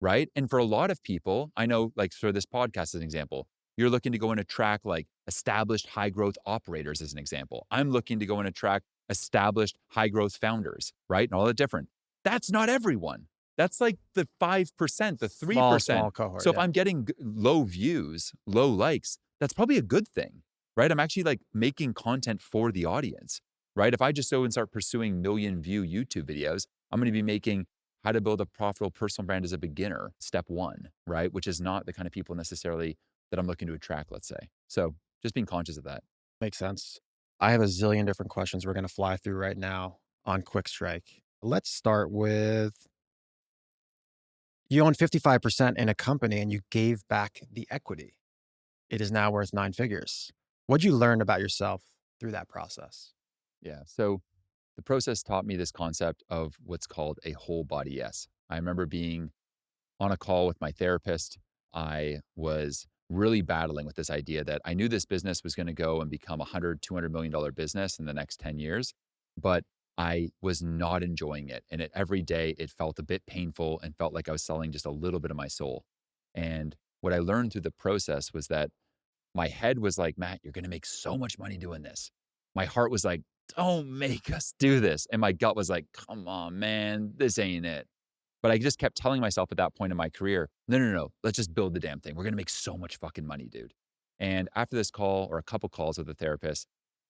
right? And for a lot of people, I know, like for this podcast as an example, you're looking to go and attract like established high growth operators as an example. I'm looking to go and attract established high growth founders, right? And all that different. That's not everyone. That's like the 5%, the Small, 3%. small cohort. So if Yeah. I'm getting low views, low likes, that's probably a good thing, right? I'm actually like making content for the audience, right? If I just go and start pursuing million view YouTube videos, I'm going to be making how to build a profitable personal brand as a beginner, step one, right? Which is not the kind of people necessarily that I'm looking to attract, let's say. So just being conscious of that. Makes sense. I have a zillion different questions we're going to fly through right now on Quickstrike. Let's start with you own 55% in a company and you gave back the equity. It is now worth 9 figures. What'd you learn about yourself through that process? Yeah. So The process taught me this concept of what's called a whole body yes. I remember being on a call with my therapist. I was really battling with this idea that I knew this business was going to go and become a 100, $200 million business in the next 10 years, but I was not enjoying it. And every day it felt a bit painful and felt like I was selling just a little bit of my soul. And what I learned through the process was that my head was like, Matt, you're going to make so much money doing this. My heart was like, don't make us do this. And my gut was like, come on, man, this ain't it. But I just kept telling myself at that point in my career, no, no, no, let's just build the damn thing. We're going to make so much fucking money, dude. And after this call or a couple calls with a therapist,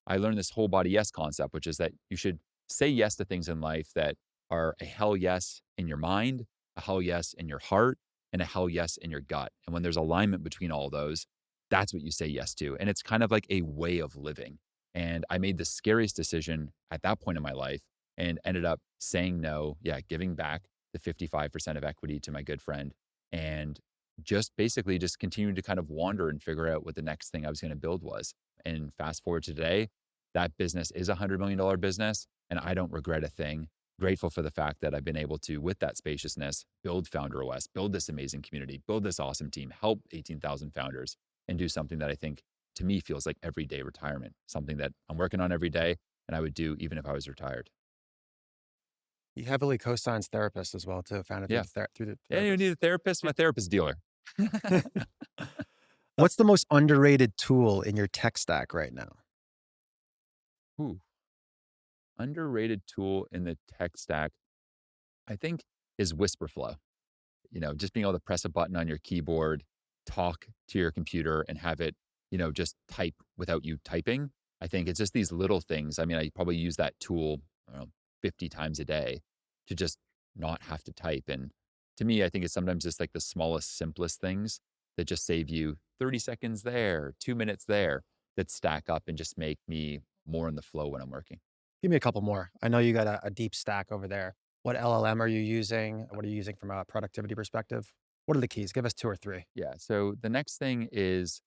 I learned this whole body yes concept, which is that you should say yes to things in life that are a hell yes in your mind, a hell yes in your heart, and a hell yes in your gut. And when there's alignment between all those, that's what you say yes to. And it's kind of like a way of living. And I made the scariest decision at that point in my life and ended up saying no, yeah, giving back the 55% of equity to my good friend and just basically just continued to kind of wander and figure out what the next thing I was going to build was. And fast forward to today, that business is a $100 million business and I don't regret a thing. Grateful for the fact that I've been able to, with that spaciousness, build Founder OS, build this amazing community, build this awesome team, help 18,000 founders, and do something that I think to me feels like everyday retirement, something that I'm working on every day and I would do even if I was retired. He heavily co-signs therapists as well too, found it through Yeah. the Yeah, you need therapist. a therapist. I'm a therapist dealer. What's the most underrated tool in your tech stack right now? Ooh, underrated tool in the tech stack, I think, is Whisperflow. Just being able to press a button on your keyboard, talk to your computer and have it, just type without you typing. I think it's just these little things. I mean, I probably use that tool, I don't know, 50 times a day to just not have to type. And to me, I think it's sometimes just like the smallest, simplest things that just save you 30 seconds there, 2 minutes there that stack up and just make me more in the flow when I'm working. Give me a couple more. I know you got a deep stack over there. What LLM are you using? What are you using from a productivity perspective? What are the keys? Give us 2 or 3. Yeah. So the next thing is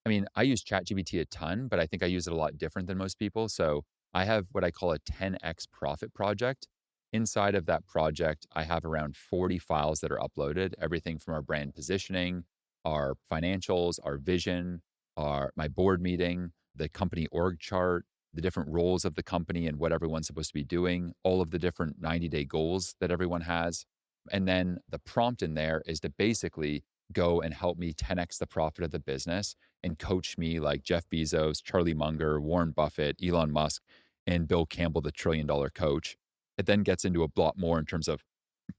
I mean, I use ChatGPT a ton, but I think I use it a lot different than most people. So I have what I call a 10x profit project. Inside of that project, I have around 40 files that are uploaded, everything from our brand positioning, our financials, our vision, my board meeting, the company org chart, the different roles of the company and what everyone's supposed to be doing, all of the different 90-day goals that everyone has. And then the prompt in there is to basically go and help me 10x the profit of the business and coach me like Jeff Bezos, Charlie Munger, Warren Buffett, Elon Musk, and Bill Campbell, the $1 trillion coach. It then gets into a lot more in terms of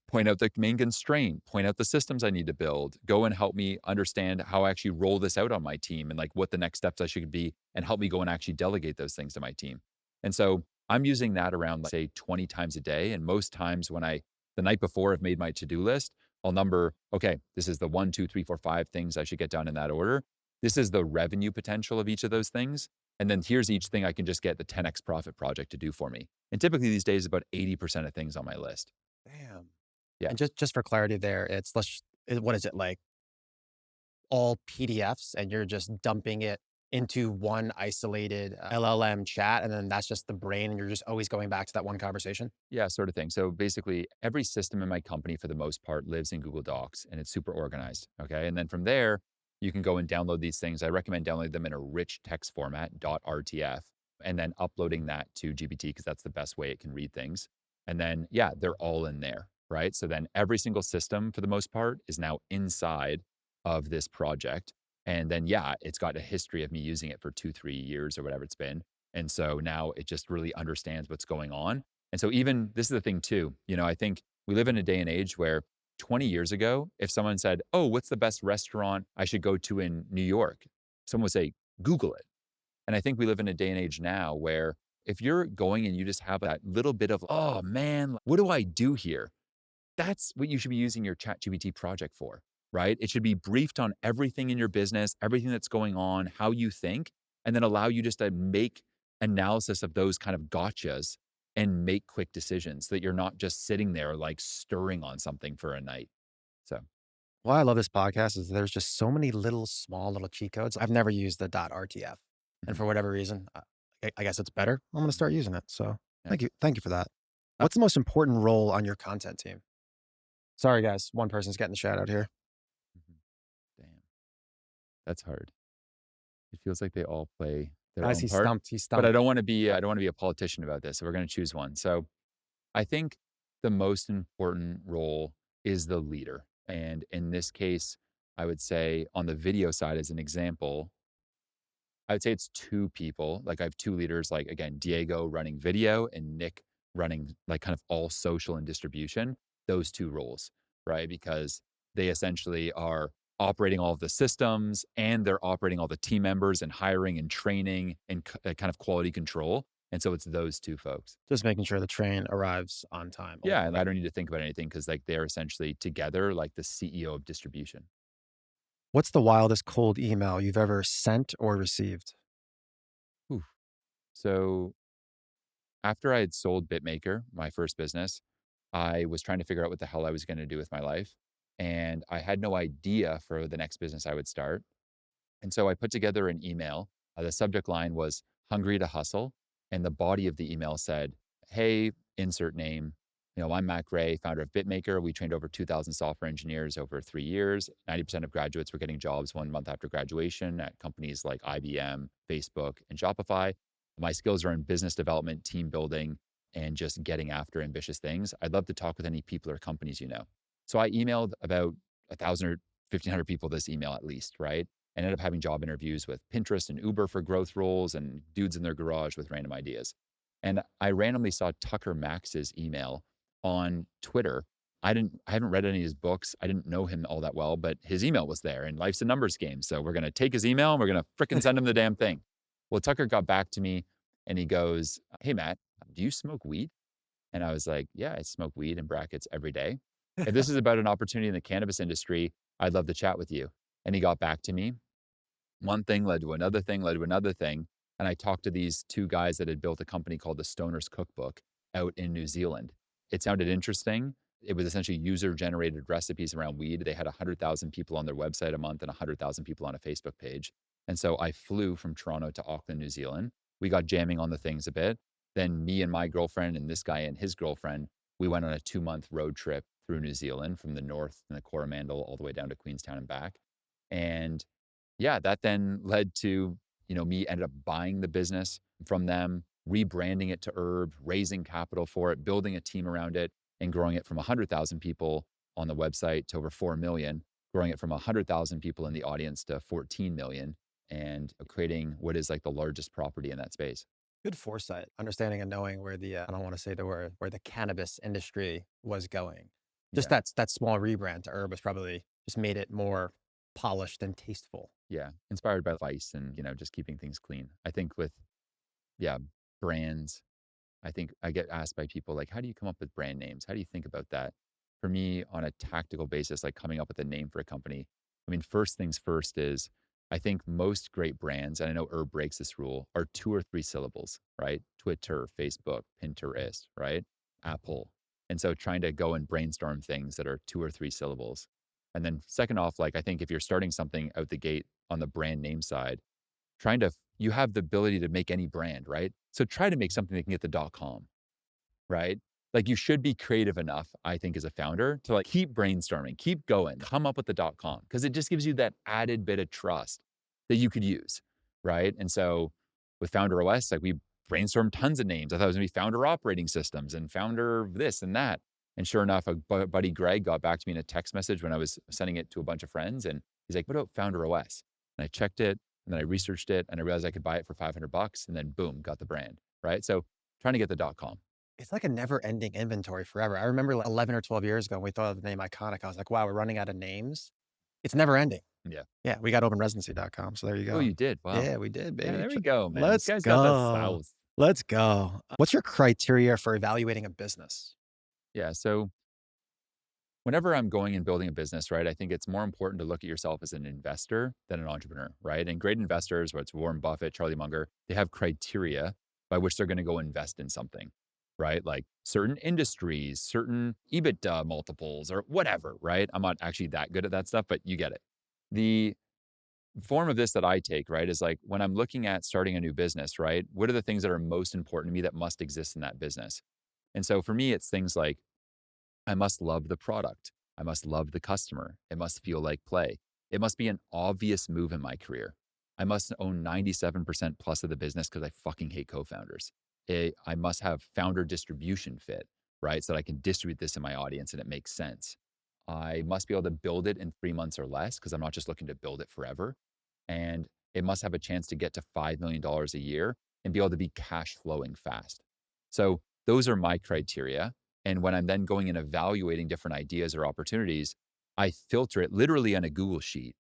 point out the main constraint, point out the systems I need to build, go and help me understand how I actually roll this out on my team and like what the next steps I should be, and help me go and actually delegate those things to my team. And so I'm using that around, say, 20 times a day. And most times the night before I've made my to do list, I'll number, okay, this is the 1, 2, 3, 4, 5 things I should get done in that order. This is the revenue potential of each of those things. And then here's each thing I can just get the 10x profit project to do for me. And typically these days, about 80% of things on my list. Damn. Yeah. And just for clarity there, it's what is it like all PDFs and you're just dumping it into one isolated LLM chat and then that's just the brain and you're just always going back to that one conversation? Yeah, sort of thing. So basically, every system in my company, for the most part, lives in Google Docs and it's super organized. Okay. And then from there, you can go and download these things. I recommend downloading them in a rich text format, .rtf, and then uploading that to GPT because that's the best way it can read things. And then, yeah, they're all in there. Right. So then every single system, for the most part, is now inside of this project. And then, yeah, it's got a history of me using it for 2, 3 years or whatever it's been. And so now it just really understands what's going on and so even this is the thing too, I think we live in a day and age where 20 years ago, if someone said, "Oh, what's the best restaurant I should go to in New York?" Someone would say, "Google it." And I think we live in a day and age now where if you're going and you just have that little bit of, "Oh man, what do I do here?" That's what you should be using your ChatGPT project for, right? It should be briefed on everything in your business, everything that's going on, how you think, and then allow you just to make analysis of those kind of gotchas and make quick decisions so that you're not just sitting there like stirring on something for a night. So, Why I love this podcast is there's just so many little small little cheat codes. I've never used the .rtf, and mhm, for whatever reason, I guess it's better. I'm gonna mhm. start using it. So Yeah. Thank you for that. Uh, What's the most important role on your content team? Sorry, guys. One person's getting the shout out here. mhm. Damn, that's hard. It feels like they all play their Guys, own he's part, stumped. He's but stumped. I don't wanna be a politician about this, so we're gonna choose one. So, I think the most important role is the leader, and in this case, I would say on the video side as an example, I would say it's 2 people. Like, I have 2 leaders, like, again, Diego running video and Nick running, like, kind of all social and distribution, those 2 roles, right? Because they essentially are operating all of the systems, and they're operating all the team members and hiring and training and kind of quality control, and so it's those 2 folks. Just making sure the train arrives on time Yeah, and I ultimately. don't need to think about anything because, like, they're essentially together like the CEO of distribution. What's the wildest cold email you've ever sent or received? Oof. So after I had sold BitMaker, my first business, I was trying to figure out what the hell I was gonna do with my life, and I had no idea for the next business I would start. And so I put together an email. The subject line was "Hungry to Hustle," and the body of the email said, "Hey, insert name. I'm Matt Gray, founder of BitMaker. We trained over 2,000 software engineers over 3 years. 90% of graduates were getting jobs 1 month after graduation at companies like IBM, Facebook, and Shopify. My skills are in business development, team building, and just getting after ambitious things. I'd love to talk with any people or companies you know." So I emailed about 1,000 or 1,500 people this email at least, right? I ended up having job interviews with Pinterest and Uber for growth roles and dudes in their garage with random ideas. And I randomly saw Tucker Max's email on Twitter. I haven't read any of his books. I didn't know him all that well, but his email was there and life's a numbers game. So we're going to take his email and we're going to fricking send him the damn thing. Well, Tucker got back to me and he goes, "Hey, Matt, do you smoke weed?" And I was like, "Yeah, I smoke weed in brackets every day. If this is about an opportunity in the cannabis industry, I'd love to chat with you." And he got back to me. One thing led to another thing, led to another thing. And I talked to these 2 guys that had built a company called the Stoner's Cookbook out in New Zealand. It sounded interesting. It was essentially user generated recipes around weed. They had 100,000 people on their website a month and 100,000 people on a Facebook page. And so I flew from Toronto to Auckland, New Zealand. We got jamming on the things a bit. Then me and my girlfriend and this guy and his girlfriend, we went on a 2-month road trip through New Zealand from the north in the Coromandel all the way down to Queenstown and back. And yeah, that then led to, me ended up buying the business from them, rebranding it to Herb, raising capital for it, building a team around it, and growing it from 100,000 people on the website to over 4 million, growing it from 100,000 people in the audience to 14 million, and creating what is like the largest property in that space. Good foresight, understanding and knowing where the I don't want to say the word where the cannabis industry was going. Just Yeah. that small rebrand to herb has probably just made it more polished and tasteful. Yeah. Inspired by Vice and, just keeping things clean. I think with, yeah, brands, I think I get asked by people like, "How do you come up with brand names? How do you think about that?" For me, on a tactical basis, like coming up with a name for a company, I mean, first things first is I think most great brands, and I know Herb breaks this rule, are 2 or 3 syllables, right? Twitter, Facebook, Pinterest, right? Apple. And so trying to go and brainstorm things that are 2 or 3 syllables. And then second off, like I think if you're starting something out the gate on the brand name side, you have the ability to make any brand, right? So try to make something that can get the .com, right? Like you should be creative enough, I think, as a founder to like keep brainstorming, keep going, come up with the .com because it just gives you that added bit of trust that you could use, right? And so with Founder OS, like we brainstormed tons of names. I thought it was gonna be Founder Operating Systems and Founder this and that. And sure enough, a buddy Greg got back to me in a text message when I was sending it to a bunch of friends, and he's like, "What about Founder OS?" And I checked it, and then I researched it, and I realized I could buy it for 500 bucks, and then boom, got the brand, right? So trying to get the .com. It's like a never ending inventory forever. I remember like 11 or 12 years ago when we thought of the name iconic. I was like, wow, we're running out of names. It's never ending. Yeah. Yeah, we got openresidency.com. So there you Oh, go. you did? Wow. Yeah, we did, Yeah, baby. there we go, man. These Let's guys got the go. sauce. Let's go. What's your criteria for evaluating a business? Yeah, so whenever I'm going and building a business, right, I think it's more important to look at yourself as an investor than an entrepreneur, right? And great investors, whether it's Warren Buffett, Charlie Munger, they have criteria by which they're going to go invest in something, right? Like certain industries, certain EBITDA multiples, or whatever, right? I'm not actually that good at that stuff, but you get it. The form of this that I take, right, is like when I'm looking at starting a new business, right? What are the things that are most important to me that must exist in that business? And so for me, it's things like I must love the product. I must love the customer. It must feel like play. It must be an obvious move in my career. I must own 97% plus of the business because I fucking hate co founders. I must have founder distribution fit, right? So that I can distribute this in my audience and it makes sense. I must be able to build it in 3 months or less because I'm not just looking to build it forever. And it must have a chance to get to $5 million a year and be able to be cash flowing fast. So those are my criteria. And when I'm then going and evaluating different ideas or opportunities, I filter it literally on a Google sheet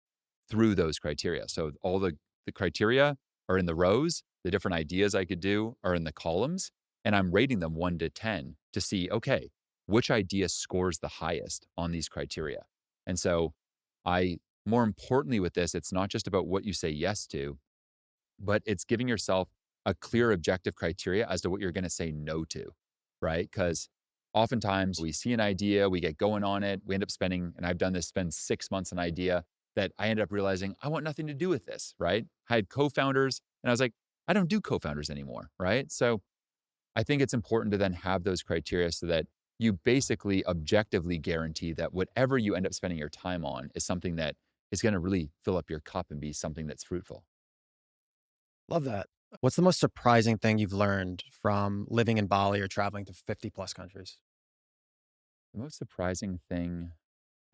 through those criteria. So all the criteria are in the rows, the different ideas I could do are in the columns, and I'm rating them 1 to 10 to see, okay, which idea scores the highest on these criteria. And so I, more importantly with this, it's not just about what you say yes to, but it's giving yourself a clear objective criteria as to what you're going to say no to, right? Because oftentimes we see an idea, we get going on it, we end up spending, and I've done this, spend 6 months on an idea that I ended up realizing I want nothing to do with this, right? I had co-founders and I was like, I don't do co-founders anymore, right? So I think it's important to then have those criteria so that you basically objectively guarantee that whatever you end up spending your time on is something that is going to really fill up your cup and be something that's fruitful. Love that. What's the most surprising thing you've learned from living in Bali or traveling to 50 plus countries? The most surprising thing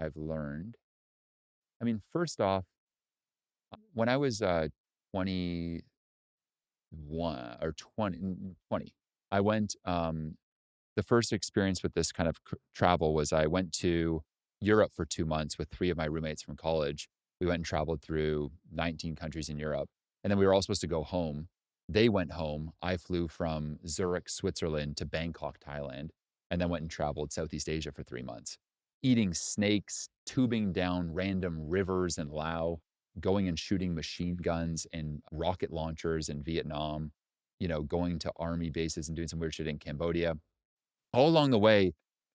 I've learned, I mean, first off, when I was 21 or 20, I went, the first experience with this kind of travel was I went to Europe for 2 months with three of my roommates from college. We went and traveled through 19 countries in Europe. And then we were all supposed to go home. They went home. I flew from Zurich, Switzerland to Bangkok, Thailand, and then went and traveled Southeast Asia for 3 months, eating snakes, tubing down random rivers in Laos, going and shooting machine guns and rocket launchers in Vietnam, going to army bases and doing some weird shit in Cambodia. All along the way,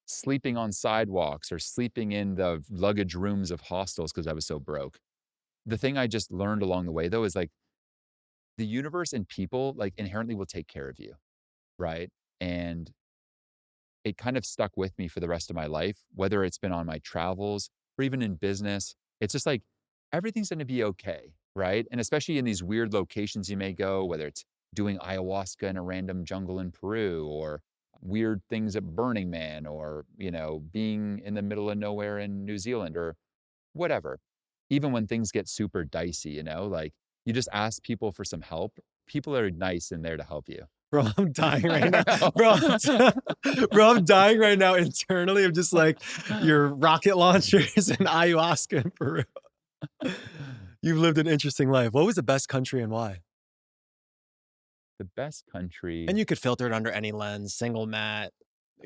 sleeping on sidewalks or sleeping in the luggage rooms of hostels because I was so broke. The thing I just learned along the way, though, is like the universe and people like inherently will take care of you, right? And it kind of stuck with me for the rest of my life, whether it's been on my travels or even in business. It's just like everything's going to be okay, right? And especially in these weird locations you may go, whether it's doing ayahuasca in a random jungle in Peru or weird things at Burning Man or, being in the middle of nowhere in New Zealand or whatever. Even when things get super dicey, like you just ask people for some help. People are nice and there to help you. Bro, I'm dying right now. Bro, bro, I'm dying right now internally of just like your rocket launchers and ayahuasca in Peru. You've lived an interesting life. What was the best country and why? The best And country. you could filter it under any lens, single Matt,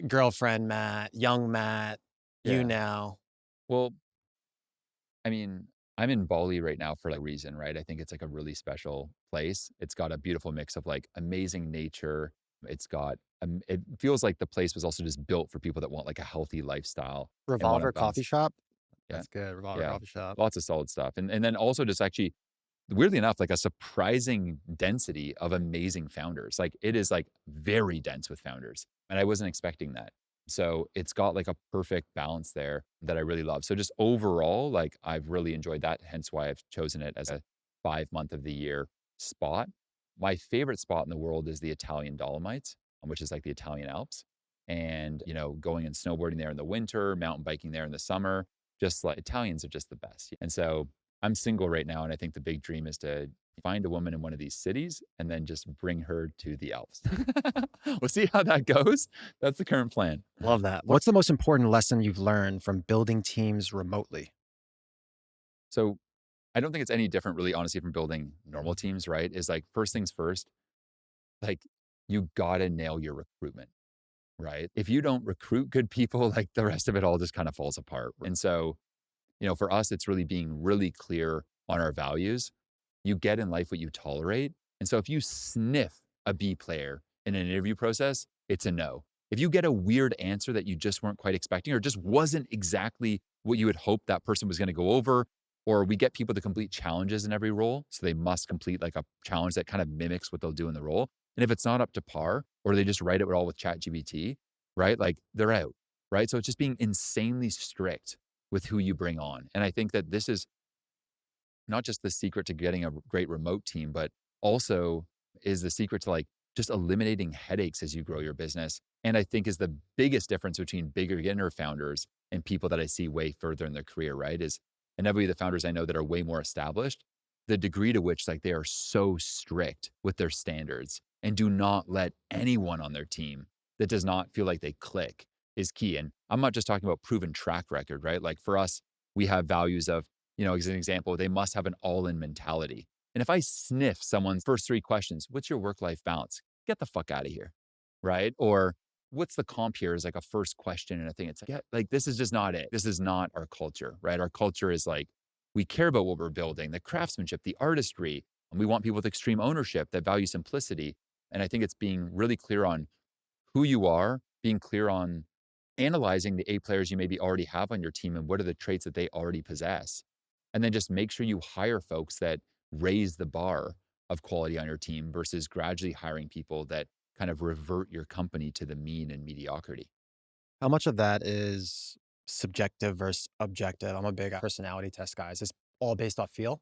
girlfriend Matt, young Matt, you Yeah. now. Well, I mean, I'm in Bali right now for a reason, right? I think it's like a really special place. It's got a beautiful mix of like amazing nature. It feels like the place was also just built for people that want like a healthy lifestyle and want to Revolver coffee bounce. shop? Yeah. That's good. Revolver Yeah. coffee shop. Lots of solid stuff. And then also just actually, weirdly enough, like a surprising density of amazing founders. Like it is like very dense with founders. And I wasn't expecting that. So it's got like a perfect balance there that I really love. So just overall, like I've really enjoyed that. Hence why I've chosen it as a 5 month of the year spot. My favorite spot in the world is the Italian Dolomites, which is like the Italian Alps. And, going and snowboarding there in the winter, mountain biking there in the summer, just like Italians are just the best. And so I'm single right now, and I think the big dream is to find a woman in one of these cities and then just bring her to the Alps. We'll see how that goes. That's the current plan. Love that. What What's the most important lesson you've learned from building teams remotely? so I don't think it's any different really honestly from building normal teams, right? Is like first things first, like you gotta nail your recruitment, right? If you don't recruit good people, like the rest of it all just kind of falls apart. And so, for us, it's really being really clear on our values. You get in life what you tolerate. And so if you sniff a B player in an interview process, it's a no. If you get a weird answer that you just weren't quite expecting or just wasn't exactly what you had hoped that person was going to go over, Or we get people to complete challenges in every role. So they must complete like a challenge that kind of mimics what they'll do in the role. And if it's not up to par, or they just write it all with ChatGPT, right? Like they're out, right? So it's just being insanely strict with who you bring on. And I think that this is not just the secret to getting a great remote team, but also is the secret to like just eliminating headaches as you grow your business. And I think is the biggest difference between bigger beginner founders and people that I see way further in their career, right? Is inevitably the founders I know that are way more established, the degree to which like they are so strict with their standards and do not let anyone on their team that does not feel like they click is key. And I'm not just talking about proven track record, right? Like for us, we have values of as an example, they must have an all in mentality. And if I sniff someone's first three questions, what's your work life balance? Get the fuck out of here. Right. Or what's the comp here is like a first question and a thing. It's like, yeah, like this is just not it. This is not our culture. Right. Our culture is like, we care about what we're building, the craftsmanship, the artistry. And we want people with extreme ownership that value simplicity. And I think it's being really clear on who you are, being clear on analyzing the A players you maybe already have on your team and what are the traits that they already possess. And then just make sure you hire folks that raise the bar of quality on your team versus gradually hiring people that kind of revert your company to the mean and mediocrity. How much of that is subjective versus objective? I'm a big personality test guy. Is this all based off feel?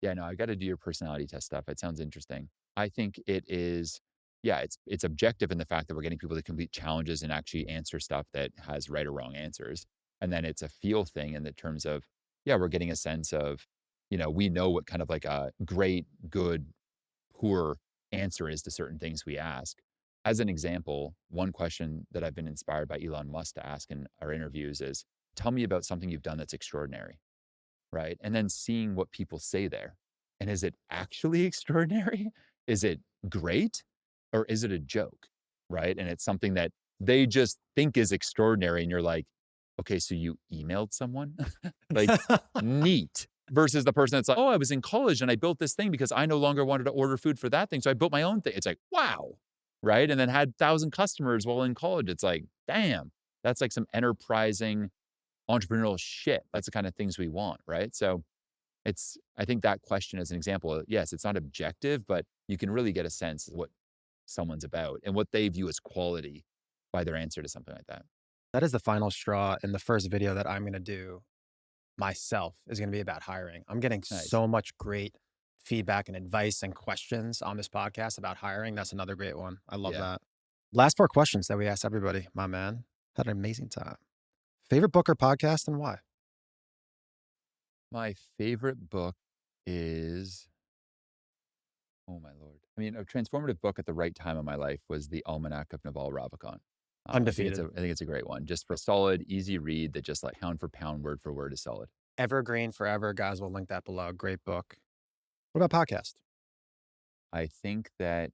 Yeah, no, I got to do your personality test stuff. It sounds interesting. I think it is, yeah, it's objective in the fact that we're getting people to complete challenges and actually answer stuff that has right or wrong answers. And then it's a feel thing in the terms of, yeah, we're getting a sense of, we know what kind of like a great, good, poor answer is to certain things we ask. As an example, one question that I've been inspired by Elon Musk to ask in our interviews is, tell me about something you've done that's extraordinary, right? And then seeing what people say there. And is it actually extraordinary? Is it great? Or is it a joke? Right. And it's something that they just think is extraordinary. And you're like, okay, so you emailed someone? Like, neat. Versus the person that's like, oh, I was in college and I built this thing because I no longer wanted to order food for that thing. So I built my own thing. It's like, wow. Right. And then had 1,000 customers while in college. It's like, damn, that's like some enterprising entrepreneurial shit. That's the kind of things we want, right? So I think that question as an example, yes, it's not objective, but you can really get a sense of what someone's about and what they view as quality by their answer to something like that. That is the final straw. And the first video that I'm going to do myself is going to be about hiring. I'm getting Nice. so much great feedback and advice and questions on this podcast about hiring. That's another great one. I love Yeah. that. Last four questions that we asked everybody, my man. Had an amazing time. Favorite book or podcast and why? My favorite book is, oh my Lord. I mean, a transformative book at the right time in my life was The Almanac of Naval Ravikant. Undefeated. I think it's a great one, just for a solid, easy read that just like pound for pound, word for word is solid. Evergreen forever. Guys, we'll link that below. Great book. What about podcast? I think that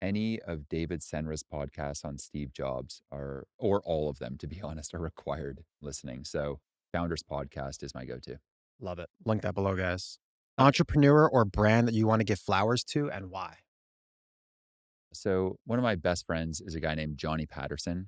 any of David Senra's podcasts on Steve Jobs or all of them, to be honest, are required listening. So Founders Podcast is my go-to. Love it. Link that below, guys. Entrepreneur or brand that you want to give flowers to and why? So one of my best friends is a guy named Johnny Patterson.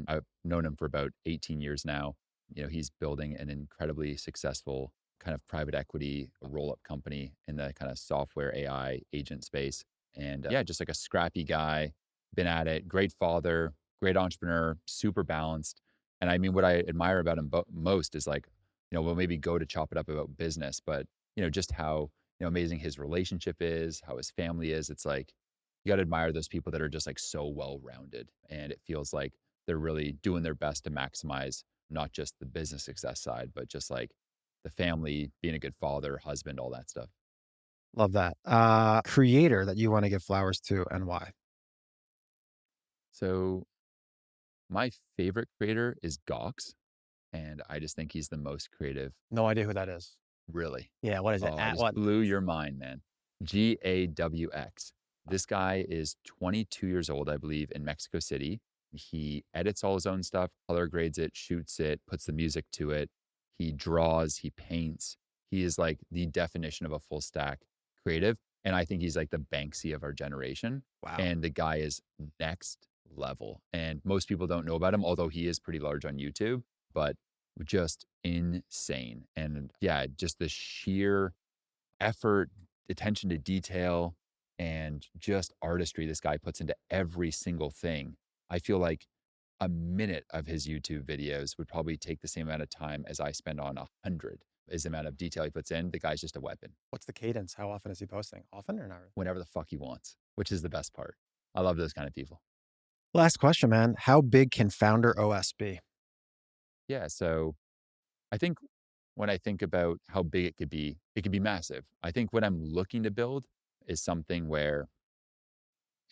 I've known him for about 18 years now. He's building an incredibly successful kind of private equity roll-up company in the kind of software AI agent space. And yeah, just like a scrappy guy, been at it, great father, great entrepreneur, super balanced. And I mean, what I admire about him most is like, we'll maybe go to chop it up about business, but just how, amazing his relationship is, how his family is. It's like, you got to admire those people that are just like so well rounded. And it feels like they're really doing their best to maximize not just the business success side, but just like the family, being a good father, husband, all that stuff. Love that. Creator that you want to give flowers to and why? So my favorite creator is Gox. And I just think he's the most creative, No idea who that is. really. Yeah, what is it? Oh, I At just what? blew your mind, man. GAWX. This guy is 22 years old, I believe, in Mexico City. He edits all his own stuff, color grades it, shoots it, puts the music to it. He draws, he paints. He is like the definition of a full stack creative. And I think he's like the Banksy of our generation. Wow. And the guy is next level. And most people don't know about him, although he is pretty large on YouTube. But just insane. And yeah, just the sheer effort, attention to detail, and just artistry this guy puts into every single thing. I feel like a minute of his YouTube videos would probably take the same amount of time as I spend on 100 is the amount of detail he puts in. The guy's just a weapon What's the cadence? How often is he posting? Often or not really? whenever the fuck he wants, which is the best part. I love those kind of people. Last question, man. How big can Founder OS be? Yeah. So I think when I think about how big it could be massive. I think what I'm looking to build is something where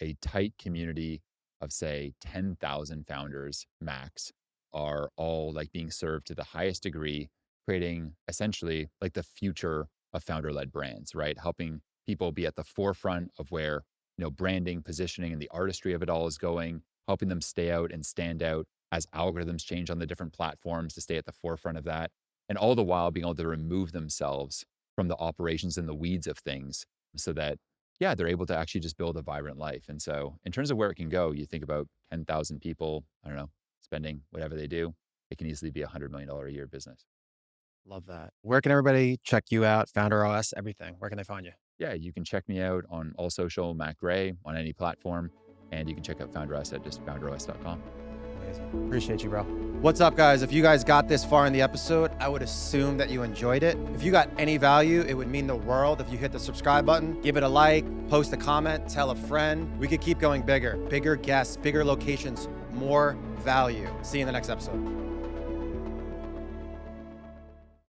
a tight community of say 10,000 founders max are all like being served to the highest degree, creating essentially like the future of founder led brands, right? Helping people be at the forefront of where, branding, positioning, and the artistry of it all is going, helping them stay out and stand out as algorithms change on the different platforms to stay at the forefront of that. And all the while being able to remove themselves from the operations and the weeds of things so that yeah, they're able to actually just build a vibrant life. And so, in terms of where it can go, you think about 10,000 people, I don't know, spending whatever they do, it can easily be $100 million a year business. Love that. Where can everybody check you out? Founder OS, everything. Where can they find you? Yeah, you can check me out on all social, Matt Gray, on any platform. And you can check out FounderOS at just founderos.com. Amazing. Appreciate you, bro. What's up, guys? If you guys got this far in the episode, I would assume that you enjoyed it. If you got any value, it would mean the world if you hit the subscribe button, give it a like, post a comment, tell a friend. We could keep going bigger guests, bigger locations, more value. See you in the next episode.